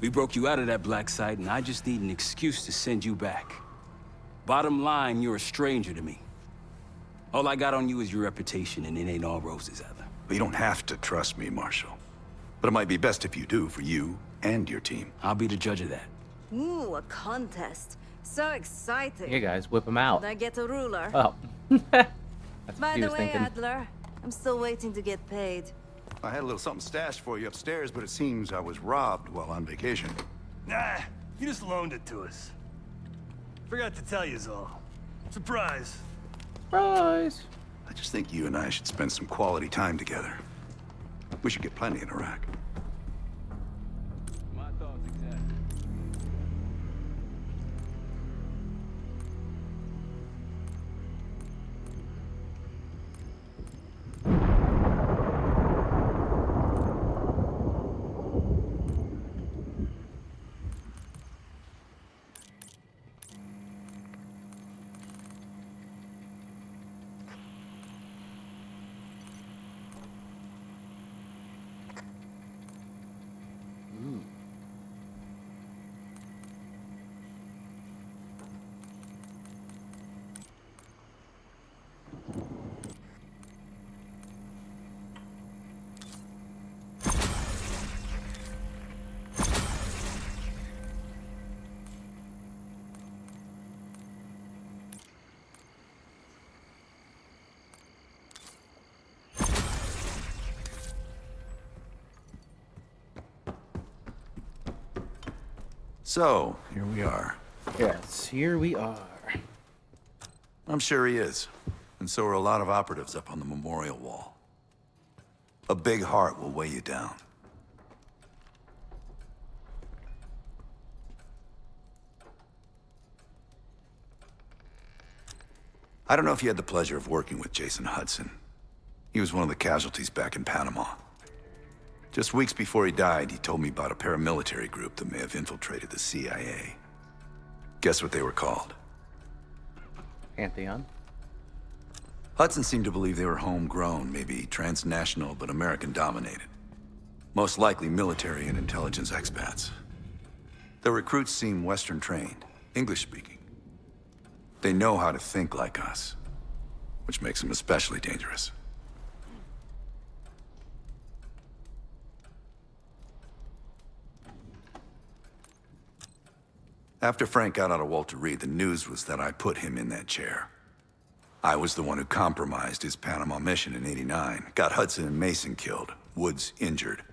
We broke you out of that black site, and I just need an excuse to send you back. Bottom line, you're a stranger to me. All I got on you is your reputation, and it ain't all roses, Adler. But you don't have to trust me, Marshal. But it might be best if you do, for you and your team. I'll be the judge of that. Ooh, a contest. So exciting. Here, guys, whip him out. Can I get a ruler? Oh. That's what By she the was way, thinking. Adler, I'm still waiting to get paid. I had a little something stashed for you upstairs, but it seems I was robbed while on vacation. Nah, you just loaned it to us. Forgot to tell yous all. Surprise. Surprise. I just think you and I should spend some quality time together. We should get plenty in Iraq. My thoughts exactly. So, here we are. Yes, here we are. I'm sure he is. And so are a lot of operatives up on the memorial wall. A big heart will weigh you down. I don't know if you had the pleasure of working with Jason Hudson. He was one of the casualties back in Panama. Just weeks before he died, he told me about a paramilitary group that may have infiltrated the CIA. Guess what they were called? Pantheon. Hudson seemed to believe they were homegrown, maybe transnational, but American-dominated. Most likely military and intelligence expats. The recruits seem Western-trained, English-speaking. They know how to think like us, which makes them especially dangerous. After Frank got out of Walter Reed, the news was that I put him in that chair. I was the one who compromised his Panama mission in '89, got Hudson and Mason killed, Woods injured.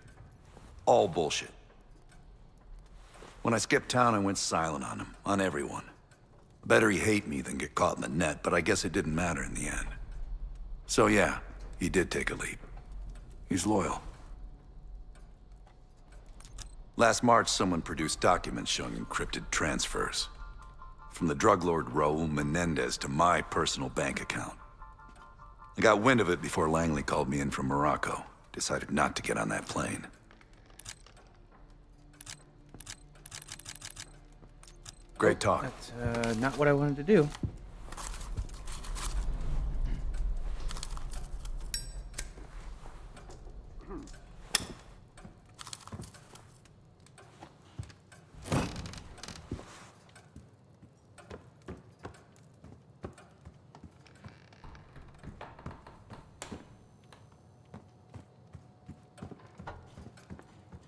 All bullshit. When I skipped town, I went silent on him, on everyone. Better he hate me than get caught in the net, but I guess it didn't matter in the end. So yeah, he did take a leap. He's loyal. Last March, someone produced documents showing encrypted transfers. From the drug lord Raul Menendez to my personal bank account. I got wind of it before Langley called me in from Morocco. Decided not to get on that plane. Great talk. That's not what I wanted to do.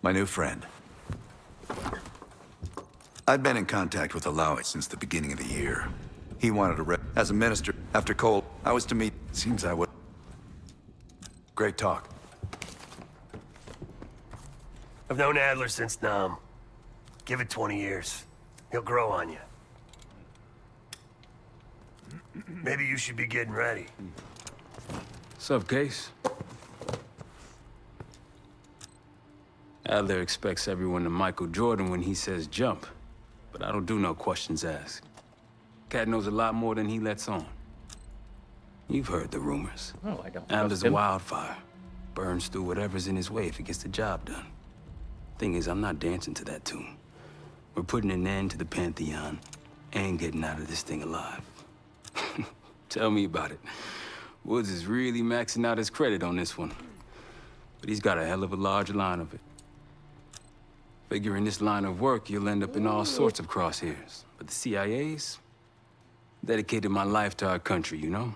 My new friend. I'd been in contact with Alawi since the beginning of the year. He wanted to as a minister. After Cole, I was to meet. Seems I would. Great talk. I've known Adler since Nam. Give it 20 years. He'll grow on you. Maybe you should be getting ready. Sup, Case? Adler expects everyone to Michael Jordan when he says jump, but I don't do no questions asked. Cat knows a lot more than he lets on. You've heard the rumors. Oh, I don't. Adler's a wildfire. Burns through whatever's in his way if he gets the job done. Thing is, I'm not dancing to that tune. We're putting an end to the Pantheon and getting out of this thing alive. Tell me about it. Woods is really maxing out his credit on this one. But he's got a hell of a large line of it. Figure in this line of work, you'll end up in all sorts of crosshairs. But the CIA's dedicated my life to our country, you know?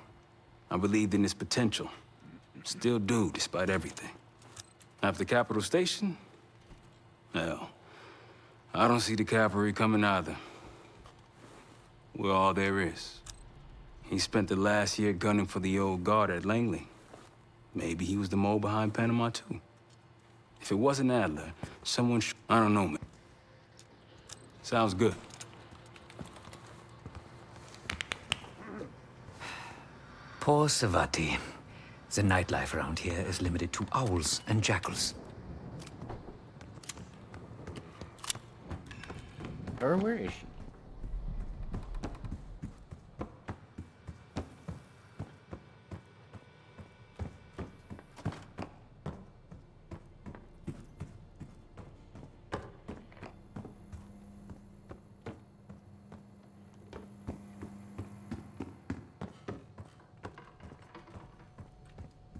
I believed in its potential. Still do, despite everything. After Capital Station? Hell, I don't see the cavalry coming either. We're all there is. He spent the last year gunning for the old guard at Langley. Maybe he was the mole behind Panama, too. If it wasn't Adler, someone I don't know, man. Sounds good. Poor Savati. The nightlife around here is limited to owls and jackals. Or where is she?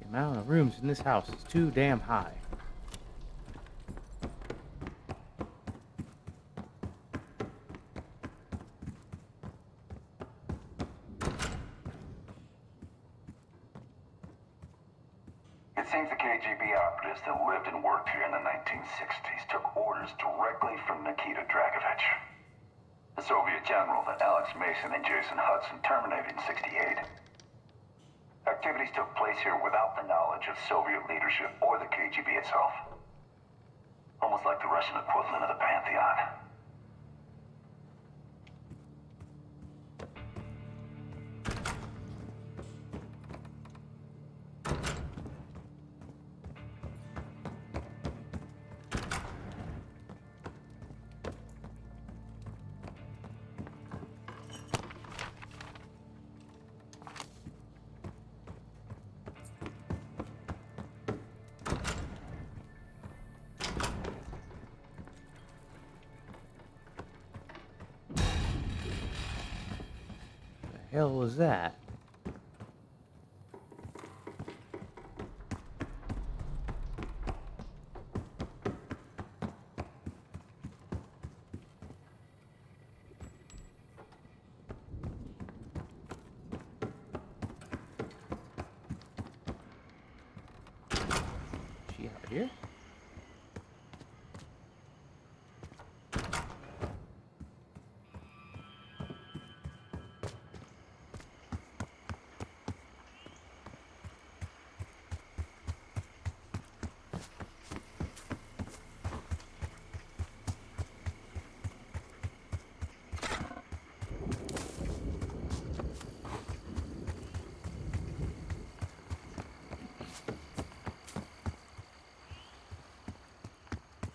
The amount of rooms in this house is too damn high. It seems the KGB operatives that lived and worked here in the 1960s took orders directly from Nikita Dragovich, the Soviet general that Alex Mason and Jason Hudson terminated in '68. Activities took place here without the knowledge of Soviet leadership or the KGB itself. Almost like the Russian equivalent of the Pantheon. The hell was that? She out here?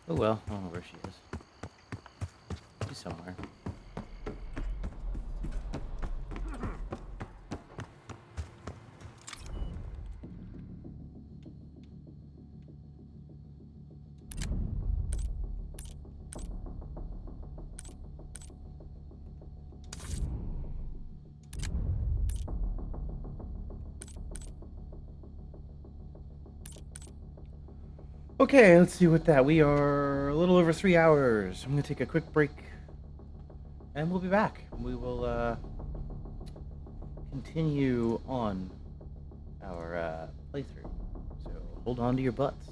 Oh well, I don't know where she is. She's somewhere. Okay, let's see what that. We are a little over 3 hours. I'm gonna take a quick break, and we'll be back. We will continue on our playthrough. So hold on to your butts.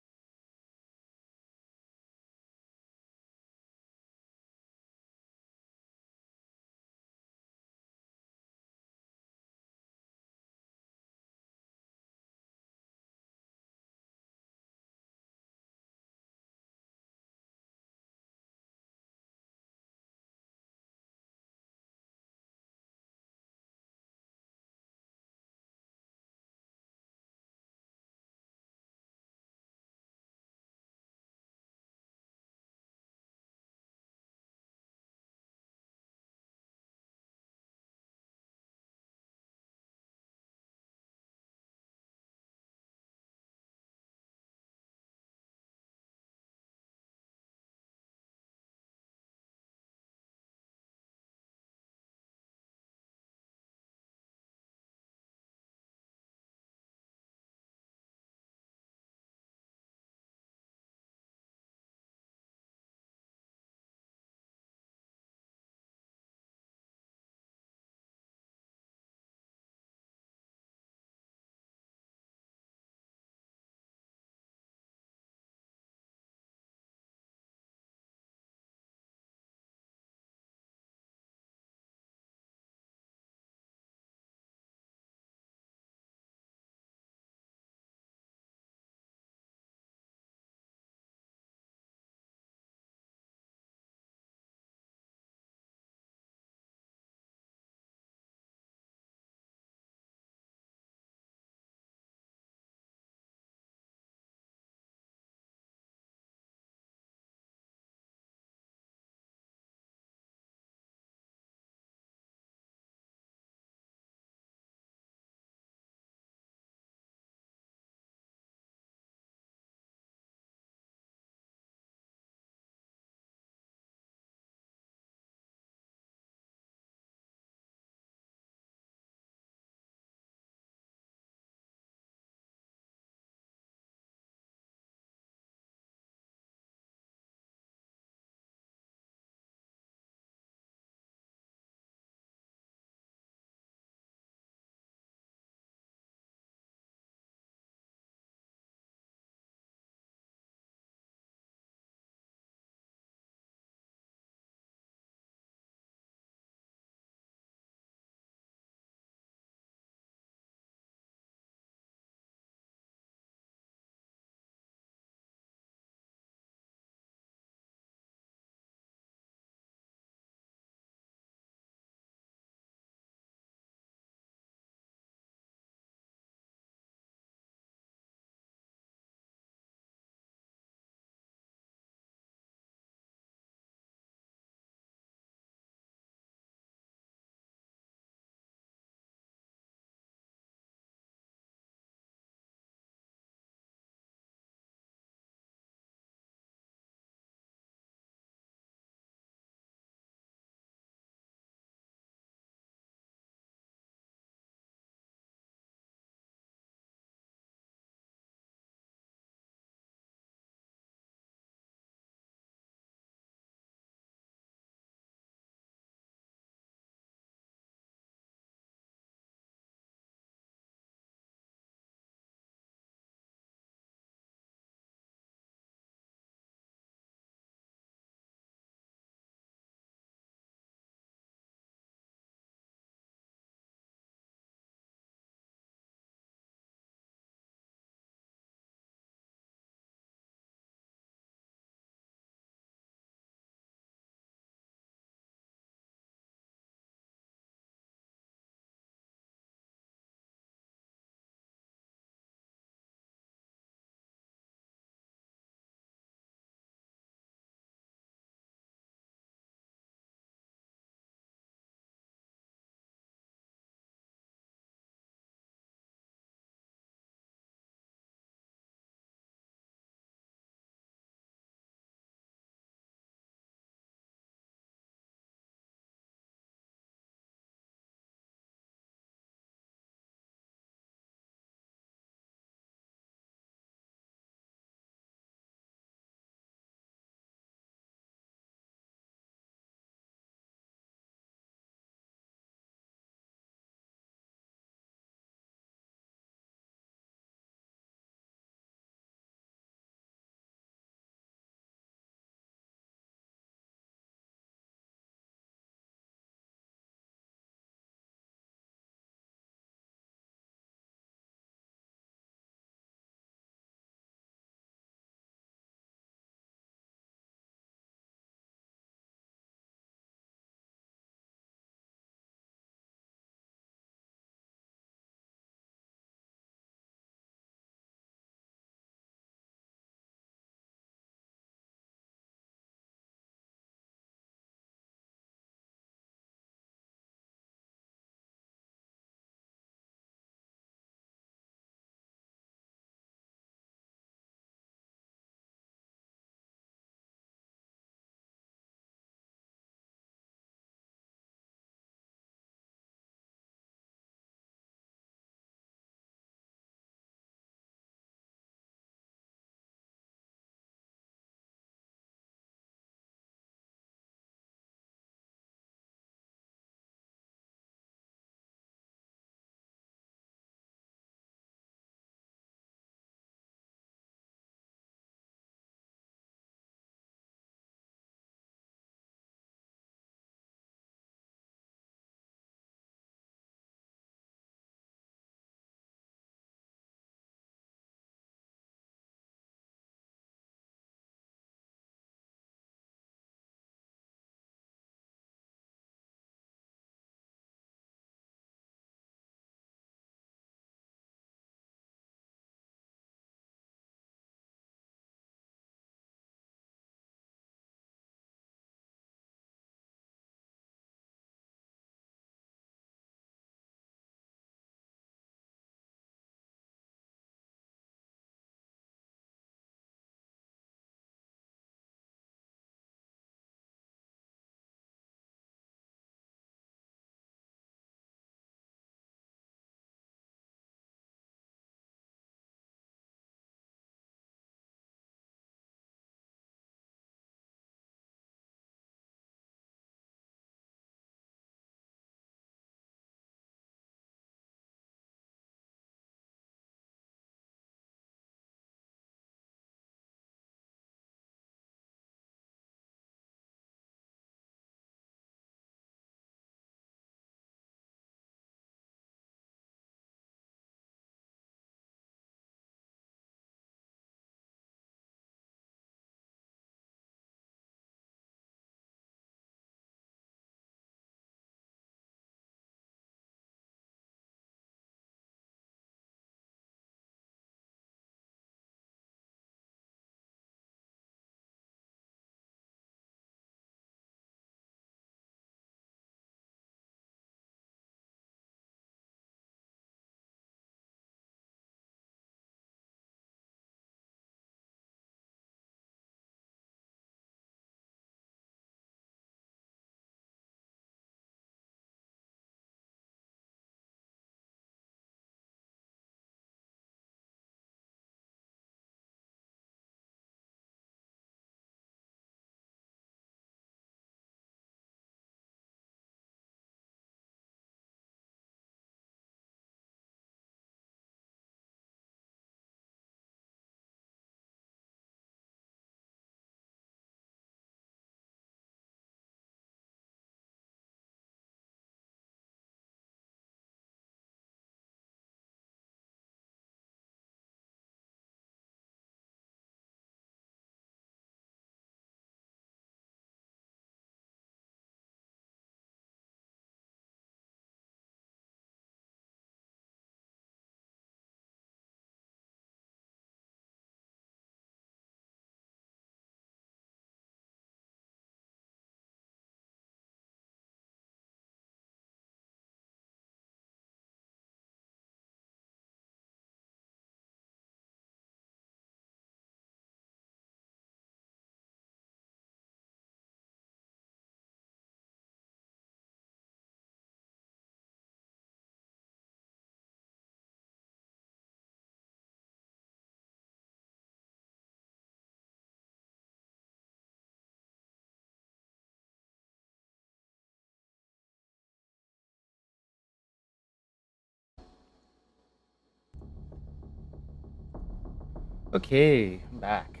Okay, I'm back.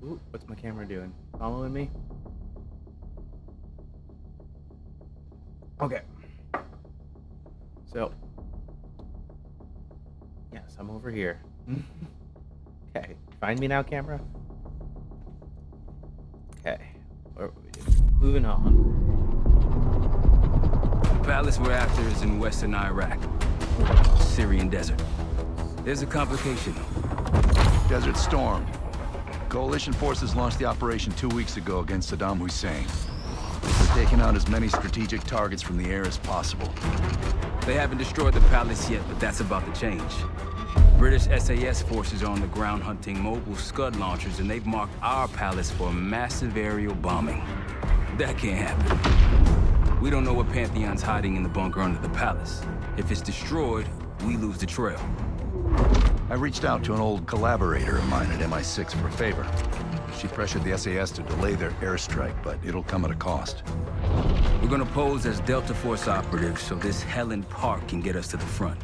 Ooh, what's my camera doing? Following me? Okay. So, yes, I'm over here. Okay, find me now, camera. Okay, what are we doing? Moving on. The palace we're after is in western Iraq, Syrian desert. There's a complication. Desert Storm. Coalition forces launched the operation 2 weeks ago against Saddam Hussein. They're taking out as many strategic targets from the air as possible. They haven't destroyed the palace yet, but that's about to change. British SAS forces are on the ground hunting mobile Scud launchers, and they've marked our palace for a massive aerial bombing. That can't happen. We don't know what Pantheon's hiding in the bunker under the palace. If it's destroyed, we lose the trail. I reached out to an old collaborator of mine at MI6 for a favor. She pressured the SAS to delay their airstrike, but it'll come at a cost. We're gonna pose as Delta Force operatives so this Helen Park can get us to the front.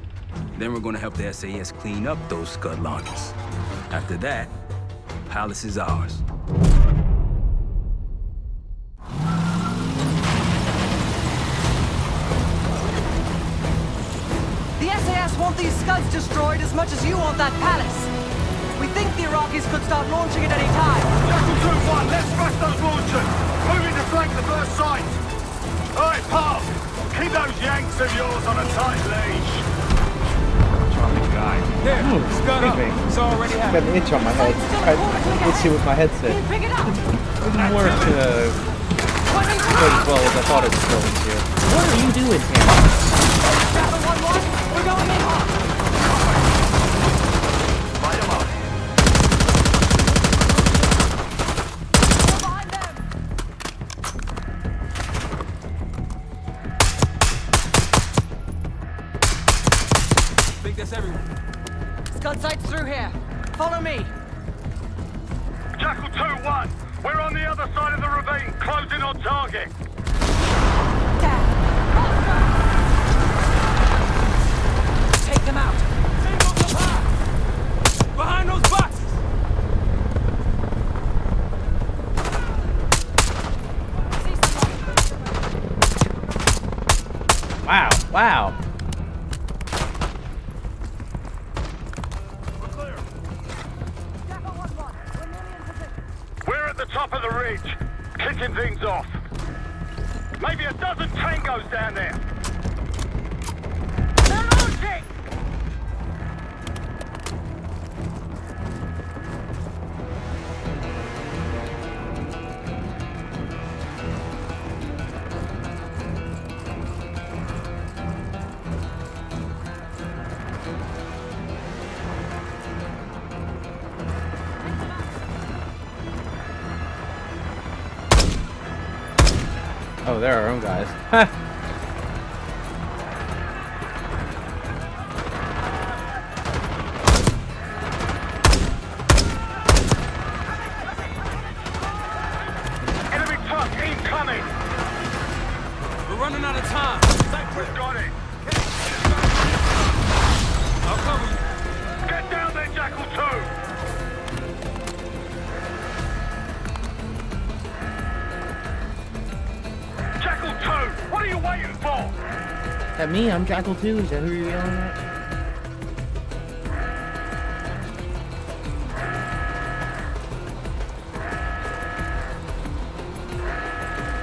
Then we're gonna help the SAS clean up those Scud launchers. After that, Palace is ours. The SAS want these Scuds destroyed as much as you want that palace. We think the Iraqis could start launching at any time. Jackal 2-1, let's smash those launchers! Moving to flank the first site! Alright, Park! Keep those Yanks of yours on a tight leash! Guy. There, Scud up. It's already I've got happened. an itch on my head. I itchy with my headset. It didn't work quite as well as I thought it was going to. What are you doing here? Jackal 1-1, we're going in hot. Light 'em up. We're behind them. Think that's everyone. Scud sights through here. Follow me. Jackal 2-1, we're on the other side of the ravine, closing on target. Take them out. Behind those boxes! Wow, wow. We're at the top of the ridge, kicking things off. Maybe a dozen tangos down there. They're launching! Oh, they're our own guys. Enemy truck incoming! We're running out of time. We've got it! I'll cover you. Get down there, Jackal 2! Jackal 2, what are you waiting for? Is that me? I'm Jackal 2. Is that who you're yelling at?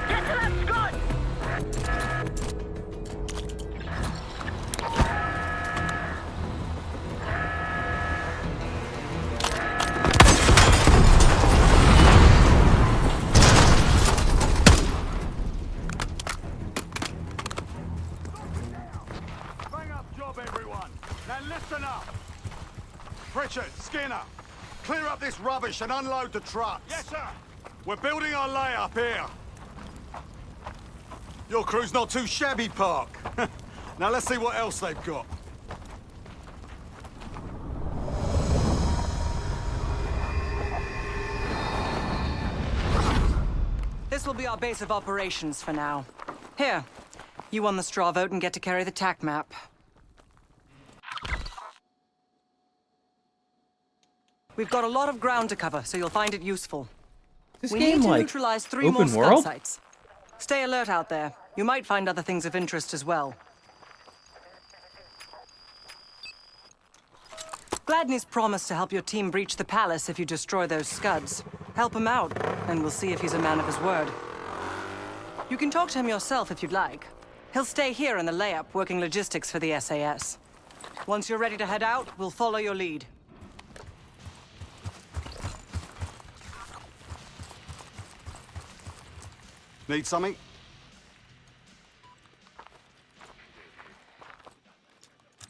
Get to that Scud! Bang up job, everyone. Now listen up. Pritchard, Skinner, clear up this rubbish and unload the trucks. Yes, sir. We're building our layup here. Your crew's not too shabby, Park. Now let's see what else they've got. This will be our base of operations for now. Here, you won the straw vote and get to carry the TAC map. We've got a lot of ground to cover, so you'll find it useful. This We game need to like neutralize 3 more open scout world? sites. Stay alert out there. You might find other things of interest as well. Gladney's promised to help your team breach the palace if you destroy those scuds. Help him out, and we'll see if he's a man of his word. You can talk to him yourself if you'd like. He'll stay here in the layup, working logistics for the SAS. Once you're ready to head out, we'll follow your lead. Need something?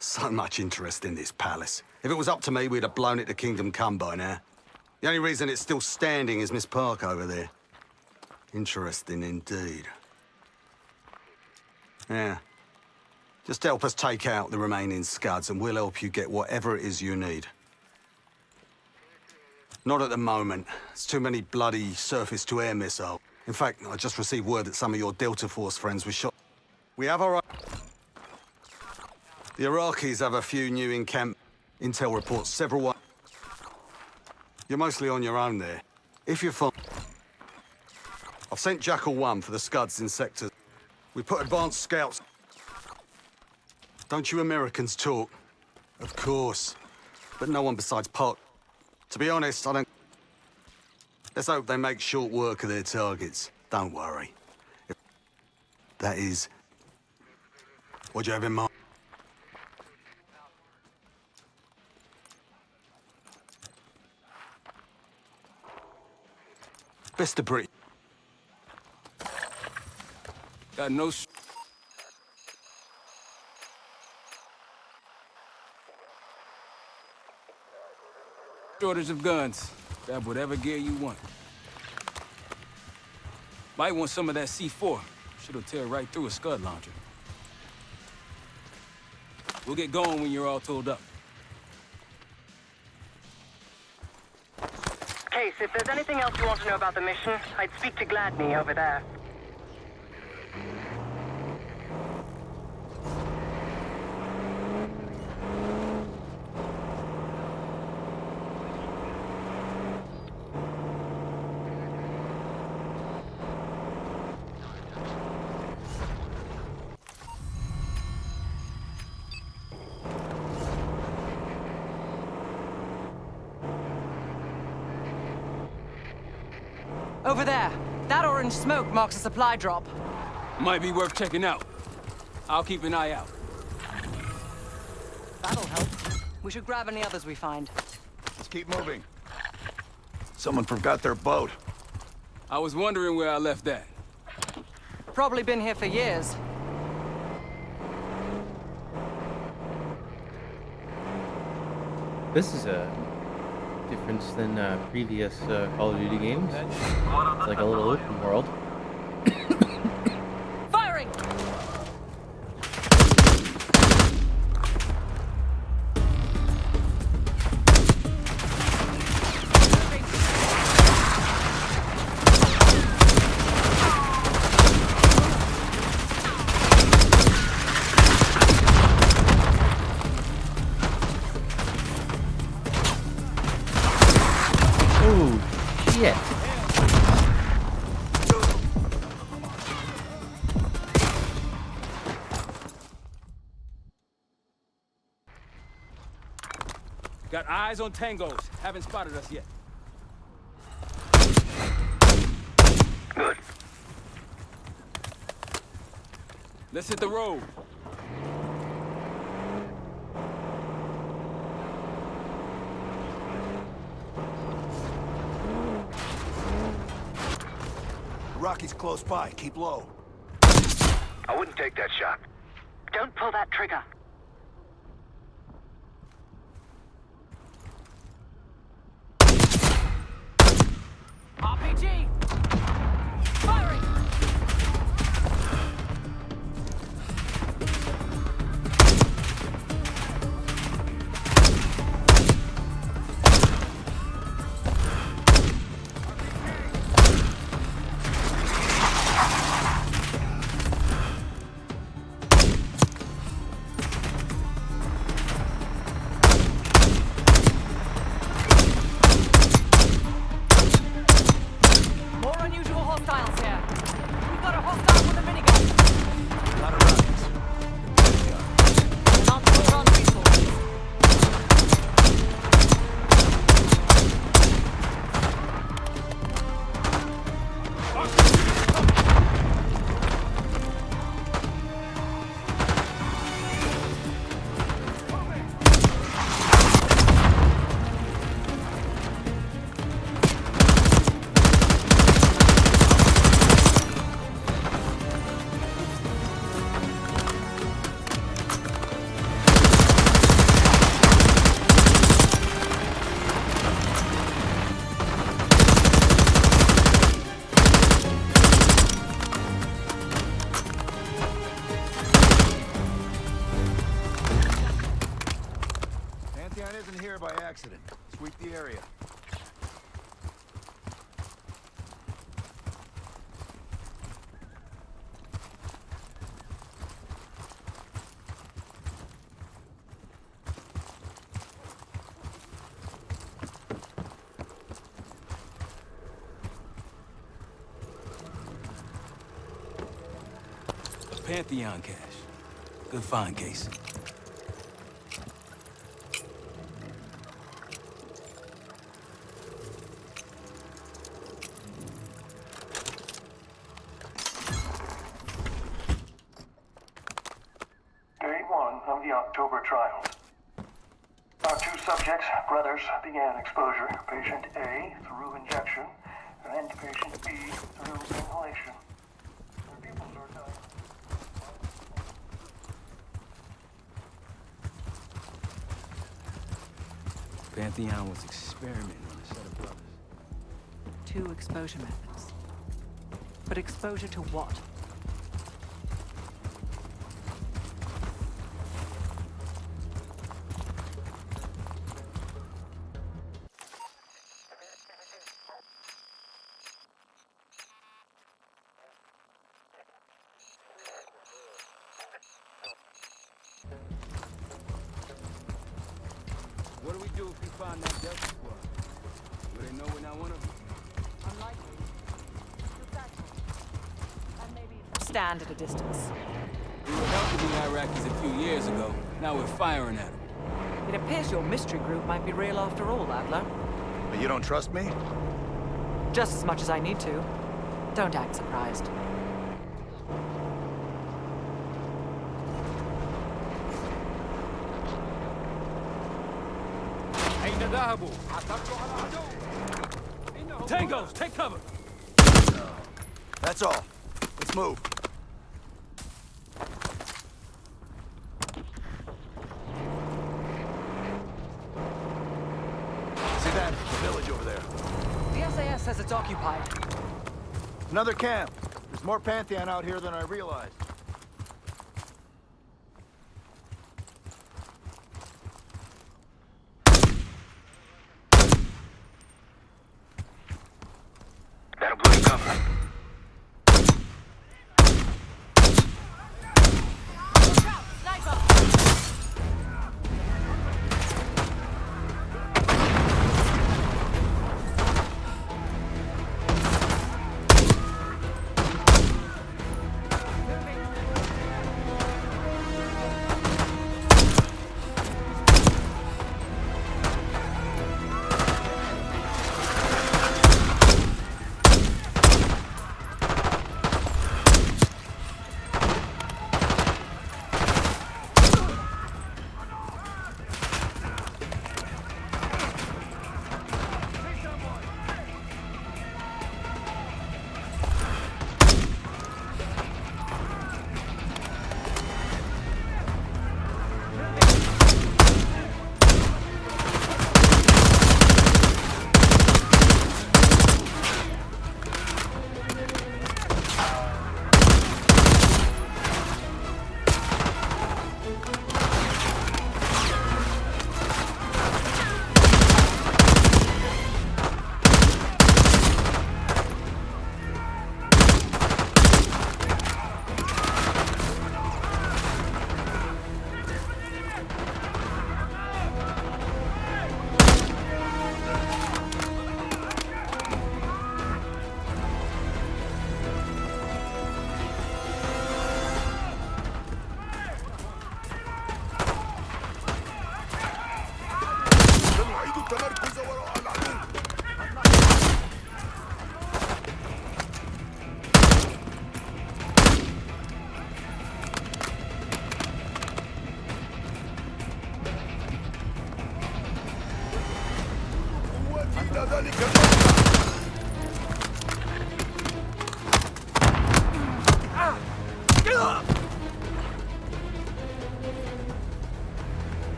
So much interest in this palace. If it was up to me, we'd have blown it to Kingdom Come by now. The only reason it's still standing is Miss Park over there. Interesting indeed. Yeah. Just help us take out the remaining scuds and we'll help you get whatever it is you need. Not at the moment. It's too many bloody surface-to-air missiles. In fact, I just received word that some of your Delta Force friends were shot. We have our... The Iraqis have a few new in-camp intel reports, several... You're mostly on your own there. If you're fine... I've sent Jackal 1 for the scuds in sectors. We put advanced scouts... Don't you Americans talk? Of course. But no one besides Park. To be honest, I don't... Let's hope they make short work of their targets. Don't worry. That is... What do you have in mind? Best of breed. Got no shortage of guns. Grab whatever gear you want. Might want some of that C4. Shit'll tear right through a scud launcher. We'll get going when you're all tooled up. Case, if there's anything else you want to know about the mission, I'd speak to Gladney over there. Over there. That orange smoke marks a supply drop. Might be worth checking out. I'll keep an eye out. That'll help. We should grab any others we find. Let's keep moving. Someone forgot their boat. I was wondering where I left that. Probably been here for years. This is a difference than previous Call of Duty games. It's like a little open world. Firing! Oh, shit. Got eyes on tangos. Haven't spotted us yet. Good. Let's hit the road. Rocky's close by. Keep low. I wouldn't take that shot. Don't pull that trigger. RPG! Firing! accident. Sweep the area. Pantheon cache. Good find, Case. Day 1 of the October trials. Our two subjects, brothers, began exposure. Patient A through injection, and patient B through inhalation. Their pupils are dying. Pantheon was experimenting on a set of brothers. 2 exposure methods. But exposure to what? What do we do if we find that Delta Squad? Do they know we're not one of them? Unlikely. And maybe stand at a distance. We were helping the Iraqis a few years ago. Now we're firing at them. It appears your mystery group might be real after all, Adler. But you don't trust me? Just as much as I need to. Don't act surprised. Tangos, take cover! That's all. Let's move. See that? The village over there. The SAS says it's occupied. Another camp. There's more Pantheon out here than I realized. That'll blow your cover.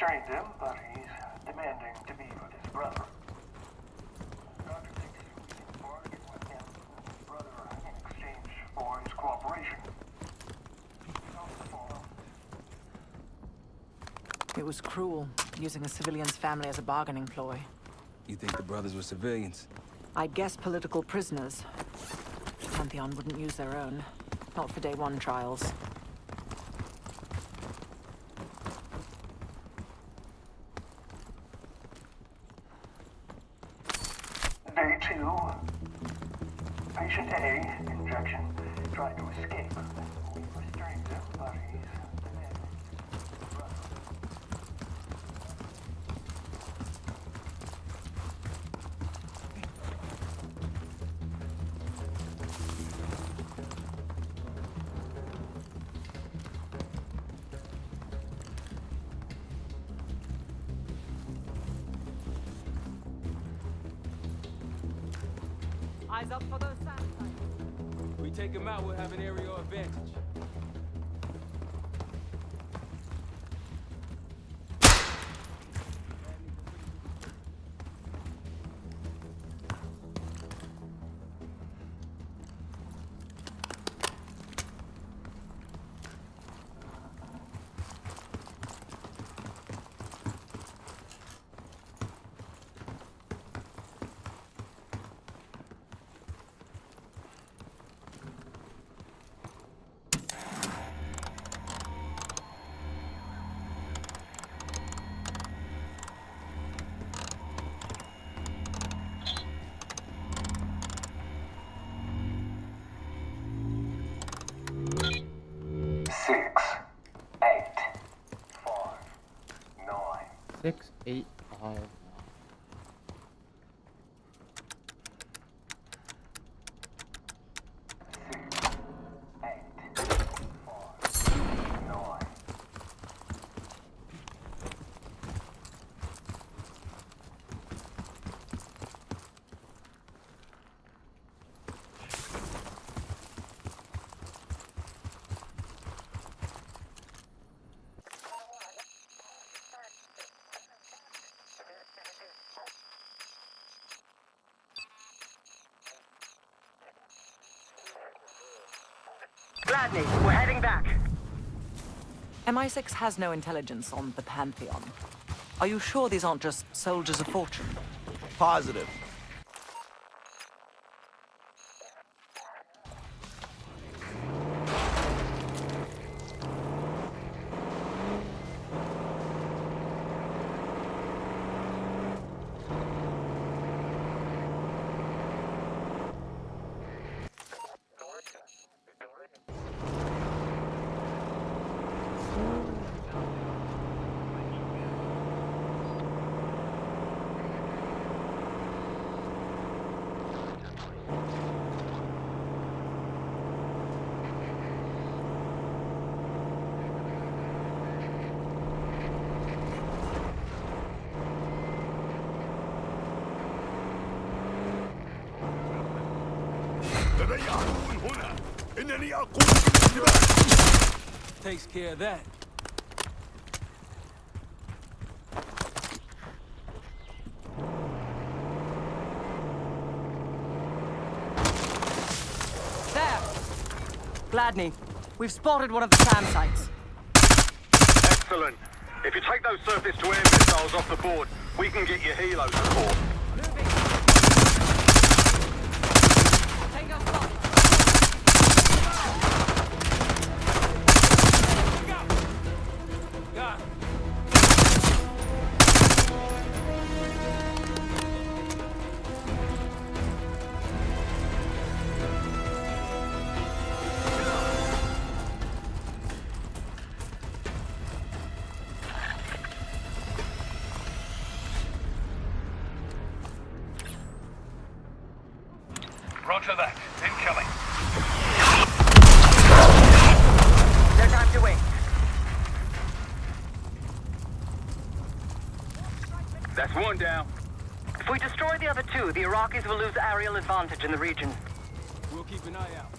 restrained him, but he's demanding to be with his brother. Dr. thinks we can bargain with him and his brother in exchange for his cooperation. It was cruel, using a civilian's family as a bargaining ploy. You think the brothers were civilians? I'd guess political prisoners. Pantheon wouldn't use their own. Not for day one trials. Day 2. Patient A, injection, tried to escape. We restrained him, but he's demanding his brother. Eyes up for those sand sites. If we take him out, we'll have an aerial advantage. Six, eight, five. Gladney, we're heading back. MI6 has no intelligence on the Pantheon. Are you sure these aren't just soldiers of fortune? Positive. Takes care of that. There! Gladney, we've spotted one of the SAM sites. Excellent. If you take those surface-to-air missiles off the board, we can get your helo support. Take your spot. Got it. Roger that. Incoming. No time to wait. That's one down. If we destroy the other two, the Iraqis will lose aerial advantage in the region. We'll keep an eye out.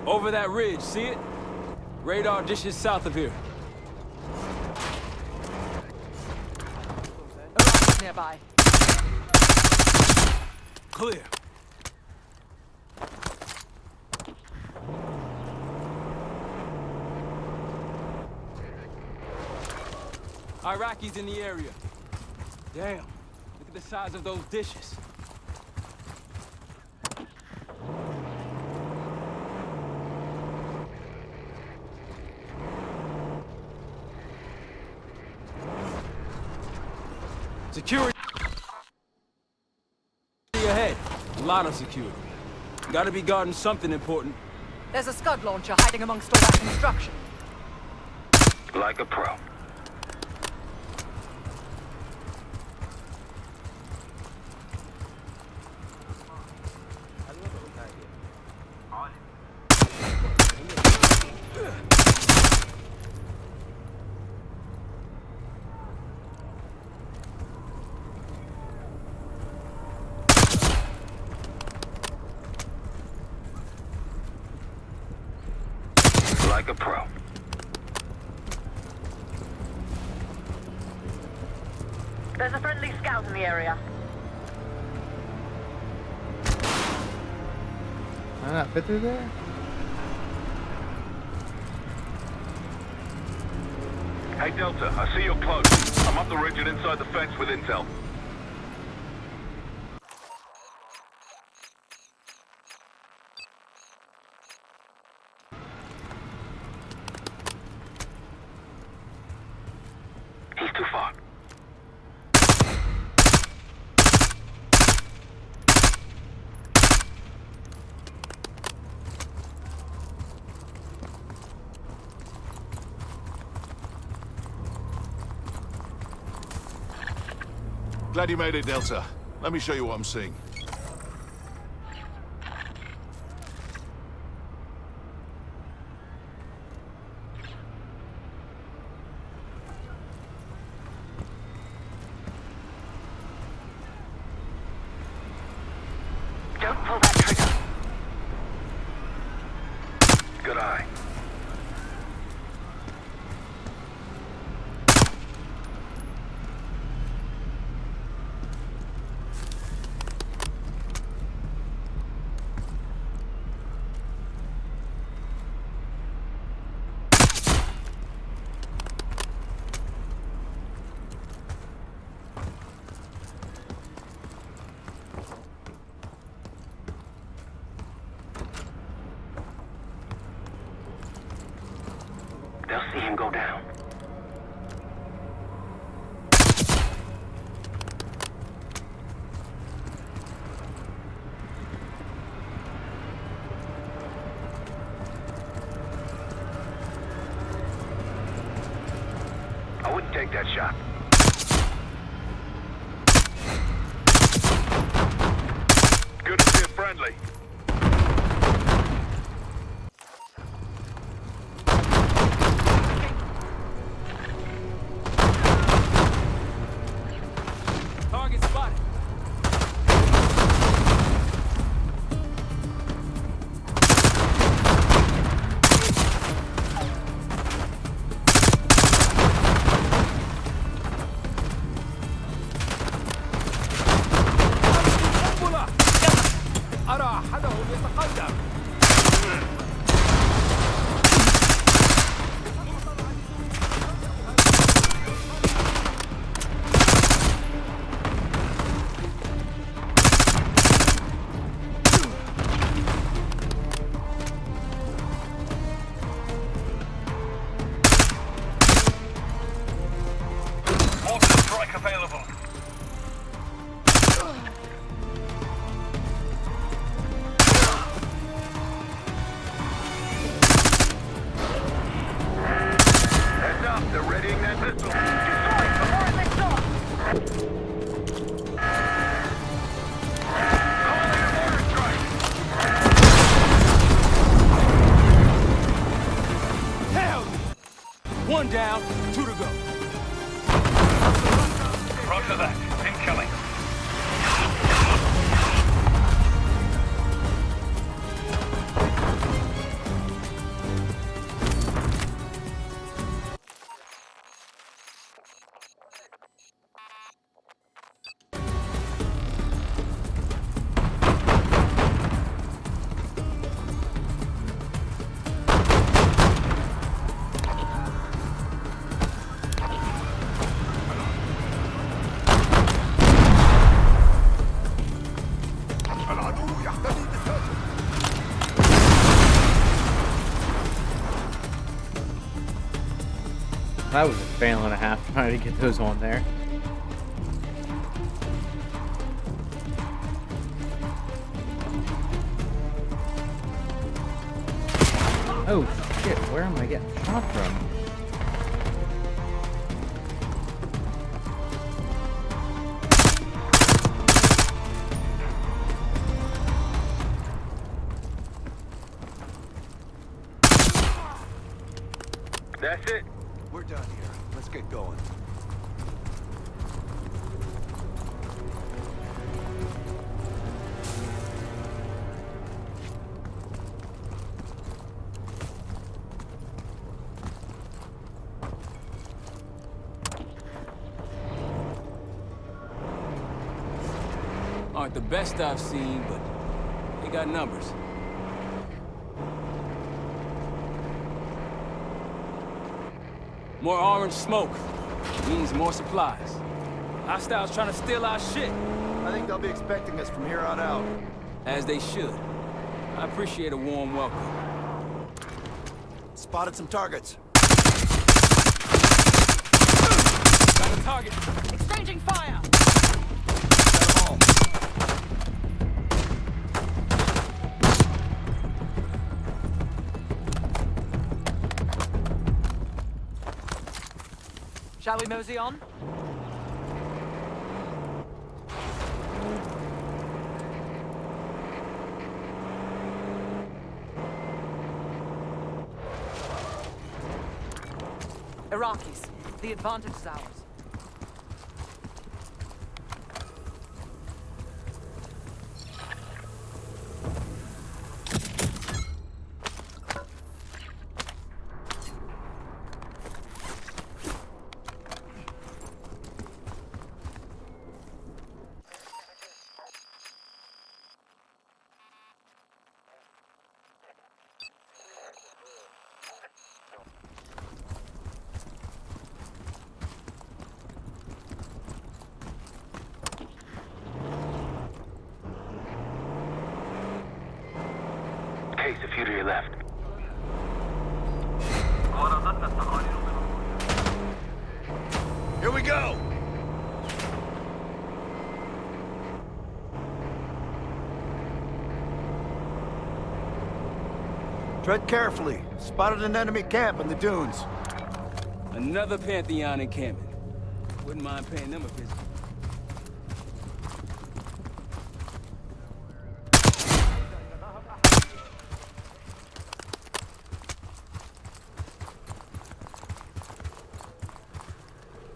Over that ridge, see it? Radar dishes south of here. Nearby. Clear. Iraqis in the area. Damn, look at the size of those dishes. Security ahead. A lot of security. Gotta be guarding something important. There's a Scud launcher hiding amongst all that construction. Like a pro. Like a pro. There's a friendly scout in the area. Can I not fit through there? Hey, Delta, I see you're close. I'm up the ridge and inside the fence with intel. He's too far. Glad you made it, Delta. Let me show you what I'm seeing. Don't pull that trigger. Good eye. They'll see him go down. I wouldn't take that shot. Good to see a friendly. Target spotted. أرى أحدهم يتقدم. Mortar strike available. Heads up, they're readying that pistol. Destroy before it lifts off. Calling a mortar strike. Hell! One down, two to go. Roger that. Incoming. That was a fail and a half trying to get those on there. Oh shit, where am I getting shot from? That's it. We're done here. Let's get going. Aren't the best I've seen, but they got numbers. More orange smoke means more supplies. Hostiles trying to steal our shit. I think they'll be expecting us from here on out. As they should. I appreciate a warm welcome. Spotted some targets. Got a target. Exchanging fire! Shall we mosey on? Iraqis, the advantage is ours. Case, a few to your left. Here we go! Tread carefully. Spotted an enemy camp in the dunes. Another Pantheon encampment. Wouldn't mind paying them a visit.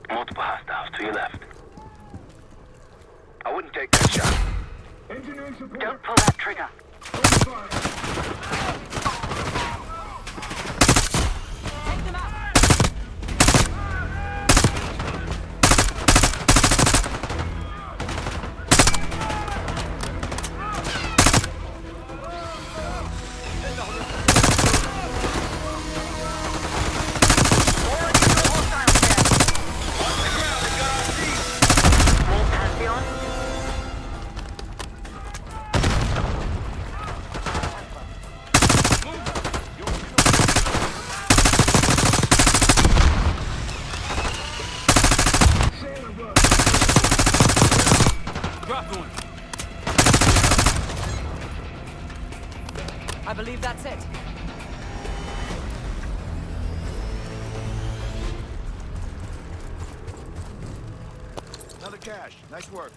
Multiple hostiles to your left. I wouldn't take that shot. Don't pull that trigger. I believe that's it. Another cache. Nice work.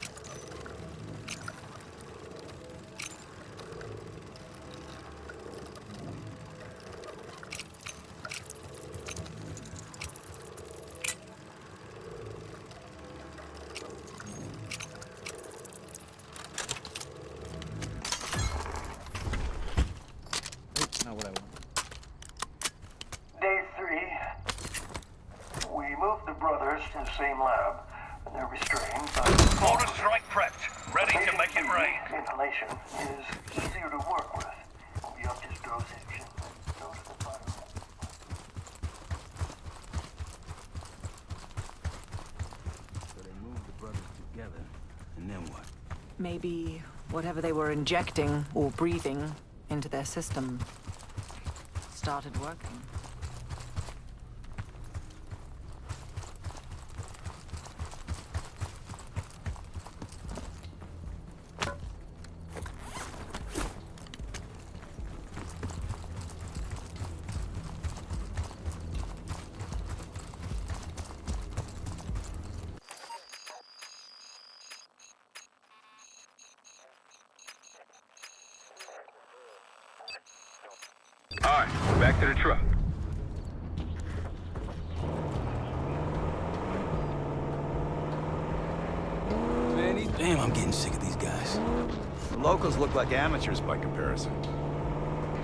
Not what I want. Day 3. We moved the brothers to the same lab, and they're restrained, but... Mortar strike prepped. Ready to make it rain. Inhalation is easier to work with. We up his dosage and go to the fire. So they moved the brothers together, and then what? Maybe whatever they were injecting or breathing into their system started working. All right, back to the truck. Damn, I'm getting sick of these guys. The locals look like amateurs by comparison.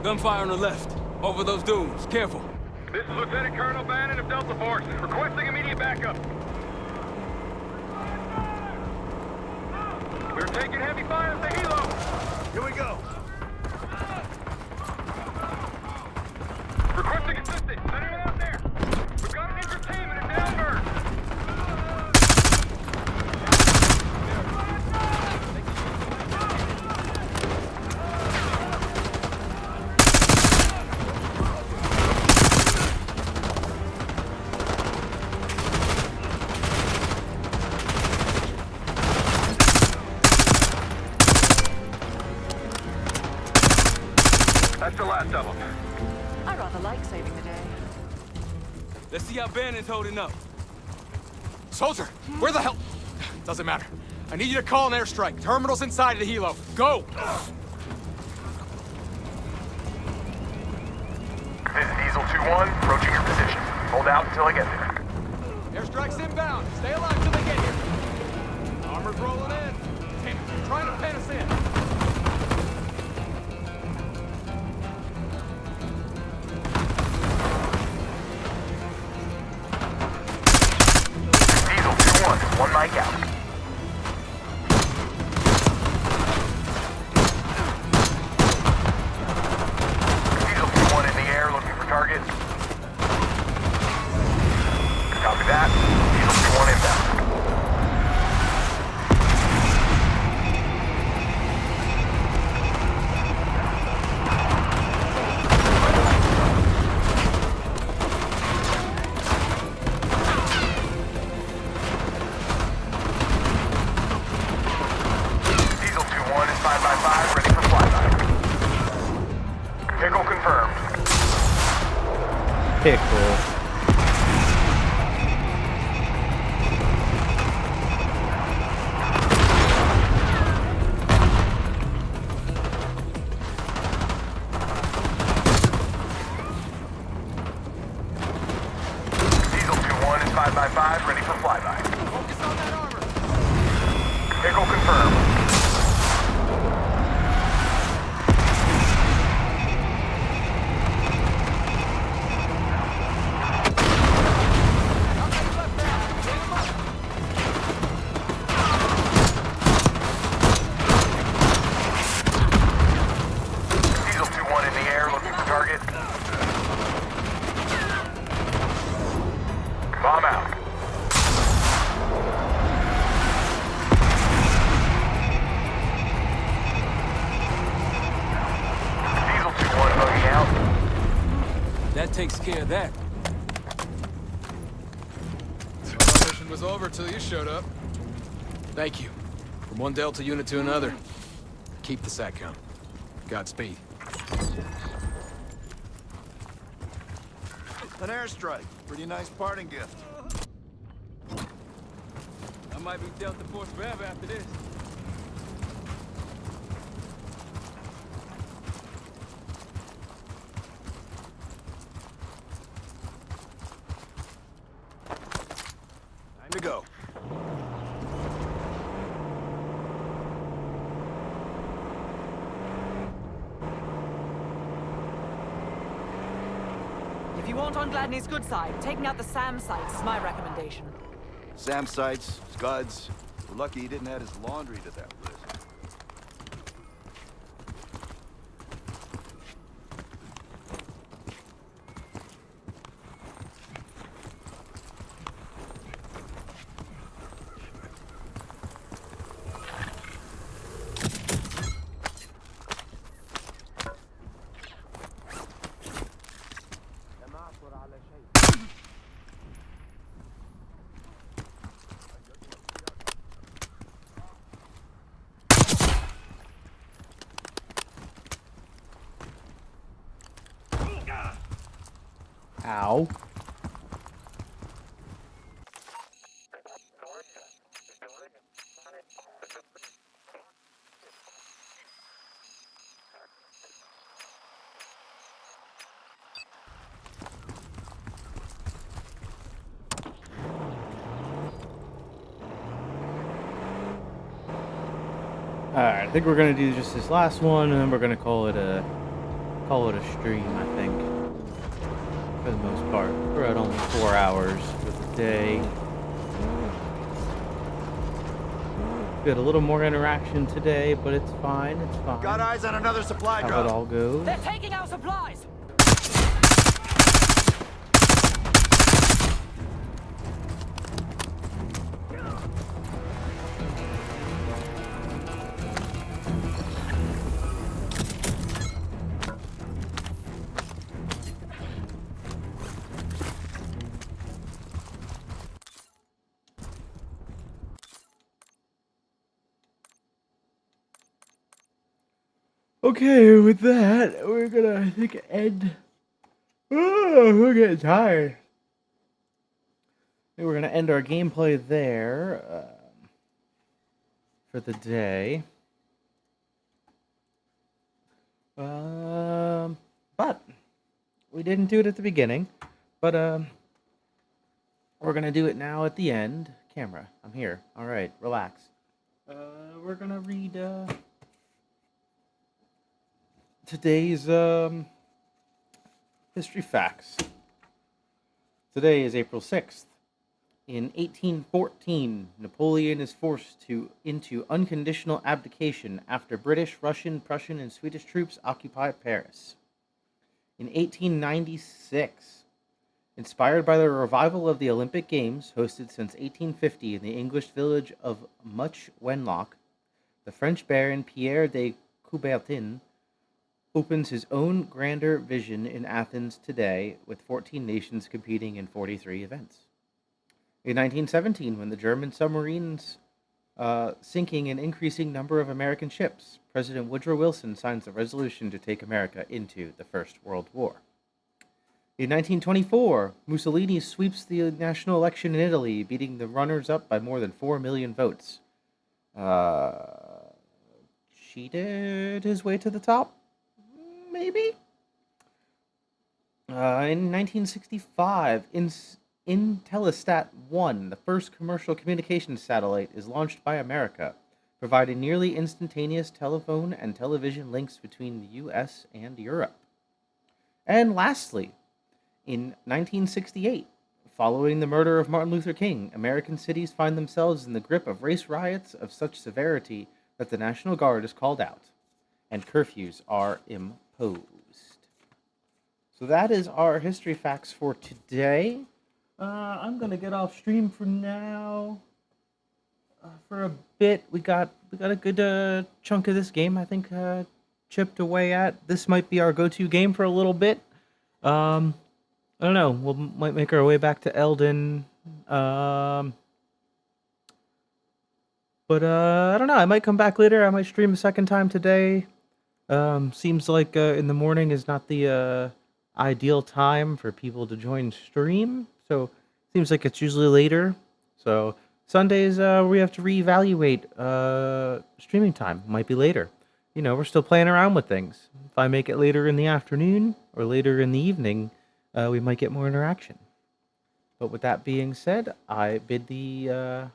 Gunfire on the left. Over those dunes. Careful. This is Lieutenant Colonel Bannon of Delta Force, requesting immediate backup. We're taking heavy fire at the helo. Here we go. Requesting assistance. Anyone out there? We've got an injured team and a down bird. That's the last of them. I rather like saving the day. Let's see how Bannon's holding up. Soldier, where the hell? Doesn't matter. I need you to call an airstrike. Terminal's inside of the helo. Go! This is Diesel 2-1, approaching your position. Hold out until I get there. Airstrike's inbound. Stay alive till they get here. Armor's rolling in. Damn it, they're trying to pen us in. Diesel 2-1, one mic out. Diesel 2-1 in the air, looking for target. Copy that. Diesel 2-1 inbound. Diesel 2-1 is 5x5, ready for flyby. Pickle confirmed. Pickle. Diesel 2-1 is 5x5, ready for flyby. Focus on that armor. Pickle confirmed. Diesel 2-1 in the air, looking for target. Bomb out. Diesel 2-1 bogey out. That takes care of that. Our mission was over till you showed up. Thank you. From one Delta unit to another. Keep the SATCOM. Godspeed. An airstrike. Pretty nice parting gift. I might be Delta Force forever after this. Time to go. If you want on Gladney's good side, taking out the SAM sites is my recommendation. SAM sites, Scuds. We're lucky he didn't add his laundry to that list. Ow. Alright, I think we're gonna do just this last one, and then we're gonna call it a stream, I think. For the most part. We're at only 4 hours for the day. We had a little more interaction today, but it's fine, it's fine. Got eyes on another supply How drop. it all goes. They're taking our supplies! Okay, with that, we're gonna, I think, end. Oh, we're getting tired. I think we're gonna end our gameplay there for the day. But we didn't do it at the beginning. But we're gonna do it now at the end. Camera, I'm here. All right, relax. We're gonna read today's history facts. Today is April 6th. In 1814, Napoleon is forced into unconditional abdication after British, Russian, Prussian, and Swedish troops occupy Paris. In 1896, inspired by the revival of the Olympic Games, hosted since 1850 in the English village of Much Wenlock, the French baron Pierre de Coubertin opens his own grander vision in Athens today, with 14 nations competing in 43 events. In 1917, when the German submarines sinking an increasing number of American ships, President Woodrow Wilson signs a resolution to take America into the First World War. In 1924, Mussolini sweeps the national election in Italy, beating the runners-up by more than 4 million votes. Cheated his way to the top? Maybe? In 1965, Intelsat 1, the first commercial communications satellite, is launched by America, providing nearly instantaneous telephone and television links between the US and Europe. And lastly, in 1968, following the murder of Martin Luther King, American cities find themselves in the grip of race riots of such severity that the National Guard is called out, and curfews are imposed. So that is our history facts for today. I'm gonna get off stream for now. For a bit, we got a good chunk of this game, I think, chipped away at. This might be our go-to game for a little bit. I don't know. Might make our way back to Elden. But I don't know. I might come back later. I might stream a second time today. Seems like in the morning is not the ideal time for people to join stream. So seems like it's usually later. So Sundays we have to reevaluate streaming time. Might be later. You know, we're still playing around with things. If I make it later in the afternoon or later in the evening, we might get more interaction. But with that being said, I bid thee a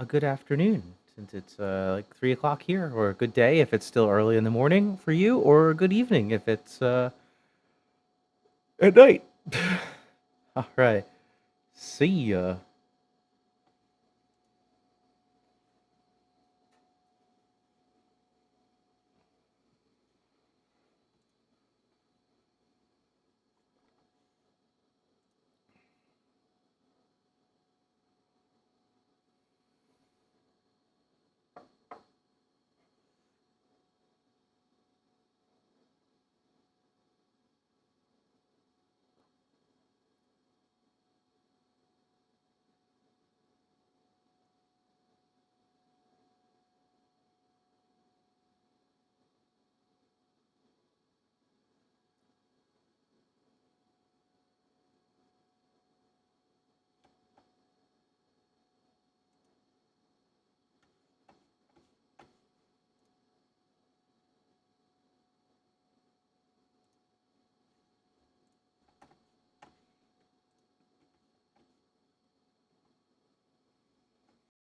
good afternoon, since it's like 3 o'clock here, or a good day if it's still early in the morning for you, or a good evening if it's at night. All right. See ya.